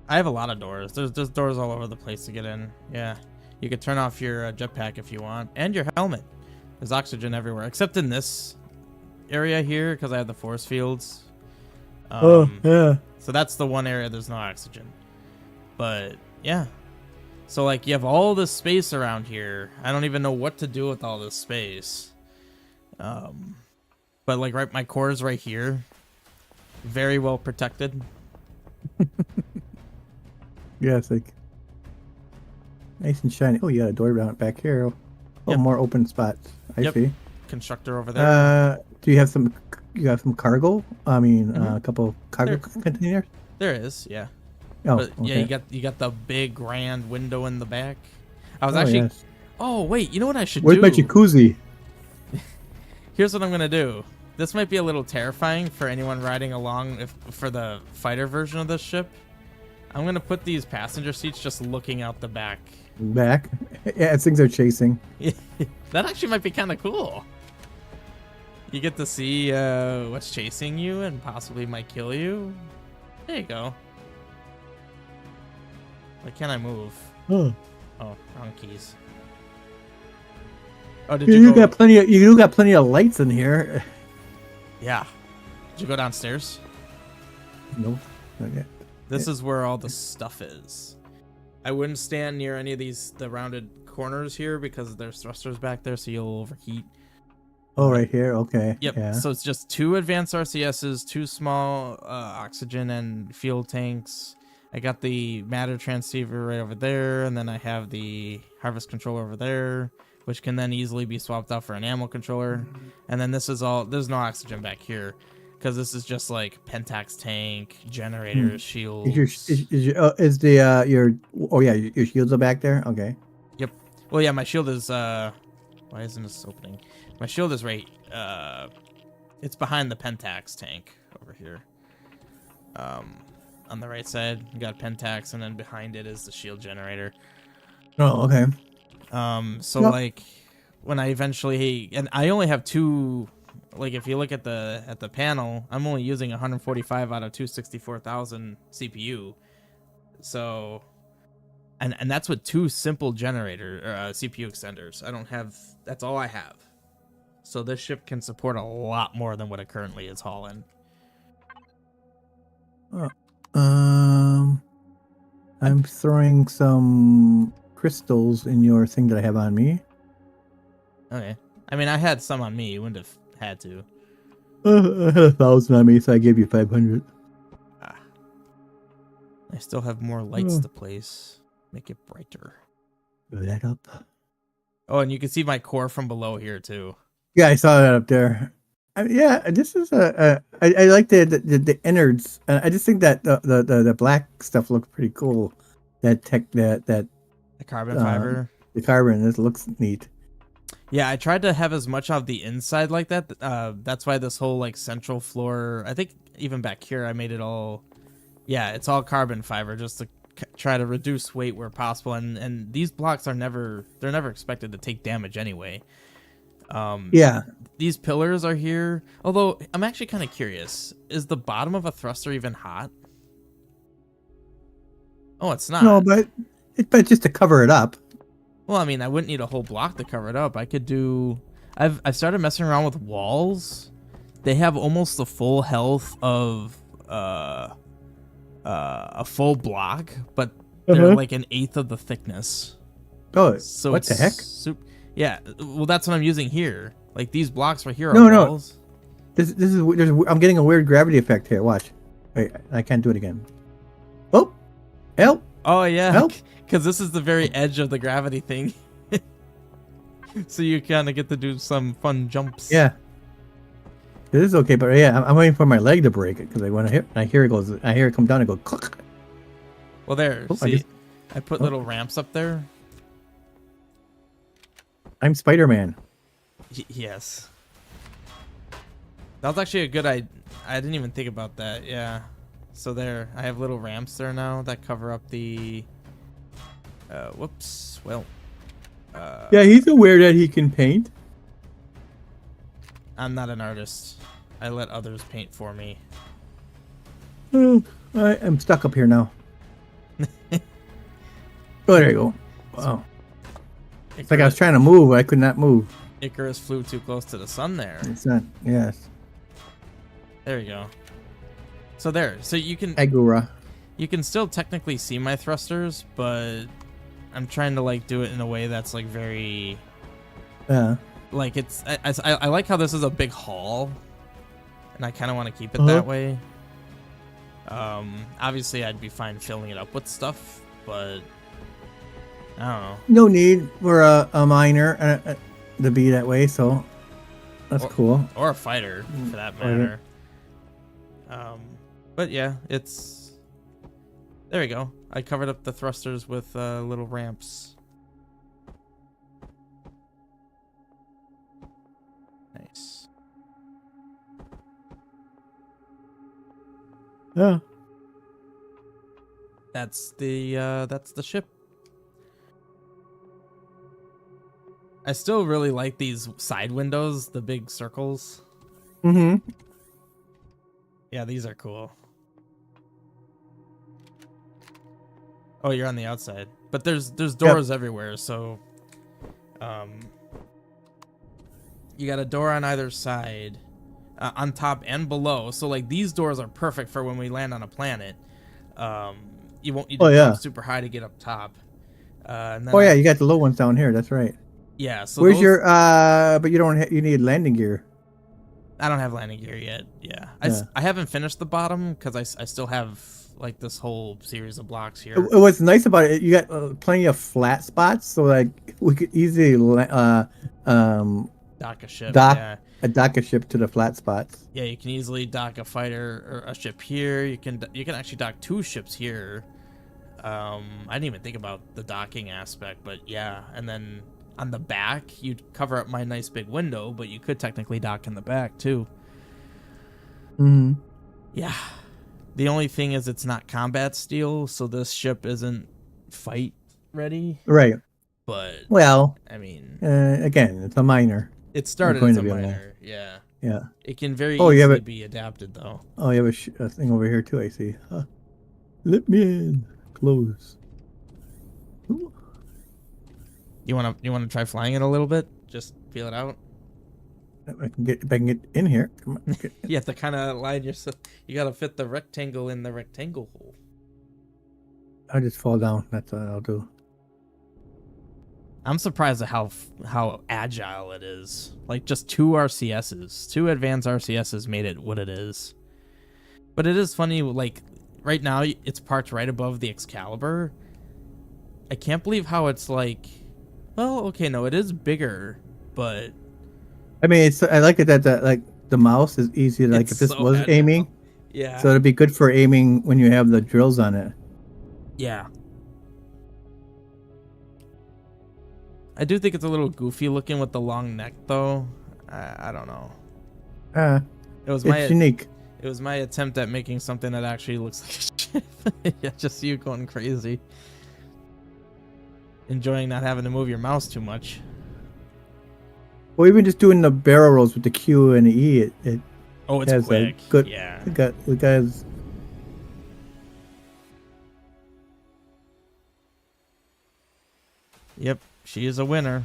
I have a lot of doors. There's doors all over the place to get in. Yeah. You could turn off your jetpack if you want. And your helmet. There's oxygen everywhere. Except in this area here, because I have the force fields. Yeah. So that's the one area there's no oxygen. But, yeah. So, like, you have all this space around here. I don't even know what to do with all this space. But, like, right, my core is right here. Very well protected. Yeah, it's like nice and shiny. Oh, you got a door around back here. Oh, Yep. more open spots. I see. Constructor over there. Do you have some? You have some cargo? I mean, Mhm. a couple cargo containers. There is, yeah. Oh, But yeah, okay. you got the big grand window in the back. I was Oh, actually. yes. Oh wait, you know what I should Where's do? my jacuzzi? Here's what I'm gonna do. This might be a little terrifying for anyone riding along for the fighter version of this ship. I'm gonna put these passenger seats just looking out the back. Back. Yeah, things are chasing. That actually might be kind of cool. You get to see what's chasing you and possibly might kill you. There you go. Why can't I move? Oh. Oh, wrong keys. Oh, did You, you go? got plenty of. You got plenty of lights in here. Yeah. Did you go downstairs? No, not yet. This is where all the stuff is. I wouldn't stand near any of the rounded corners here because there's thrusters back there, so you'll overheat. Oh, right here. Okay. Yep. Yeah. So it's just 2 advanced RCSs, 2 small oxygen and fuel tanks. I got the matter transceiver right over there, and then I have the harvest controller over there, which can then easily be swapped out for an ammo controller. And then this is all. There's no oxygen back here because this is just like Pentax tank, generators, shields. Is your shields are back there? Okay. Yep. Well, yeah, my shield is. Why isn't this opening? My shield is right. It's behind the Pentax tank over here. On the right side, you got Pentax, and then behind it is the shield generator. Oh, okay. So Yep. like, when I eventually, and I only have 2. Like, if you look at the panel, I'm only using 145 out of 264,000 CPU. So, and that's with 2 simple generator CPU extenders. I don't have. That's all I have. So this ship can support a lot more than what it currently is hauling. I'm throwing some crystals in your thing that I have on me. Okay. I mean, I had some on me. You wouldn't have had to. I had 1,000 on me, so I gave you 500. I still have more lights to place. Make it brighter. Blow that up. Oh, and you can see my core from below here too. Yeah, I saw that up there. Yeah, this is I like the innards. I just think that the black stuff looks pretty cool. That The carbon fiber. the carbon. This looks neat. Yeah, I tried to have as much of the inside like that. That's why this whole like central floor. I think even back here, I made it all. Yeah, it's all carbon fiber just to try to reduce weight where possible. And these blocks they're never expected to take damage anyway. Yeah. These pillars are here. Although I'm actually kind of curious, is the bottom of a thruster even hot? Oh, it's not. No, but just to cover it up. Well, I mean, I wouldn't need a whole block to cover it up. I could do. I've started messing around with walls. They have almost the full health of a full block, but they're like 1/8 of the thickness. Oh, So what the heck? Yeah, well, that's what I'm using here. Like these blocks right here are No. walls. I'm getting a weird gravity effect here. Watch. Wait, I can't do it again. Help! Oh yeah, Help. because this is the very edge of the gravity thing. So you kind of get to do some fun jumps. Yeah. This is okay, but yeah, I'm waiting for my leg to break it because I hear it come down and go click. Well, there. Oh, See, I put little ramps up there. I'm Spider-Man. Yes. That was actually a good idea. I didn't even think about that. Yeah. So there, I have little ramps there now that cover up the. Whoops. Well. Yeah, he's aware that he can paint. I'm not an artist. I let others paint for me. Oh, I'm stuck up here now. Oh, there you go. Wow. It's like I was trying to move, I could not move. Icarus flew too close to the sun there. It's not. Yes. There you go. So there. So you can. Agura. You can still technically see my thrusters, but I'm trying to like do it in a way that's like very. Yeah. Like it's. I like how this is a big hall, and I kind of want to keep it that way. Obviously, I'd be fine filling it up with stuff, but I don't know. No need for a miner to be that way, so that's cool. Or a fighter, for that matter. But yeah, it's... There we go. I covered up the thrusters with little ramps. Nice. Yeah. That's the ship. I still really like these side windows, the big circles. Mm-hmm. Yeah, these are cool. Oh, you're on the outside. But there's doors everywhere, so you got a door on either side, on top and below. So like these doors are perfect for when we land on a planet. You won't need to jump super high to get up top. And then yeah, you got the low ones down here. That's right. Yeah. So where's your but you don't you need landing gear. I don't have landing gear yet. Yeah. I haven't finished the bottom because I still have like this whole series of blocks here. What's nice about it, you got plenty of flat spots, so like we could easily dock a ship. Dock a ship to the flat spots. Yeah, you can easily dock a fighter or a ship here. You can actually dock 2 ships here. I didn't even think about the docking aspect, but yeah. And then on the back, you'd cover up my nice big window, but you could technically dock in the back too. Mm-hmm. Yeah. The only thing is it's not combat steel, so this ship isn't fight ready. Right. But well, I mean, again, it's a miner. It started as a miner. Yeah. Yeah. It can very easily be adapted though. Oh, you have a thing over here too. I see. Let me in. Close. Ooh. You wanna try flying it a little bit? Just feel it out. If I can get in here. Come on. You have to kind of line yourself. You gotta fit the rectangle in the rectangle hole. I'll just fall down. That's what I'll do. I'm surprised at how agile it is. Like just 2 RCSs, 2 advanced RCSs made it what it is. But it is funny. Like right now, it's parked right above the Excalibur. I can't believe how it's like. Well, okay, no, it is bigger, but I mean, I like it that like the mouse is easy. Like if this was aiming, yeah. So it'd be good for aiming when you have the drills on it. Yeah. I do think it's a little goofy looking with the long neck, though. I don't know. It's unique. It was my attempt at making something that actually looks like a ship. Yeah, just you going crazy. Enjoying not having to move your mouse too much. Well, even just doing the barrel rolls with the Q and the E, it it's has quick. Good, yeah. It guys. Yep, she is a winner.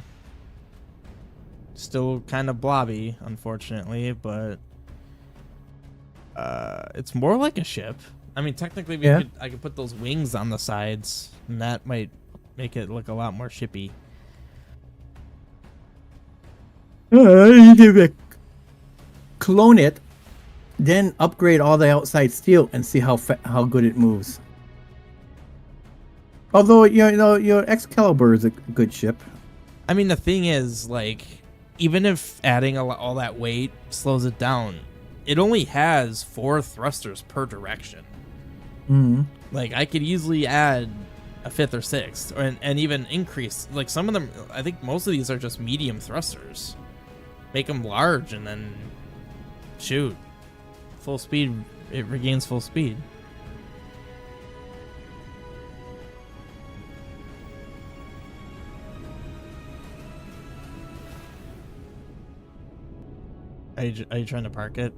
Still kind of blobby, unfortunately, but it's more like a ship. I mean, technically, I could put those wings on the sides, and that might make it look a lot more shippy. You can clone it, then upgrade all the outside steel and see how good it moves. Although Excalibur is a good ship. I mean, the thing is, like, even if adding all that weight slows it down, it only has 4 thrusters per direction. Mm-hmm. Like, I could easily add a 5th or 6th, and even increase. Like, some of them, I think most of these are just medium thrusters. Make them large, and then shoot. Full speed, it regains full speed. Are you trying to park it?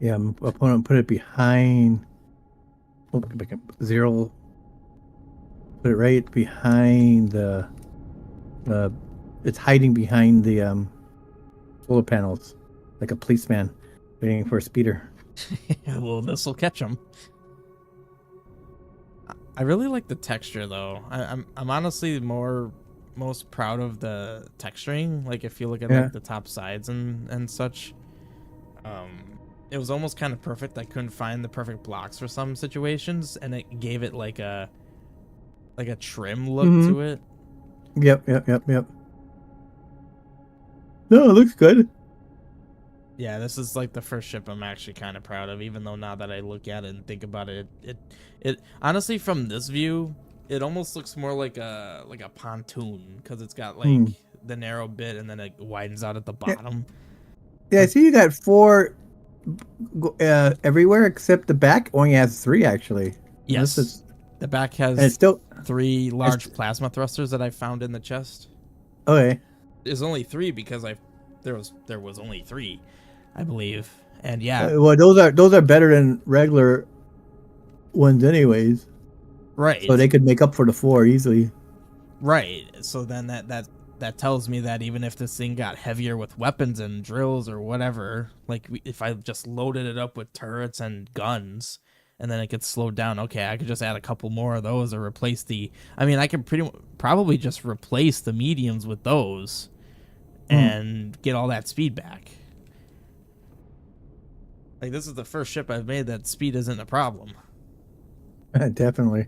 Yeah, I'm gonna put it behind. Oh, back up. 0. Put it right behind the. It's hiding behind the solar panels, like a policeman waiting for a speeder. Well, this will catch him. I really like the texture, though. I'm honestly most proud of the texturing. Like, if you look at like the top sides and such, it was almost kind of perfect. I couldn't find the perfect blocks for some situations, and it gave it like a trim look to it. Yep. No, it looks good. Yeah, this is like the first ship I'm actually kind of proud of, even though now that I look at it and think about it, it honestly, from this view, it almost looks more like a pontoon, because it's got like the narrow bit and then it widens out at the bottom. Yeah, I see you got 4 everywhere except the back only has 3 actually. Yes, the back has and it's still 3 large plasma thrusters that I found in the chest. Okay. There's only 3 because there was only 3, I believe, and yeah. Well, those are better than regular ones, anyways. Right. So they could make up for the 4 easily. Right. So then that tells me that even if this thing got heavier with weapons and drills or whatever, like if I just loaded it up with turrets and guns, and then it gets slowed down, okay, I could just add a couple more of those or replace I could probably just replace the mediums with those and get all that speed back. Like, this is the first ship I've made that speed isn't a problem. Definitely.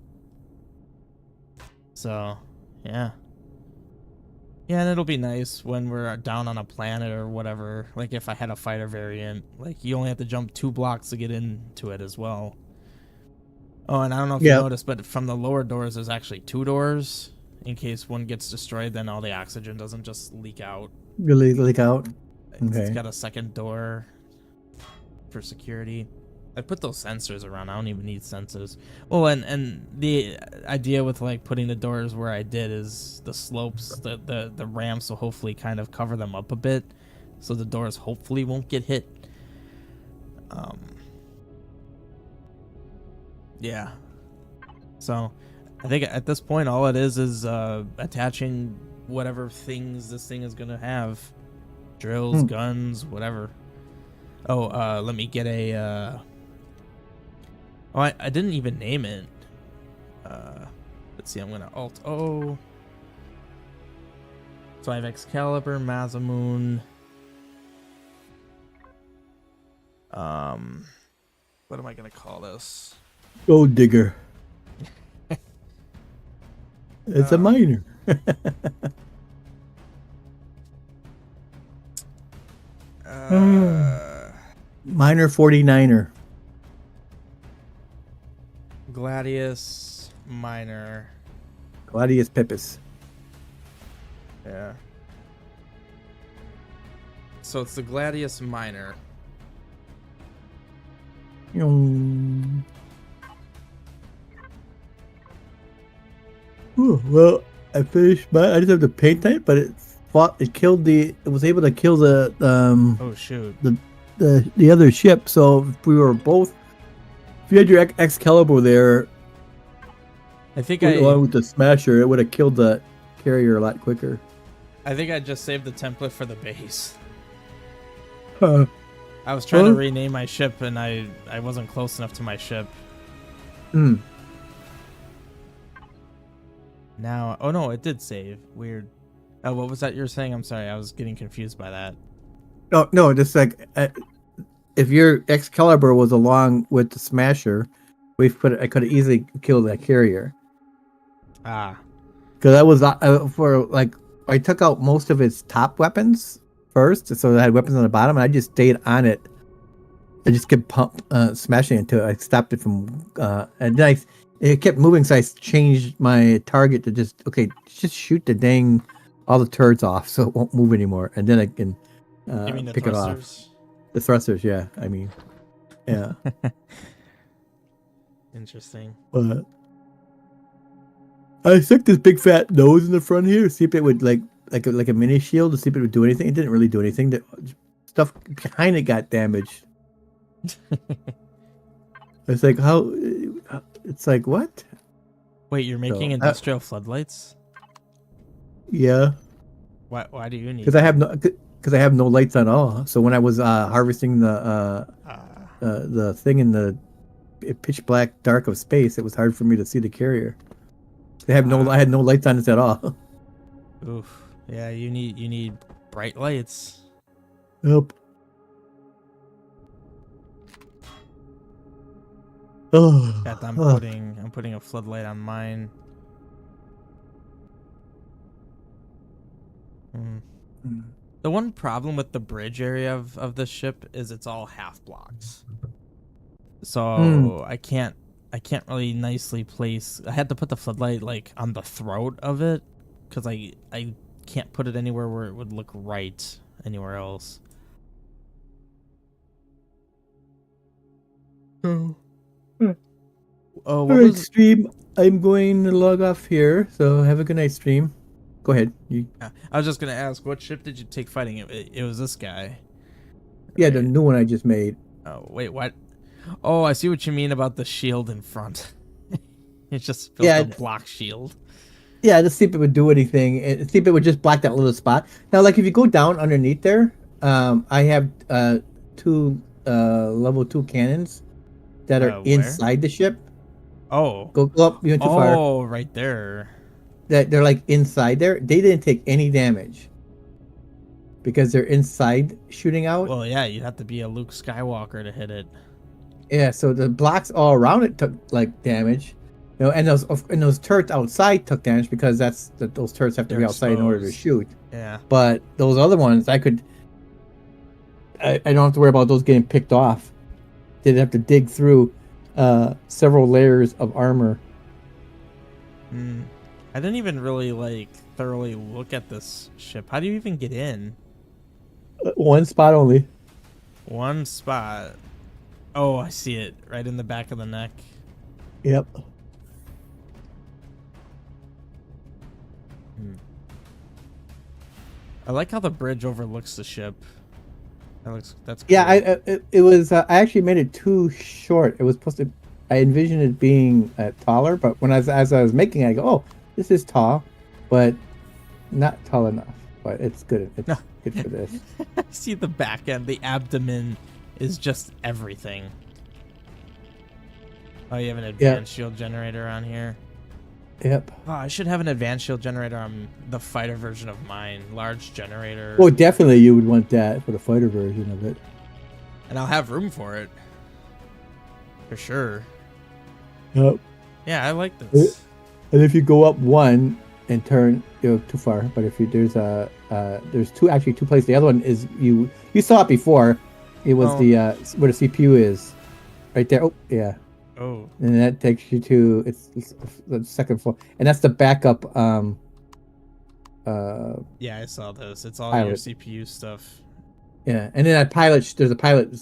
So, yeah. Yeah, and it'll be nice when we're down on a planet or whatever. Like, if I had a fighter variant, like, you only have to jump 2 blocks to get into it as well. Oh, and I don't know if you noticed, but from the lower doors, there's actually 2 doors. In case one gets destroyed, then all the oxygen doesn't just leak out. Really leak out? It's got a second door for security. I put those sensors around. I don't even need sensors. Well, and the idea with like putting the doors where I did is the slopes, the ramps will hopefully kind of cover them up a bit, so the doors hopefully won't get hit. Yeah. So I think at this point all it is attaching whatever things this thing is gonna have. Drills, guns, whatever. Oh, let me get a I didn't even name it. Let's see, I'm gonna Alt O. So I have Excalibur, Mazamoon. What am I gonna call this? Gold digger. It's a miner. Miner 49er. Gladius Miner. Gladius Pipis. Yeah. So it's the Gladius Miner. Ooh, well, I finished I just have to paint it, but it was able to kill the oh shoot. The other ship, so if you had your Excalibur there, I think along with the Smasher, it would have killed the carrier a lot quicker. I think I just saved the template for the base. I was trying to rename my ship and I wasn't close enough to my ship. Now, oh no, it did save. Weird. Oh, what was that you were saying? I'm sorry, I was getting confused by that. Oh no, just like if your Excalibur was along with the Smasher, I could have easily killed that carrier. Ah. Because I was for like I took out most of its top weapons first, so it had weapons on the bottom, and I just stayed on it. I just kept smashing until I stopped it from, and then it kept moving, so I changed my target to just shoot the all the turrets off, so it won't move anymore, and then I can You mean the pick it off. thrusters? The thrusters, yeah. I mean, yeah. Interesting. But I stuck this big fat nose in the front here, see if it would like a mini shield to see if it would do anything. It didn't really do anything. The stuff kind of got damaged. It's like how? It's like what? Wait, you're making So, industrial floodlights? Yeah, Why do you need? because I have no lights at all. So when I was harvesting the thing in the pitch black dark of space, it was hard for me to see the carrier. I had no lights on this at all. Oof. Yeah, you need bright lights. Yep. Oh. God, I'm putting a floodlight on mine. The one problem with the bridge area of this ship is it's all half blocks. So I can't really nicely place. I had to put the floodlight like on the throat of it because I can't put it anywhere where it would look right anywhere else. Oh, what Alright, was stream. I'm going to log off here. So have a good night, stream. Go ahead. I was just gonna ask, what ship did you take fighting? It was this guy. Yeah, the new one I just made. Oh wait, what? Oh, I see what you mean about the shield in front. It's just built Yeah. a block shield. Yeah, to see if it would do anything. See if it would just block that little spot. Now, like if you go down underneath there, I have two level 2 cannons that are Where? inside the ship. Oh. Go up. You went too far. Oh, right there. That they're like inside there. They didn't take any damage because they're inside shooting out. Well, yeah, you'd have to be a Luke Skywalker to hit it. Yeah, so the blocks all around it took like damage, and those turrets outside took damage because those turrets have to They're be outside in order to exposed. shoot. Yeah. But those other ones, I don't have to worry about those getting picked off. They'd have to dig through several layers of armor. I didn't even really thoroughly look at this ship. How do you even get in? One spot only. One spot. Oh, I see it. Right in the back of the neck. Yep. I like how the bridge overlooks the ship. That's cool. Yeah, it was. I actually made it too short. It was supposed to. I envisioned it being taller, but as I was making it, I go, "Oh, this is tall, but not tall enough." But it's good. It's good for this. I see the back end. The abdomen is just everything. Oh, you have an advanced shield generator on here? Yep. Oh, I should have an advanced shield generator on the fighter version of mine. Large generator. Well, definitely you would want that for the fighter version of it. And I'll have room for it. For sure. Yep. Yeah, I like this. And if you go up one and turn, too far. But if there's two places. The other one is you saw it before. It was where the CPU is, right there. Oh yeah. Oh. And that takes you to it's the second floor, and that's the backup. Yeah, I saw this. It's all pilot. your CPU stuff. Yeah, and then there's a pilot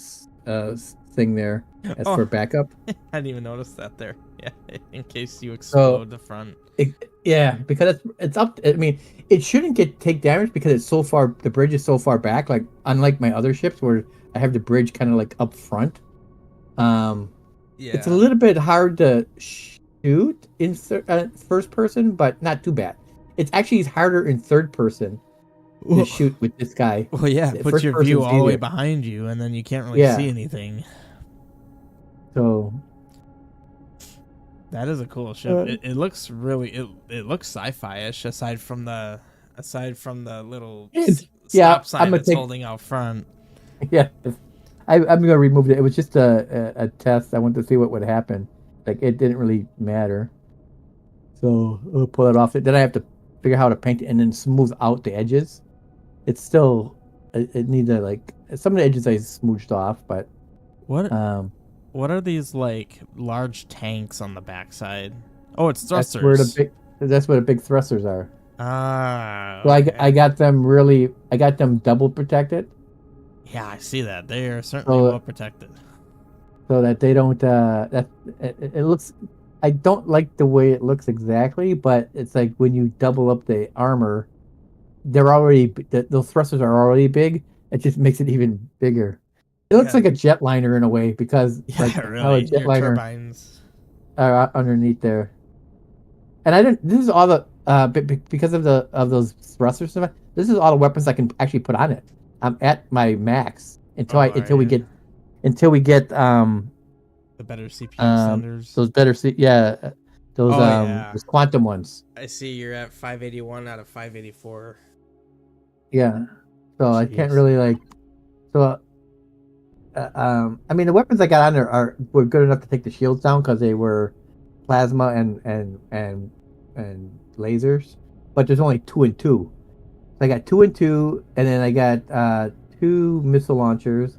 thing there as for backup. I didn't even notice that there. Yeah, in case you explode the front. Because it's up. I mean, it shouldn't take damage because it's so far. The bridge is so far back. Like unlike my other ships where I have the bridge kind of like up front. Yeah. It's a little bit hard to shoot in first person, but not too bad. It's actually harder in third person to shoot with this guy. Well, yeah, put your view all the way behind you, and then you can't really see anything. So that is a cool ship. It looks really it looks sci-fi-ish aside from the little stop sign it's holding out front. Yeah. I'm gonna remove it. It was just a test. I wanted to see what would happen. like it didn't really matter. So I'll pull it off. Then I have to figure out how to paint it and then smooth out the edges. It's still it needs to like some of the edges I smooched off, but What um what are these like large tanks on the backside? Oh, it's that's thrusters. where the big thrusters are. Ah, So okay. I got them double protected Yeah, I see that. They are certainly So- well protected. so that they don't it looks. I don't like the way it looks exactly, but it's like when you double up the armor, those thrusters are already big. It just makes it even bigger. It looks Yeah. like a jetliner in a way because Yeah, like how a really. Your jetliner turbines. are underneath there. And I didn't. This is all the because of those thrusters. This is all the weapons I can actually put on it. I'm at my max until Oh, we yeah. get The better CPU senders. those better those Oh, yeah. those quantum ones. I see you're at 581 out of 584. Yeah. So I can't Jeez. really like. So I mean the weapons I got on there were good enough to take the shields down because they were plasma and lasers, but there's only 2 and 2. So I got 2 and 2, and then I got 2 missile launchers,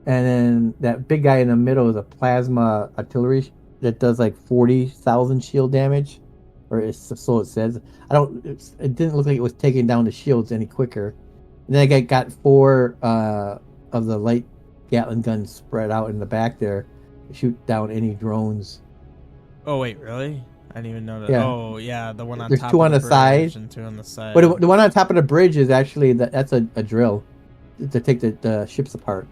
and then that big guy in the middle is a plasma artillery that does like 40,000 shield damage, so it says. It didn't look like it was taking down the shields any quicker. And then I got 4 of the light Gatling guns spread out in the back there to shoot down any drones. Oh, wait, really? I didn't even know that. Yeah. Oh, yeah, the one on There's top 2 of on the bridge side. and 2 on the side. But the one on top of the bridge is actually that's a drill to take the ships apart.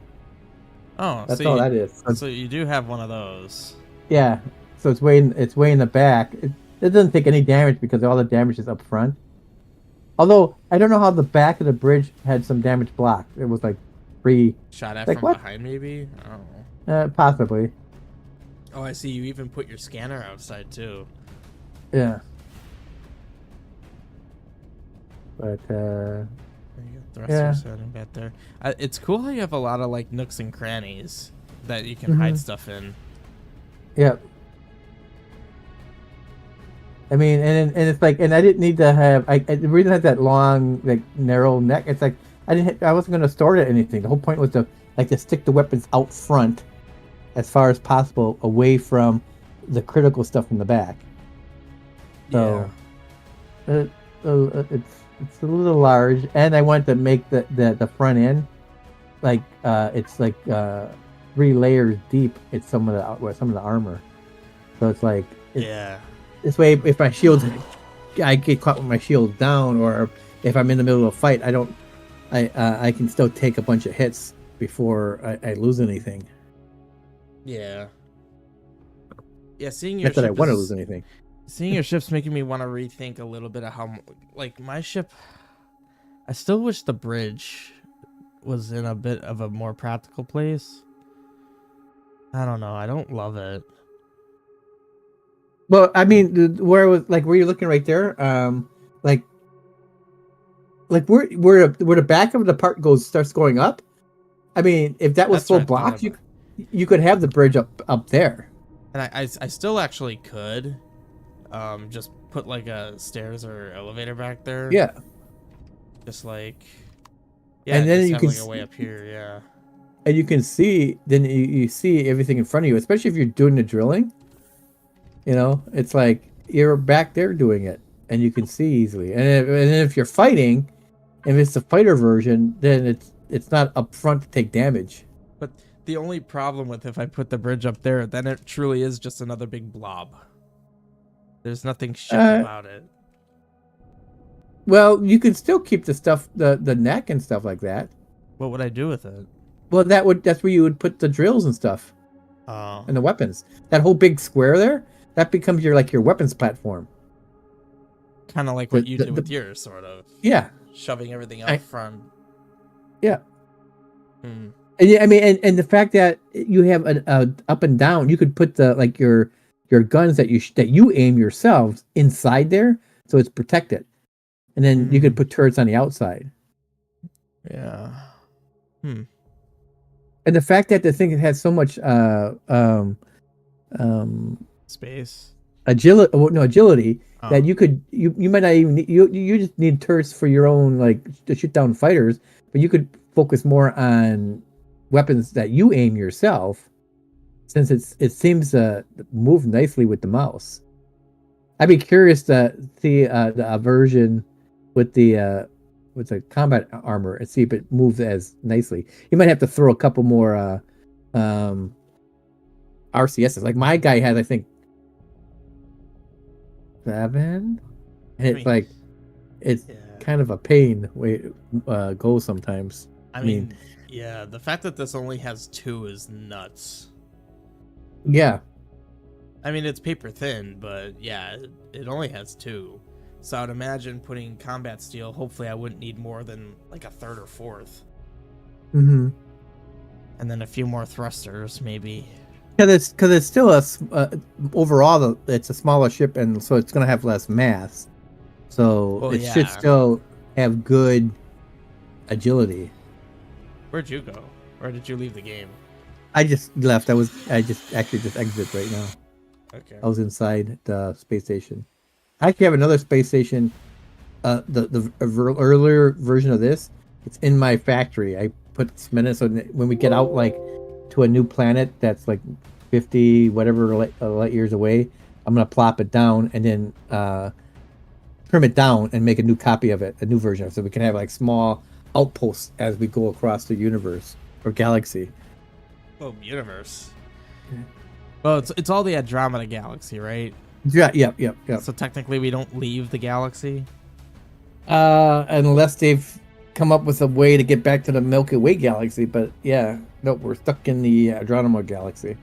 Oh, That's so all you, that is. so you do have one of those. Yeah. So it's way in the back. It doesn't take any damage because all the damage is up front. Although I don't know how the back of the bridge had some damage blocked. It was like free, Shot at Like from what? behind, maybe? I don't know. possibly. Oh, I see. You even put your scanner outside, too. Yeah. But There you go. Thrusters setting back there. It's cool how you have a lot of like nooks and crannies that you can hide stuff in. yeah. I mean, and it's like, and I didn't need to have. The reason I had that long, like narrow neck. It's like I wasn't going to store it or anything. The whole point was to stick the weapons out front, as far as possible, away from the critical stuff in the back. So, it's a little large, and I wanted to make the front end like it's like 3 layers deep. It's some of the armor. So it's like Yeah. this way, if my shields, I get caught with my shield down, or if I'm in the middle of a fight, I can still take a bunch of hits before I lose anything. Yeah. Yeah, seeing your Not that I ship want to is- lose anything. Seeing your ship's making me want to rethink a little bit of how, like, my ship. I still wish the bridge was in a bit of a more practical place. I don't know. I don't love it. Well, I mean, where you're looking right there, like where the back of the part starts going up. I mean, if that was That's full what I thought blocks, about. you could have the bridge up there. And I still actually could, just put like a stairs or elevator back there. Yeah, Just like, yeah, And then just you have can like a way up here. Yeah. and you can see. Then you see everything in front of you, especially if you're doing the drilling. You know, it's like you're back there doing it, and you can see easily. And if you're fighting, if it's the fighter version, then it's not up front to take damage. But the only problem with if I put the bridge up there, then it truly is just another big blob. There's nothing ship about it. Well, you can still keep the stuff, the neck and stuff like that. What would I do with it? Well, that's where you would put the drills and stuff Oh, and the weapons. That whole big square there, that becomes your weapons platform. kind of like what you the- did with yours, sort of. Yeah, Shoving everything out front. yeah. Hmm. And yeah, I mean, and the fact that you have an up and down, you could put your guns that you aim yourselves inside there, so it's protected, and then you could put turrets on the outside. Yeah. And the fact that the thing has so much Space. agility Oh. that you might not even need, you just need turrets for your own, like, to shoot down fighters, but you could focus more on weapons that you aim yourself, since it seems to move nicely with the mouse. I'd be curious to see the version with the combat armor and see if it moves as nicely. You might have to throw a couple more RCSs. Like my guy has, I think, 7, and it's like it's kind of a pain way go sometimes. I mean, yeah, the fact that this only has 2 is nuts. Yeah. I mean, it's paper thin, but yeah, it only has 2. So I'd imagine putting combat steel, hopefully I wouldn't need more than like a third or fourth. Mm-hmm. And then a few more thrusters, maybe. Because it's still overall it's a smaller ship, and so it's gonna have less mass. So it should still have good agility. Where'd you go? Or did you leave the game? I just left. I just exited right now. Okay. I was inside the space station. I actually have another space station. The earlier version of this, it's in my factory. I put cement in, so when we get out like to a new planet that's like 50 whatever light years away, I'm gonna plop it down and then trim it down and make a new copy of it, a new version of it, so we can have like small outposts as we go across the universe or galaxy. Oh, universe. Well, it's all the Andromeda galaxy, right? Yeah, yep. So technically we don't leave the galaxy? Unless they've come up with a way to get back to the Milky Way galaxy, but yeah, no, we're stuck in the Andromeda galaxy.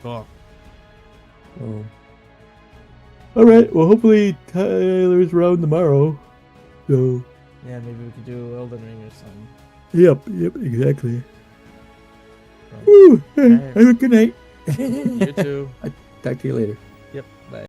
Cool. Oh. All right, well, hopefully Tyler's around tomorrow. So. Yeah, maybe we could do Elden Ring or something. Yep, exactly. Woo, Right. have a good night. You too. Talk to you later.